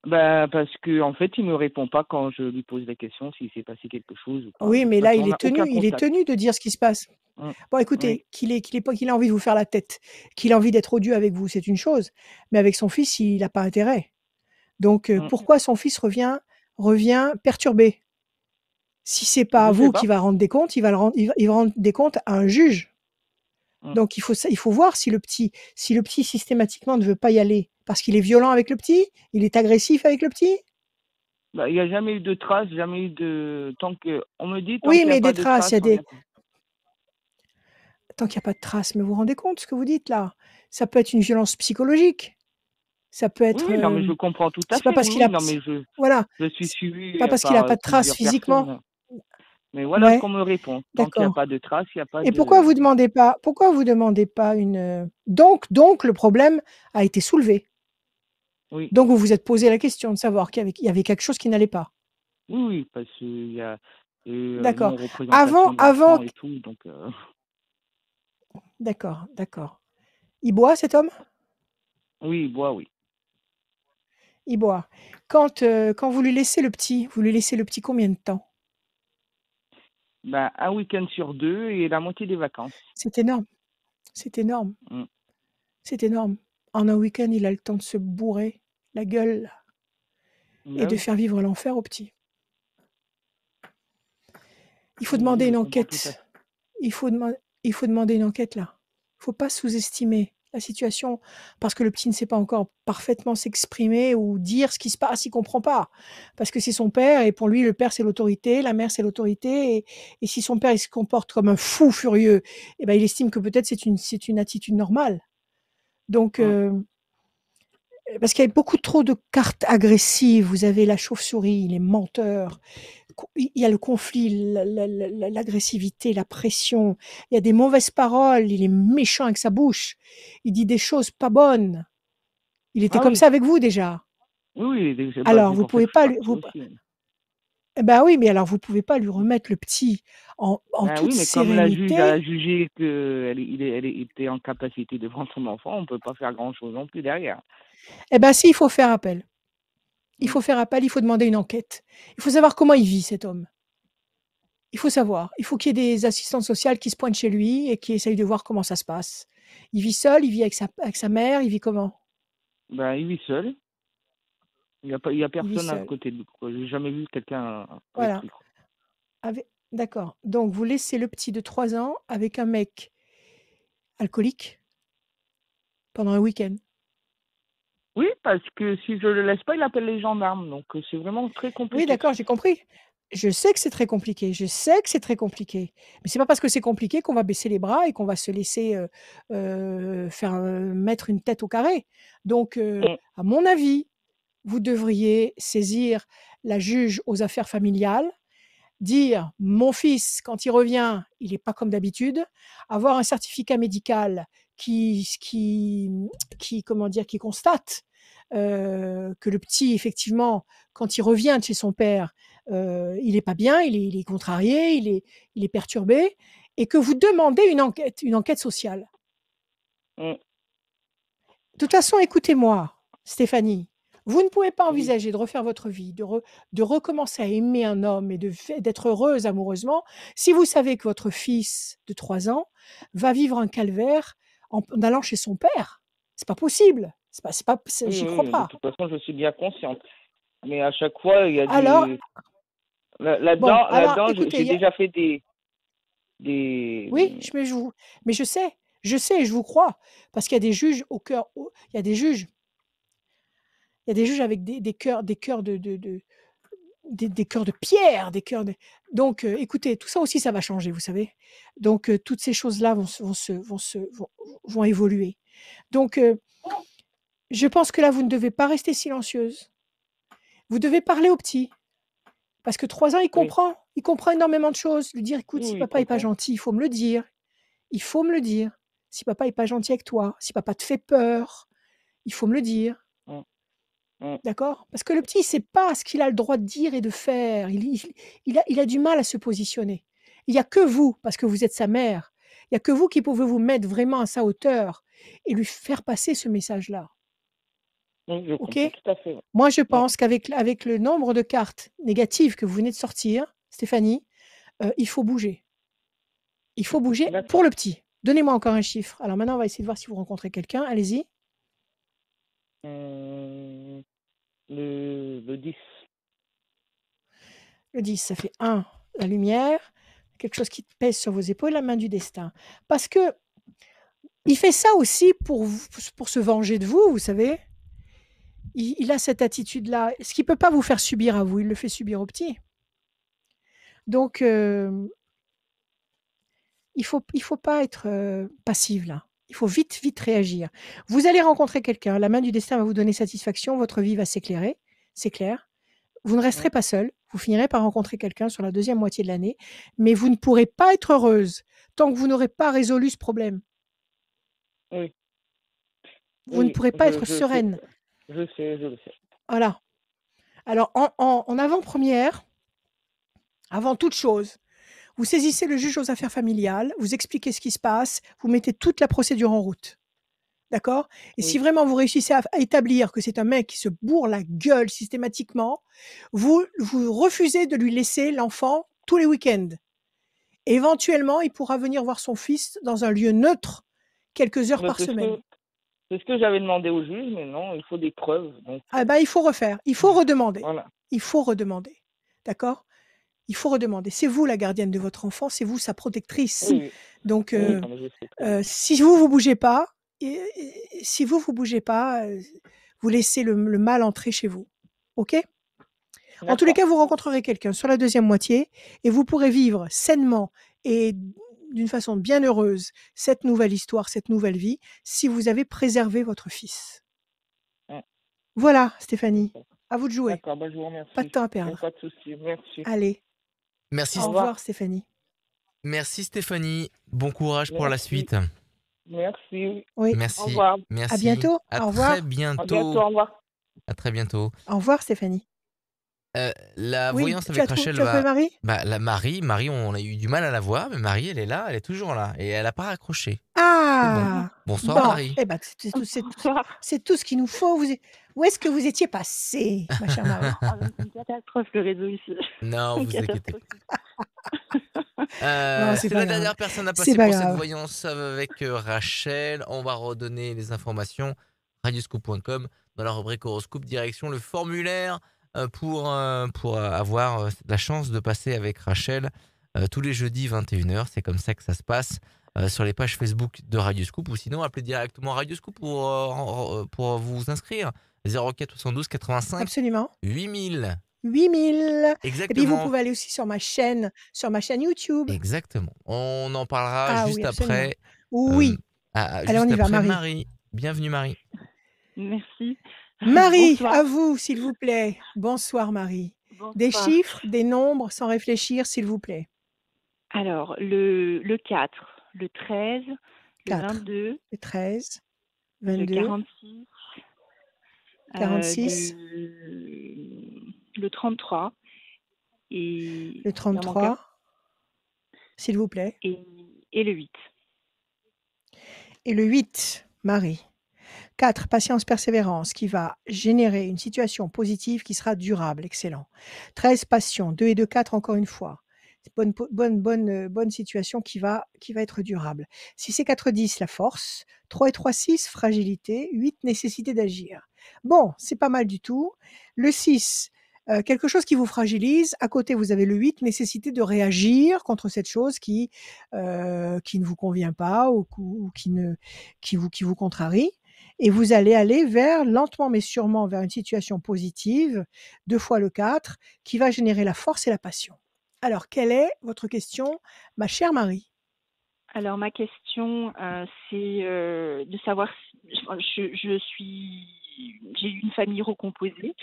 S9: Parce que en fait, il me répond pas quand je lui pose la question s'il s'est passé quelque chose ou pas.
S1: Oui,
S9: De
S1: mais
S9: toute
S1: là,
S9: façon, on n'a aucun
S1: il est
S9: contact.
S1: tenu de dire ce qui se passe.
S9: Mm.
S1: Bon,
S9: Oui.
S1: écoutez, qu'il ait envie de vous faire la tête, qu'il ait envie d'être odieux avec vous, c'est une chose, mais avec son fils, il n'a pas intérêt. Donc,
S9: Mm.
S1: pourquoi son fils revient perturbé? Si c'est pas
S9: Je
S1: à
S9: sais
S1: vous
S9: pas.
S1: qui va rendre des comptes, il va rendre des comptes à un juge.
S9: Mm.
S1: Donc il faut voir si le petit systématiquement ne veut pas y aller parce qu'il est violent avec le petit, il est agressif avec le petit.
S9: Il n'y a jamais eu de traces, jamais eu de. On me dit, tant
S1: Oui,
S9: qu'il n'y a
S1: mais
S9: pas
S1: des
S9: de
S1: traces,
S9: traces,
S1: il y a
S9: on vient
S1: des
S9: pas.
S1: tant qu'il y a pas de traces, mais vous vous rendez compte ce que vous dites là? Ça peut être une violence psychologique. Ça peut
S9: Oui,
S1: être,
S9: oui, non, mais je comprends tout à
S1: c'est pas
S9: fait.
S1: parce
S9: Oui,
S1: qu'il a
S9: oui, non, mais
S1: voilà,
S9: je suis
S1: c'est
S9: suivi
S1: pas parce qu'il a
S9: par
S1: pas de traces
S9: plusieurs
S1: physiquement.
S9: personnes. Mais voilà ce
S1: Ouais,
S9: qu'on me répond. Tant qu'il n'y a
S1: d'accord.
S9: pas de traces, il n'y a pas
S1: Et pourquoi
S9: de.
S1: vous demandez pas une, donc le problème a été soulevé.
S9: Oui,
S1: Donc vous vous êtes posé la question de savoir qu'il y avait quelque chose qui n'allait pas.
S9: oui, oui, parce qu'il y a
S1: D'accord.
S9: non-représentation
S1: Avant
S9: d'enfants et tout, donc
S1: D'accord, d'accord. Il boit, cet homme?
S9: oui, il boit, oui.
S1: Il boit. Quand vous lui laissez le petit combien de temps?
S9: Un week-end sur 2 et la moitié des vacances.
S1: C'est énorme, c'est énorme,
S9: Mm.
S1: c'est énorme. En un week-end, il a le temps de se bourrer la gueule et de
S9: Oui,
S1: faire vivre l'enfer au petit. Il faut
S9: oui,
S1: demander
S9: je
S1: une
S9: comprends tout à fait.
S1: enquête. Il faut demander une enquête là. Il ne faut pas sous-estimer la situation parce que le petit ne sait pas encore parfaitement s'exprimer ou dire ce qui se passe, il comprend pas. Parce que c'est son père et pour lui, le père c'est l'autorité, la mère c'est l'autorité et si son père il se comporte comme un fou furieux, eh ben, il estime que peut-être c'est une attitude normale. Donc,
S9: Mm.
S1: parce qu'il y a beaucoup trop de cartes agressives. Vous avez la chauve-souris, les menteurs, il y a le conflit, l'agressivité, la pression. Il y a des mauvaises paroles. Il est méchant avec sa bouche. Il dit des choses pas bonnes. Il était
S9: Ah
S1: comme
S9: oui,
S1: ça avec vous déjà.
S9: oui, oui,
S1: Alors,
S9: c'est
S1: vous
S9: pour ça que
S1: pouvez
S9: je suis
S1: pas
S9: parti aussi.
S1: eh ben oui, mais alors vous pouvez pas lui remettre le petit en toute
S9: Oui, mais comme la juge
S1: sérénité.
S9: a jugé qu'elle était en capacité de prendre son enfant, on ne peut pas faire grand-chose non plus derrière.
S1: Eh ben si, il faut faire appel. Il
S9: Mm.
S1: faut faire appel, il faut demander une enquête. Il faut savoir comment il vit, cet homme. Il faut savoir. Il faut qu'il y ait des assistantes sociales qui se pointent chez lui et qui essayent de voir comment ça se passe. Il vit seul, il vit avec sa mère, il vit comment?
S9: Il vit seul. Il y a
S1: Il vit
S9: personne à
S1: seul.
S9: côté de lui, quoi. J'ai jamais vu quelqu'un avec
S1: Voilà.
S9: lui, quoi.
S1: D'accord. Donc vous laissez le petit de 3 ans avec un mec alcoolique pendant un week-end.
S9: Oui, parce que si je le laisse pas, il appelle les gendarmes. Donc c'est vraiment très
S1: Oui,
S9: compliqué.
S1: d'accord, j'ai compris. Je sais que c'est très compliqué. Je sais que c'est très compliqué. Mais c'est pas parce que c'est compliqué qu'on va baisser les bras et qu'on va se laisser faire mettre une tête au carré. Donc,
S9: Mm.
S1: à mon avis, vous devriez saisir la juge aux affaires familiales, dire mon fils, quand il revient, il n'est pas comme d'habitude, avoir un certificat médical comment dire, qui constate que le petit, effectivement, quand il revient de chez son père, il n'est pas bien, il est contrarié, il est perturbé, et que vous demandez une enquête sociale.
S9: Mm.
S1: De toute façon, écoutez-moi, Stéphanie, Vous ne pouvez pas
S9: Oui.
S1: envisager de refaire votre vie, de recommencer à aimer un homme et d'être heureuse amoureusement si vous savez que votre fils de 3 ans va vivre un calvaire en allant chez son père. C'est pas possible.
S9: Oui,
S1: J'y crois
S9: oui, de
S1: pas.
S9: toute façon, je suis bien consciente. Mais à chaque fois, il y a
S1: Alors,
S9: des...
S1: bon, alors,
S9: Là-dedans,
S1: écoutez,
S9: j'ai déjà fait des...
S1: oui, mais je sais, et je vous crois, parce qu'il y a des juges il y a des juges, avec des cœurs, des cœurs de pierre, donc écoutez, tout ça aussi, ça va changer, vous savez. Donc toutes ces choses-là vont évoluer. Donc je pense que là, vous ne devez pas rester silencieuse. Vous devez parler au petit, parce que 3 ans,
S9: Oui,
S1: il comprend énormément de choses. Lui dire: «Écoute,
S9: oui,
S1: si
S9: il
S1: papa est pas
S9: comprend.
S1: gentil, il faut me le dire. Il faut me le dire. Si papa est pas gentil avec toi, si papa te fait peur, il faut me le dire».
S9: Mm, mm.
S1: D'accord? Parce que le petit, il sait pas ce qu'il a le droit de dire et de faire. Il a du mal à se positionner. Il y a que vous, parce que vous êtes sa mère, il y a que vous qui pouvez vous mettre vraiment à sa hauteur et lui faire passer ce message-là.
S9: Oui, je
S1: OK?
S9: comprends tout à fait.
S1: Moi, je
S9: Oui,
S1: pense avec le nombre de cartes négatives que vous venez de sortir, Stéphanie, il faut bouger. Il faut bouger pour
S9: d'accord.
S1: le petit. Donnez-moi encore un chiffre. Alors maintenant, on va essayer de voir si vous rencontrez quelqu'un. Allez-y.
S9: Hum, le 10.
S1: Le 10, ça fait 1, la lumière, quelque chose qui pèse sur vos épaules, la main du destin. Parce que il fait ça aussi pour se venger de vous, vous savez. Il a cette attitude-là. Ce qu'il ne peut pas vous faire subir à vous, il le fait subir au petit. Donc, il faut pas être passive là. Il faut vite, vite réagir. Vous allez rencontrer quelqu'un, la main du destin va vous donner satisfaction, votre vie va s'éclairer, c'est clair. Vous ne resterez pas seul, vous finirez par rencontrer quelqu'un sur la deuxième moitié de l'année, mais vous ne pourrez pas être heureuse tant que vous n'aurez pas résolu ce problème.
S9: Oui,
S1: Vous ne
S9: oui,
S1: pourrez pas être
S9: je sais.
S1: sereine.
S9: Je sais, je le sais.
S1: Voilà. Alors, en avant-première, avant toute chose, vous saisissez le juge aux affaires familiales, vous expliquez ce qui se passe, vous mettez toute la procédure en route. D'accord? Et si
S9: Oui,
S1: vraiment vous réussissez à établir que c'est un mec qui se bourre la gueule systématiquement, vous refusez de lui laisser l'enfant tous les week-ends. Éventuellement, il pourra venir voir son fils dans un lieu neutre quelques heures
S9: mais
S1: par semaine.
S9: c'est ce que j'avais demandé au juge, mais non, il faut des preuves. Donc,
S1: Ah ben, il faut refaire, il faut redemander.
S9: voilà.
S1: Il faut redemander. D'accord? Il faut redemander. C'est vous la gardienne de votre enfant, c'est vous sa protectrice.
S9: Oui,
S1: Donc,
S9: oui, non, mais je sais très bien.
S1: si vous bougez pas, si vous bougez pas, vous laissez le mal entrer chez vous. OK? En tous les
S9: D'accord.
S1: cas, vous rencontrerez quelqu'un sur la deuxième moitié et vous pourrez vivre sainement et d'une façon bien heureuse cette nouvelle histoire, cette nouvelle vie, si vous avez préservé votre fils.
S9: Mm.
S1: Voilà, Stéphanie, à vous de jouer.
S9: D'accord, bah, je vous
S1: Pas de
S9: remercie.
S1: temps à
S9: Il n'y a
S1: perdre.
S9: pas de souci. Merci.
S1: Allez,
S2: Merci,
S1: au
S9: Au revoir.
S1: revoir, Stéphanie.
S2: merci Stéphanie. Bon courage pour la
S9: Merci.
S2: suite.
S9: Merci.
S1: Oui,
S9: Au
S2: Merci,
S9: revoir.
S1: à
S2: merci.
S1: bientôt.
S2: À
S1: Au
S2: très
S1: revoir.
S9: À bientôt.
S2: bientôt.
S9: Au revoir.
S2: À très bientôt.
S1: Au revoir, Stéphanie.
S2: La
S1: Oui,
S2: voyance
S1: tu
S2: avec
S1: as trouvé
S2: Rachel va.
S1: Marie?
S2: Bah, la Marie, on a eu du mal à la voir, mais Marie, elle est là, elle est toujours là. Et elle n'a pas raccroché. C'est bon.
S1: Ah!
S2: Bonsoir,
S1: Bon,
S2: Marie.
S1: eh ben, c'est tout ce qu'il nous faut. Où est-ce que vous étiez passée, ma chère Marie?
S4: Ah, mais c'est une catastrophe le réseau ici.
S2: Non,
S4: Une
S2: vous inquiétez pas.
S1: Non, c'est
S2: C'est
S1: pas
S2: la
S1: grave.
S2: dernière personne à
S1: C'est
S2: passer
S1: pas
S2: pour cette
S1: grave.
S2: voyance avec Rachel. On va redonner les informations. Radioscoop.com dans la rubrique horoscope, direction le formulaire pour avoir la chance de passer avec Rachel tous les jeudis 21h. C'est comme ça que ça se passe sur les pages Facebook de Radioscoop, ou sinon appelez directement Radioscoop pour vous inscrire. 04 72 85
S1: Absolument.
S2: 8000.
S1: 8000. Et puis vous
S2: Exactement.
S1: pouvez aller aussi sur ma chaîne YouTube.
S2: Exactement. On en parlera
S1: Ah
S2: juste
S1: oui, absolument.
S2: après.
S1: Oui. Allez, on
S2: Juste
S1: y va,
S2: après
S1: Marie.
S2: Marie. Bienvenue Marie.
S4: Merci.
S1: Marie,
S4: Bonsoir.
S1: à vous, s'il vous plaît. Bonsoir, Marie. Des
S4: Bonsoir.
S1: chiffres, des nombres, sans réfléchir, s'il vous plaît.
S4: Alors, le 4, le 13, le
S1: 4,
S4: 22,
S1: le 13,
S4: le
S1: 22,
S4: 46,
S1: 46,
S4: le 33 et
S1: le 33, s'il vous plaît.
S4: et le 8.
S1: Et le 8, Marie. 4, patience, persévérance, qui va générer une situation positive qui sera durable. Excellent. 13, passion. 2 et 2, 4, encore une fois. Bonne situation qui va être durable. 6 et 4, 10, la force. 3 et 3, 6, fragilité. 8, nécessité d'agir. Bon, c'est pas mal du tout. Le 6, quelque chose qui vous fragilise. À côté, vous avez le 8, nécessité de réagir contre cette chose qui ne vous convient pas ou qui vous contrarie. Et vous allez aller lentement mais sûrement, vers une situation positive, 2 fois le 4, qui va générer la force et la passion. Alors, quelle est votre question, ma chère Marie?
S10: Alors ma question, c'est, de savoir j'ai eu une famille recomposée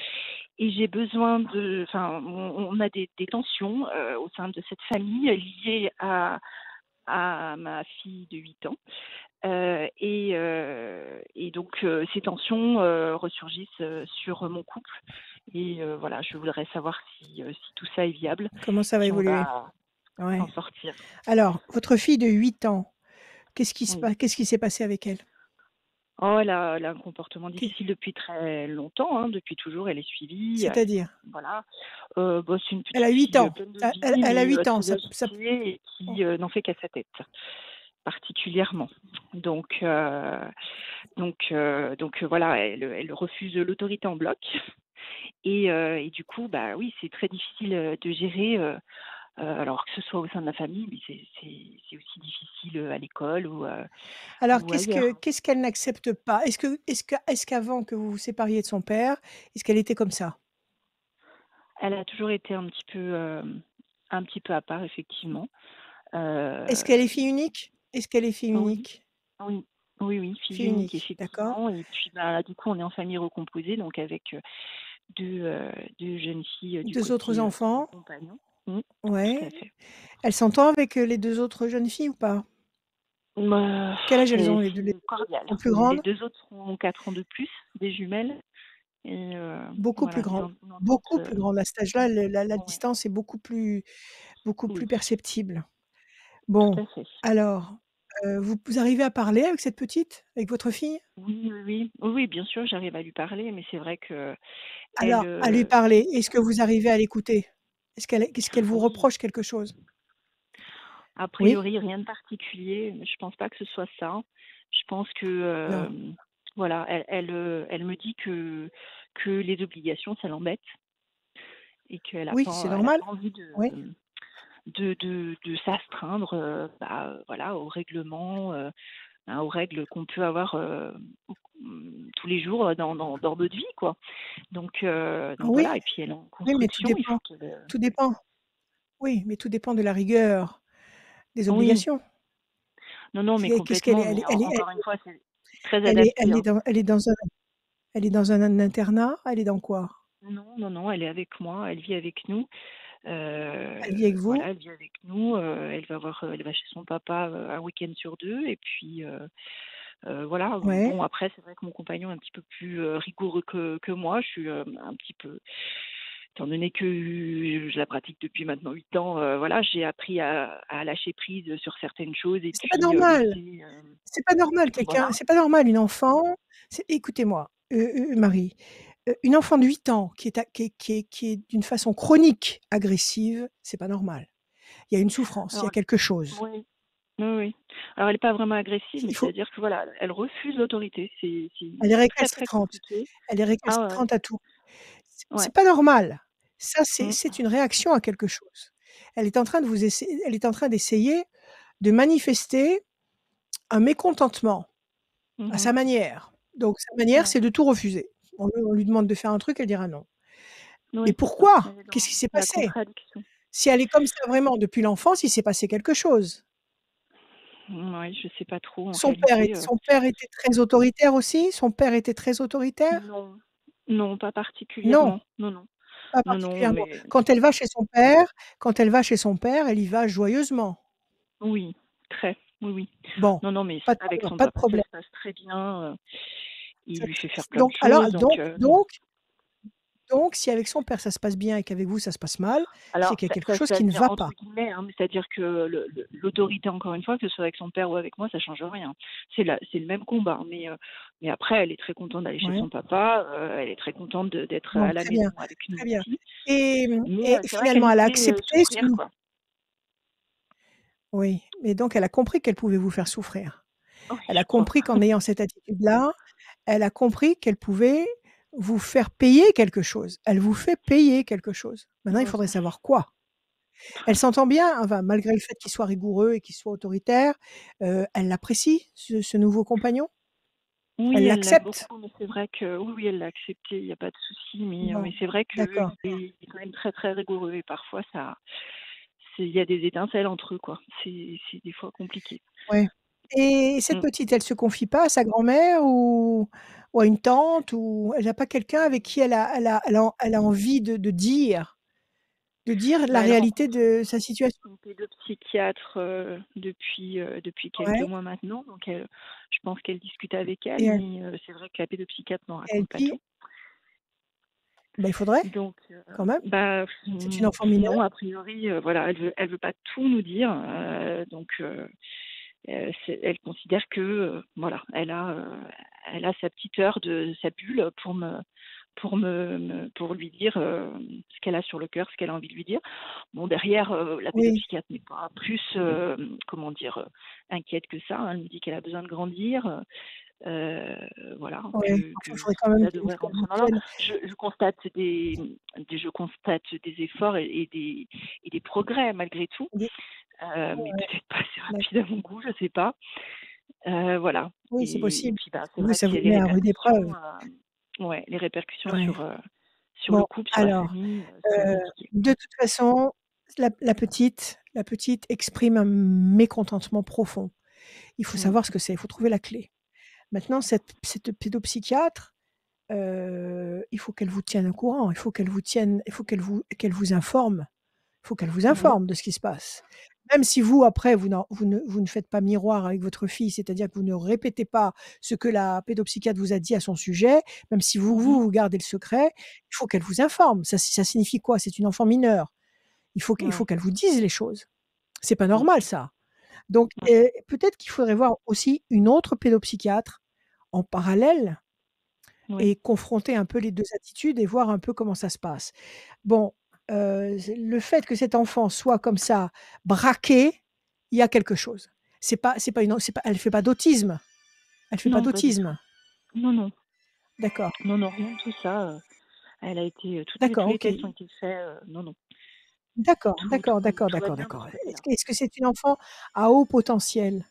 S10: et j'ai besoin on a des tensions, au sein de cette famille liées à ma fille de 8 ans. Et donc ces tensions, ressurgissent, sur mon couple et voilà, je voudrais savoir si tout ça est viable,
S1: Comment ça va
S10: si on
S1: évoluer?
S10: va
S1: Ouais.
S10: s'en sortir.
S1: Alors, votre fille de 8 ans, qu'est-ce qui
S10: Oui.
S1: s'est passé avec elle?
S10: Oh, elle a un comportement
S1: Qu'est
S10: difficile depuis très longtemps, hein, depuis toujours, elle est suivie,
S1: C'est-à-dire?
S10: voilà. C'est une
S1: Elle
S10: petite
S1: a 8
S10: fille,
S1: ans.
S10: pleine de
S1: Elle a
S10: vie, mais
S1: 8 ans,
S10: très
S1: ça
S10: agitée et
S1: oh.
S10: qui n'en fait qu'à sa tête, particulièrement. Donc voilà, elle refuse l'autorité en bloc et du coup, bah oui, c'est très difficile, de gérer, alors que ce soit au sein de la famille, mais c'est aussi difficile, à l'école
S1: Alors,
S10: ou ailleurs.
S1: qu'est-ce qu'elle n'accepte pas? Est-ce qu'avant que vous vous sépariez de son père, est-ce qu'elle était comme ça?
S10: Elle a toujours été un petit peu à part effectivement.
S1: Est-ce qu'elle est fille unique? Est-ce qu'elle est fille
S10: Oui,
S1: unique?
S10: oui, oui, fille
S1: Fille
S10: unique
S1: unique, d'accord.
S10: effectivement et puis, bah, du coup, on est en famille recomposée donc avec, 2 jeunes filles, du
S1: 2 autres
S10: côté, de mon
S1: enfants?
S10: compagnon. Mmh, tout à
S1: Ouais.
S10: fait.
S1: Elle s'entend avec, les 2 autres jeunes filles ou pas?
S10: Bah,
S1: Quel âge elles
S10: c'est
S1: ont les
S10: c'est
S1: 2 autres
S10: cordial.
S1: sont plus
S10: Les
S1: grandes?
S10: 2 autres ont 4 ans de plus, des jumelles et
S1: Beaucoup plus
S10: voilà,
S1: grandes.
S10: une entente,
S1: Beaucoup plus grandes. À cet âge-là, la
S10: ouais,
S1: distance est beaucoup plus
S10: oui,
S1: perceptible.
S10: tout
S1: Bon,
S10: à fait.
S1: alors, vous arrivez à parler avec cette petite? Avec votre fille?
S10: Oui, oui, oui. Oui, oui, bien sûr, j'arrive à lui parler, mais c'est vrai qu'elle,
S1: Alors, à lui parler, est-ce que vous arrivez à l'écouter? Est-ce qu'elle vous
S10: oui,
S1: reproche quelque chose?
S10: a
S1: Oui?
S10: priori, rien de particulier. Je pense pas que ce soit ça. Je pense que,
S1: Non.
S10: voilà, elle me dit que les obligations, ça l'embête et
S1: Oui, c'est
S10: elle a
S1: normal.
S10: pas envie
S1: Oui.
S10: de s'astreindre, voilà, aux règlements, aux règles qu'on peut avoir, tous les jours, dans notre vie, quoi. Donc
S1: Oui,
S10: voilà et puis elle est en
S1: oui, mais
S10: construction, il faut qu'elle,
S1: tout dépend. Oui, mais tout dépend de la rigueur des
S10: oui.
S1: obligations.
S10: Non, non, mais
S1: Qu'est-ce qu'elle est?
S10: complètement, mais encore une fois, c'est très
S1: Elle est
S10: adapté, hein.
S1: elle est dans un internat? Elle est dans quoi?
S10: Non, non, non, elle est avec moi, elle vit avec nous.
S1: Elle vit avec vous?
S10: Voilà, elle vit avec nous, elle va chez son papa, un week-end sur 2 et puis, voilà.
S1: Ouais.
S10: Bon après c'est vrai que mon compagnon est un petit peu plus, rigoureux que moi. Je suis, un petit peu étant donné que je la pratique depuis maintenant 8 ans, voilà, j'ai appris à lâcher prise sur certaines choses et
S1: C'est pas
S10: puis,
S1: normal.
S10: laisser,
S1: C'est pas normal
S10: voilà.
S1: c'est pas normal une enfant écoutez-moi, Marie, une enfant de 8 ans qui est d'une façon chronique agressive, c'est pas normal. Il y a une souffrance, il y a
S10: Alors
S1: quelque chose.
S10: oui, oui, oui. Alors elle est pas vraiment agressive, mais
S1: Il faut
S10: c'est-à-dire que voilà, elle refuse l'autorité. C'est
S1: Elle est
S10: très, très
S1: récalcitrante.
S10: compliqué.
S1: Elle est
S10: Ah ouais,
S1: récalcitrante à tout. C'est
S10: ouais.
S1: pas normal. Ça,
S10: Mmh.
S1: c'est une réaction à quelque chose. Elle est en train d'essayer de manifester un mécontentement à
S10: Mmh.
S1: sa manière. Donc sa manière,
S10: Ouais.
S1: c'est de tout refuser. On lui demande de faire un truc, elle dira non. Mais
S10: Oui, c'est ça.
S1: pourquoi?
S10: Elle est
S1: Qu'est-ce
S10: dans
S1: qui s'est
S10: la
S1: passé?
S10: contradiction.
S1: Si elle est comme ça vraiment depuis l'enfance, il s'est passé quelque chose.
S10: Oui, je sais pas trop en réalité,
S1: Son père était très autoritaire aussi? Son père était très autoritaire?
S10: non, non, pas
S1: Non,
S10: particulièrement. Non, non.
S1: pas
S10: Non, non,
S1: particulièrement.
S10: mais
S1: Quand elle va chez son père, elle y va joyeusement.
S10: oui, très. Oui, oui.
S1: Bon,
S10: Non, non, mais
S1: pas de
S10: avec
S1: problème,
S10: son
S1: pas de
S10: papa, ça
S1: problème.
S10: se passe très bien, il
S1: Ça
S10: lui fait faire plein de
S1: donc alors
S10: choses donc non.
S1: Donc si avec son père ça se passe bien et qu'avec vous ça se passe mal, c'est
S10: Alors,
S1: qu'il y a quelque
S10: ça
S1: chose
S10: se
S1: qui
S10: passe
S1: ne
S10: bien
S1: va
S10: entre
S1: pas.
S10: guillemets, hein, mais c'est-à-dire que l'autorité, encore une fois, que ce soit avec son père ou avec moi, ça change rien. C'est le même combat, mais après, elle est très contente d'aller chez
S1: Ouais.
S10: son papa, elle est très contente d'être
S1: Bon,
S10: à la
S1: très bien,
S10: maison avec nous
S1: très bien.
S10: aussi.
S1: Et
S10: Mais c'est vrai qu'elle
S1: finalement,
S10: nous
S1: elle a
S10: fait
S1: accepté ce
S10: souffrir, quoi.
S1: oui, et donc elle a compris qu'elle pouvait vous faire souffrir.
S10: Oui,
S1: Elle
S10: je
S1: a
S10: crois.
S1: compris qu'en ayant cette attitude-là, elle a compris qu'elle pouvait vous faire payer quelque chose. Elle vous fait payer quelque chose. Maintenant, il
S10: Ouais.
S1: faudrait savoir quoi. Elle s'entend bien, enfin, malgré le fait qu'il soit rigoureux et qu'il soit autoritaire, elle l'apprécie, ce nouveau compagnon?
S10: Oui,
S1: Elle
S10: elle l'aime
S1: l'accepte?
S10: beaucoup, mais c'est vrai que oui, elle l'a accepté, il y a pas de souci,
S1: Bon,
S10: mais c'est vrai qu'il
S1: d'accord.
S10: est quand même très, très rigoureux et parfois il y a des étincelles entre eux, quoi. C'est des fois compliqué.
S1: Ouais, et cette
S10: Mmh.
S1: petite, elle se confie pas à sa grand-mère ou à une tante, ou elle a pas quelqu'un avec qui elle a envie de dire la
S10: Bah, elle
S1: réalité
S10: rencontre
S1: de sa situation?
S10: une pédopsychiatre, depuis quelques
S1: Ouais,
S10: mois maintenant, donc je pense qu'elle discute avec elle,
S1: et elle
S10: mais c'est vrai que la pédopsychiatre n'en
S1: elle
S10: raconte pas
S1: dit:
S10: tout.
S1: «Bah, il faudrait
S10: Donc
S1: quand même,
S10: bah,
S1: c'est une enfant mineure».
S10: non, a priori, voilà, elle veut pas tout nous dire, donc elle considère que, voilà, elle a sa petite heure sa bulle pour lui dire, ce qu'elle a sur le cœur, ce qu'elle a envie de lui dire. Bon, derrière, la
S1: Oui,
S10: pédopsychiatre n'est pas plus, comment dire? Inquiète que ça, hein. Elle me dit qu'elle a besoin de grandir, heu, voilà,
S1: ouais, enfin, il
S10: que
S1: faudrait quand même
S10: ça
S1: qu'elle
S10: devrait
S1: qu'elle
S10: rentrer
S1: vous
S10: dans l'ordre.
S1: tienne.
S10: Je constate je constate des efforts et des progrès malgré tout,
S1: Des
S10: mais
S1: Ouais,
S10: peut-être pas assez
S1: d'ac
S10: rapide à mon goût, je sais pas. Voilà,
S1: oui, c'est
S10: et
S1: possible.
S10: puis, bah, c'est
S1: Vous,
S10: vrai
S1: ça
S10: qu'il
S1: vous
S10: y a
S1: met à rude épreuve.
S10: ouais, les répercussions
S1: Ouais.
S10: sur le
S1: Bon,
S10: couple, sur la
S1: alors,
S10: famille, c'est compliqué.
S1: de toute façon, la petite exprime un mécontentement profond. Il faut
S10: Mmh.
S1: savoir ce que c'est, il faut trouver la clé. Maintenant cette pédopsychiatre, il faut qu'elle vous tienne au courant, il faut qu'elle vous informe. Il faut qu'elle vous
S10: Oui.
S1: informe de ce qui se passe. Même si vous, après, vous ne faites pas miroir avec votre fille, c'est-à-dire que vous ne répétez pas ce que la pédopsychiatre vous a dit à son sujet, même si vous
S10: Mmh.
S1: vous, vous gardez le secret, il faut qu'elle vous informe. Ça signifie quoi? C'est une enfant mineure. Il faut
S10: Ouais.
S1: qu'elle vous dise les choses. C'est pas
S10: Mmh.
S1: normal ça. Donc
S10: Ouais.
S1: peut-être qu'il faudrait voir aussi une autre pédopsychiatre en parallèle
S10: Oui.
S1: et confronter un peu les 2 attitudes et voir un peu comment ça se passe. Bon, le fait que cet enfant soit comme ça, braqué, il y a quelque chose. C'est pas elle fait pas d'autisme? Elle fait pas
S10: Non, pas du tout.
S1: d'autisme?
S10: Non, non.
S1: D'accord,
S10: Non, non, rien de tout ça, elle a été, tous
S1: d'accord,
S10: les
S1: OK.
S10: tests ont été faits, non, non.
S1: D'accord, d'accord, d'accord,
S10: Tout va
S1: d'accord,
S10: bien de
S1: d'accord.
S10: ce
S1: Est-ce
S10: côté-là.
S1: que est-ce que c'est une enfant à haut potentiel?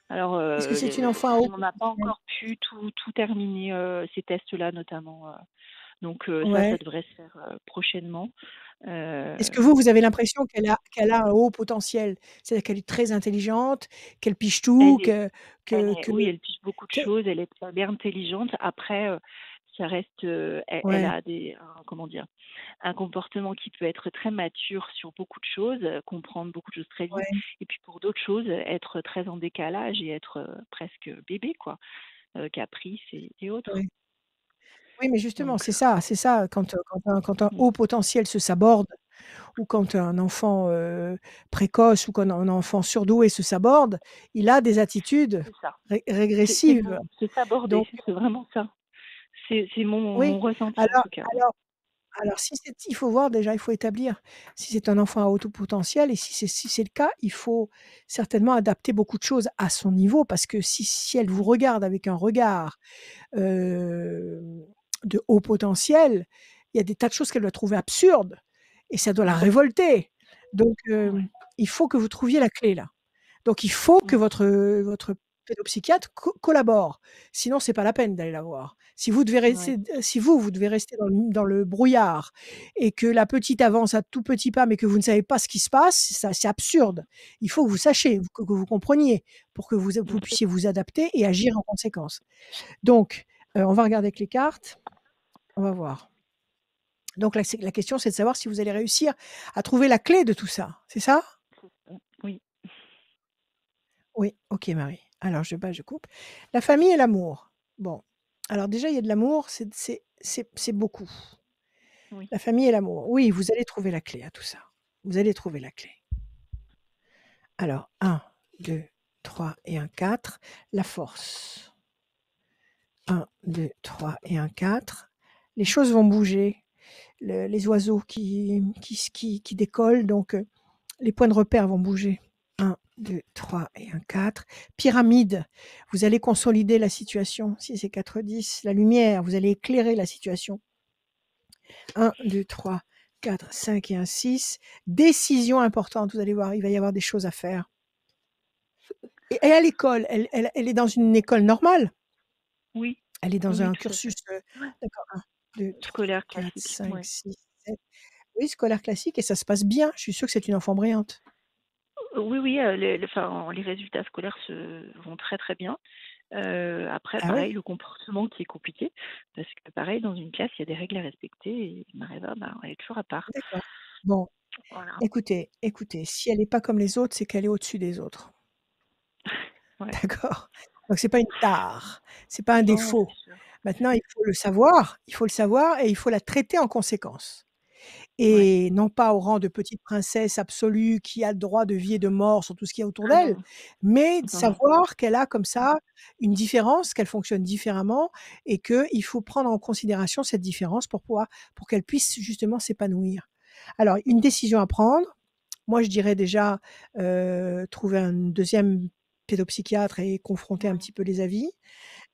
S10: Alors,
S1: Est-ce que c'est une enfant à haut
S10: on n'a pas
S1: potentiel?
S10: encore pu tout terminer, ces tests-là notamment, donc ça
S1: Ouais.
S10: devrait se faire, prochainement. Heu,
S1: Est-ce que vous avez l'impression qu'elle a un haut potentiel? C'est-à-dire qu'elle est très intelligente, qu'elle pige tout,
S10: elle
S1: que
S10: oui, elle pige beaucoup de
S1: que
S10: choses, elle est intelligente. Après, ça reste, elle
S1: ouais,
S10: a comment dire? Un comportement qui peut être très mature sur beaucoup de choses, comprendre beaucoup de choses très vite,
S1: ouais.
S10: et puis pour d'autres choses, être très en décalage et être, presque bébé, quoi, caprice et autres.
S1: Ouais. Oui, mais justement,
S10: Donc
S1: c'est ça, quand un
S10: mmh,
S1: haut potentiel se saborde ou quand un enfant, précoce ou quand un enfant surdoué se saborde, il a des attitudes
S10: c'est ça. C'est le
S1: régressives.
S10: mot, c'est s'aborder,
S1: Donc
S10: c'est vraiment ça. C'est mon
S1: oui,
S10: ressenti en
S1: alors
S10: tout cas, ouais.
S1: alors alors si c'est il faut voir déjà, il faut établir si c'est un enfant à haut potentiel, et si c'est le cas, il faut certainement adapter beaucoup de choses à son niveau, parce que si elle vous regarde avec un regard, hem, de haut potentiel, il y a des tas de choses qu'elle doit trouver absurdes et ça doit la
S10: Mmh.
S1: révolter. Donc
S10: Ouais.
S1: il faut que vous trouviez la clé là. Donc il faut que
S10: Mmh.
S1: votre pédopsychiatre collabore. Sinon c'est pas la peine d'aller la voir. Si vous devez
S10: Ouais.
S1: rester si vous devez rester dans le brouillard et que la petite avance à tout petits pas, mais que vous ne savez pas ce qui se passe, ça c'est absurde. Il faut que vous sachiez, que vous compreniez pour que vous
S10: Bien sûr.
S1: puissiez vous adapter et agir en conséquence. Donc on va regarder avec les cartes, on va voir. Donc la question c'est de savoir si vous allez réussir à trouver la clé de tout ça, c'est ça?
S10: C'est ça. Oui.
S1: Oui, OK Marie. Alors je coupe. La famille et l'amour. Bon, alors déjà il y a de l'amour, c'est beaucoup.
S10: Oui.
S1: La famille et l'amour. Oui, vous allez trouver la clé à tout ça. Vous allez trouver la clé. Alors, 1, 2, 3 et un 4. La force. 1, 2, 3 et un 4. Les choses vont bouger. Les oiseaux qui décollent, donc les points de repère vont bouger. 1, 2, 3 et un 4. Pyramide, vous allez consolider la situation. 6 et 4, 10. La lumière, vous allez éclairer la situation. 1, 2, 3, 4, 5 et un 6. Décision importante, vous allez voir, il va y avoir des choses à faire. Et à l'école, elle est dans une école normale?
S10: Oui,
S1: Elle est dans
S10: oui,
S1: un
S10: tout à fait.
S1: cursus, d'accord, 1, 2, 3,
S10: Scolaire
S1: 4,
S10: classique,
S1: 5,
S10: ouais.
S1: 6, 7. Oui, scolaire classique et ça se passe bien. Je suis sûre que c'est une enfant brillante.
S10: Oui, oui, les résultats scolaires vont très très bien. Après,
S1: Ah
S10: pareil,
S1: oui?
S10: le comportement qui est compliqué, parce que pareil, dans une classe, il y a des règles à respecter et Mareva, elle est toujours à part.
S1: D'accord. Bon,
S10: Voilà.
S1: écoutez, si elle n'est pas comme les autres, c'est qu'elle est au-dessus des autres.
S10: Ouais.
S1: D'accord? Donc c'est pas une tare, c'est pas un
S10: Non,
S1: défaut.
S10: c'est sûr.
S1: Maintenant, il faut le savoir et il faut la traiter en conséquence.
S10: Ouais.
S1: Et non pas au rang de petite princesse absolue qui a le droit de vie et de mort sur tout ce qu'il y a autour
S10: Ah
S1: d'elle,
S10: non,
S1: mais de
S10: non, non.
S1: savoir qu'elle a comme ça une différence, qu'elle fonctionne différemment et qu'il faut prendre en considération cette différence pour qu'elle puisse justement s'épanouir. Alors, une décision à prendre, moi je dirais déjà, trouver un 2e pédopsychiatre et confronter un
S10: Ouais.
S1: petit peu les avis.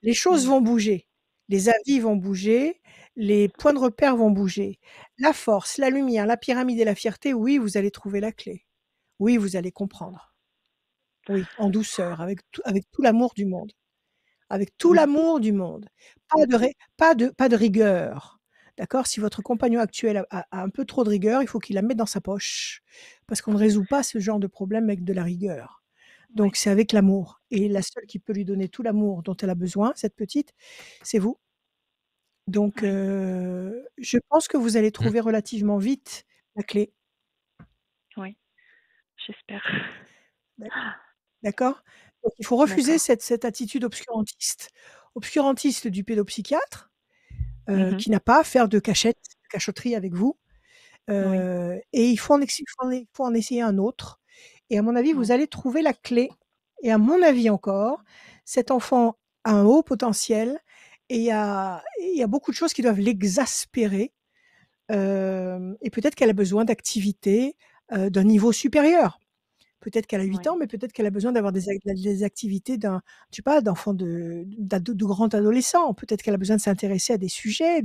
S1: Les choses
S10: Mmh.
S1: vont bouger, les avis vont bouger, les points de repère vont bouger. La force, la lumière, la pyramide et la fierté, oui, vous allez trouver la clé. Oui, vous allez comprendre. Oui, en douceur, avec tout l'amour du monde. Avec tout
S10: Oui.
S1: l'amour du monde. Pas de rigueur. D'accord? Si votre compagnon actuel a un peu trop de rigueur, il faut qu'il la mette dans sa poche. Parce qu'on ne résout pas ce genre de problème avec de la rigueur. Donc
S10: Ouais.
S1: c'est avec l'amour et la seule qui peut lui donner tout l'amour dont elle a besoin, cette petite, c'est vous. Donc
S10: Ouais.
S1: je pense que vous allez
S2: Mmh.
S1: trouver relativement vite la clé.
S10: Oui. J'espère.
S1: D'accord? Donc il faut refuser
S10: D'accord.
S1: cette attitude obscurantiste du pédopsychiatre,
S10: Mmh.
S1: qui n'a pas à faire de cachotterie avec vous,
S10: Oui.
S1: et il faut en essayer un autre et à mon avis, vous
S10: Ouais.
S1: allez trouver la clé et à mon avis encore, cet enfant a un haut potentiel et il y a beaucoup de choses qui doivent l'exaspérer, et peut-être qu'elle a besoin d'activités, d'un niveau supérieur. Peut-être qu'elle a 8
S10: Ouais.
S1: ans, mais peut-être qu'elle a besoin d'avoir des activités je sais pas, d'enfant de grand adolescent. Peut-être qu'elle a besoin de s'intéresser à des sujets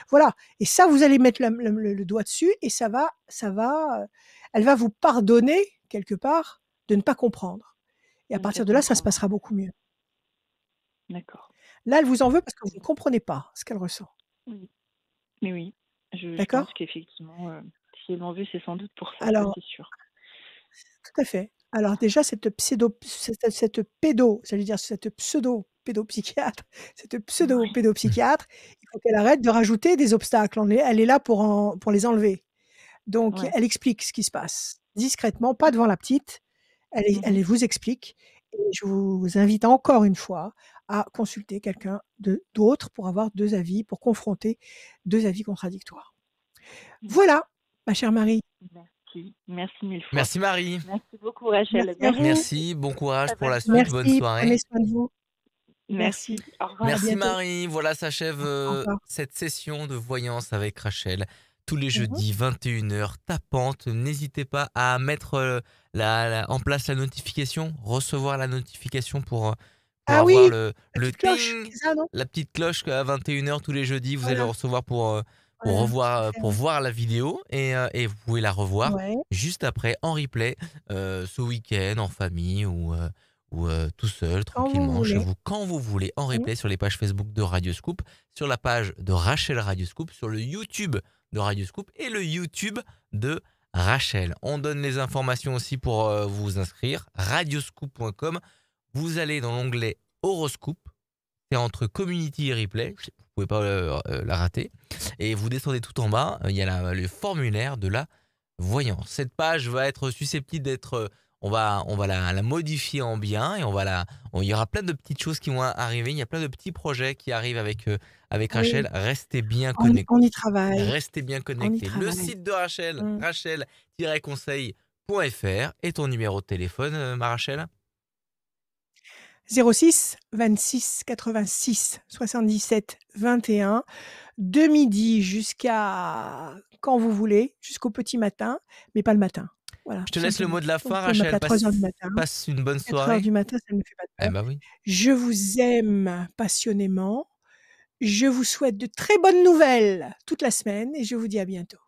S1: voilà et ça, vous allez mettre le doigt dessus et elle va vous pardonner quelque part de ne pas comprendre et à
S10: De ne pas
S1: partir de là, ça se
S10: comprendre.
S1: passera beaucoup mieux.
S10: D'accord.
S1: Là, elle vous en veut parce que vous ne comprenez pas ce qu'elle ressent.
S10: Oui. Mais oui, je pense
S1: D'accord?
S10: qu'effectivement, si elle m'en veut, c'est sans doute pour ça
S1: Alors
S10: c'est sûr.
S1: tout à fait. Alors déjà cette pseudo-pédopsychiatre, cette
S10: Ouais.
S1: pseudo-pédopsychiatre, il faut qu'elle arrête de rajouter des obstacles. Elle est là pour les enlever. Donc
S10: Ouais.
S1: elle explique ce qui se passe, discrètement, pas devant la petite.
S10: Mmh.
S1: Elle vous explique et je vous invite encore une fois à consulter quelqu'un d'autre pour avoir 2 avis, pour confronter 2 avis contradictoires.
S10: D'accord.
S1: Voilà, ma chère Marie.
S10: Merci. Merci 1000 fois.
S2: Merci Marie.
S10: Merci beaucoup Rachel.
S1: Merci à vous.
S10: Merci.
S2: Merci, bon courage
S10: Très
S2: pour
S10: bonne
S2: la suite,
S10: soirée.
S2: bonne
S1: Merci, prenez
S2: soirée.
S1: soin de vous.
S10: Merci.
S1: Merci.
S10: Au revoir.
S1: À
S2: Merci
S1: bientôt.
S2: Marie, voilà s'achève
S1: Au revoir.
S2: cette session de voyance avec Rachel. Tous les
S1: Mmh mh.
S2: jeudis, 21h, tapante. N'hésitez pas à mettre en place la notification, recevoir la notification pour
S1: Ah
S2: avoir
S1: oui,
S2: le,
S1: la
S2: le
S1: petite cloche,
S2: ting,
S1: c'est ça, non?
S2: la petite cloche à 21h tous les jeudis. Vous allez le
S1: Voilà,
S2: recevoir pour
S1: voilà, je vais
S2: revoir,
S1: faire,
S2: pour voir la vidéo et vous pouvez la revoir
S1: ouais.
S2: juste après en replay ce week-end en famille ou tout seul,
S1: Quand vous
S2: tranquillement, chez
S1: voulez.
S2: vous, quand vous voulez, en
S1: Mmh.
S2: replay sur les pages Facebook de Radio Scoop, sur la page de Rachel Radio Scoop, sur le YouTube de Radio Scoop et le YouTube de Rachel. On donne les informations aussi pour vous inscrire, radioscoop.com. Vous allez dans l'onglet Horoscope, c'est entre Community et Replay, vous pouvez pas la rater, et vous descendez tout en bas, il y a le formulaire de la voyance. Cette page va être susceptible d'être on va la modifier en bien et il y aura plein de petites choses qui vont arriver. Il y a plein de petits projets qui arrivent avec
S1: Oui,
S2: Rachel. Restez bien
S1: on
S2: connectés.
S1: on y travaille,
S2: Restez bien
S1: on y
S2: connectés. Le
S1: travaille.
S2: site de Rachel,
S1: Mmh.
S2: rachel-conseil.fr et ton numéro de téléphone, ma Rachel?
S1: 06 26 86 77 21, de midi jusqu'à quand vous voulez, jusqu'au petit matin, mais pas le matin. Voilà,
S2: Je te
S1: tout
S2: laisse le mot
S1: simplement.
S2: de la
S1: Donc vous
S2: fin,
S1: pouvez m'appeler
S2: Rachel.
S1: à 3h du matin.
S2: Passe une bonne
S1: 4h
S2: soirée.
S1: du matin, ça ne me fait pas
S2: Eh
S1: peur.
S2: bah oui.
S1: Je vous aime passionnément. Je vous souhaite de très bonnes nouvelles toute la semaine et je vous dis à bientôt.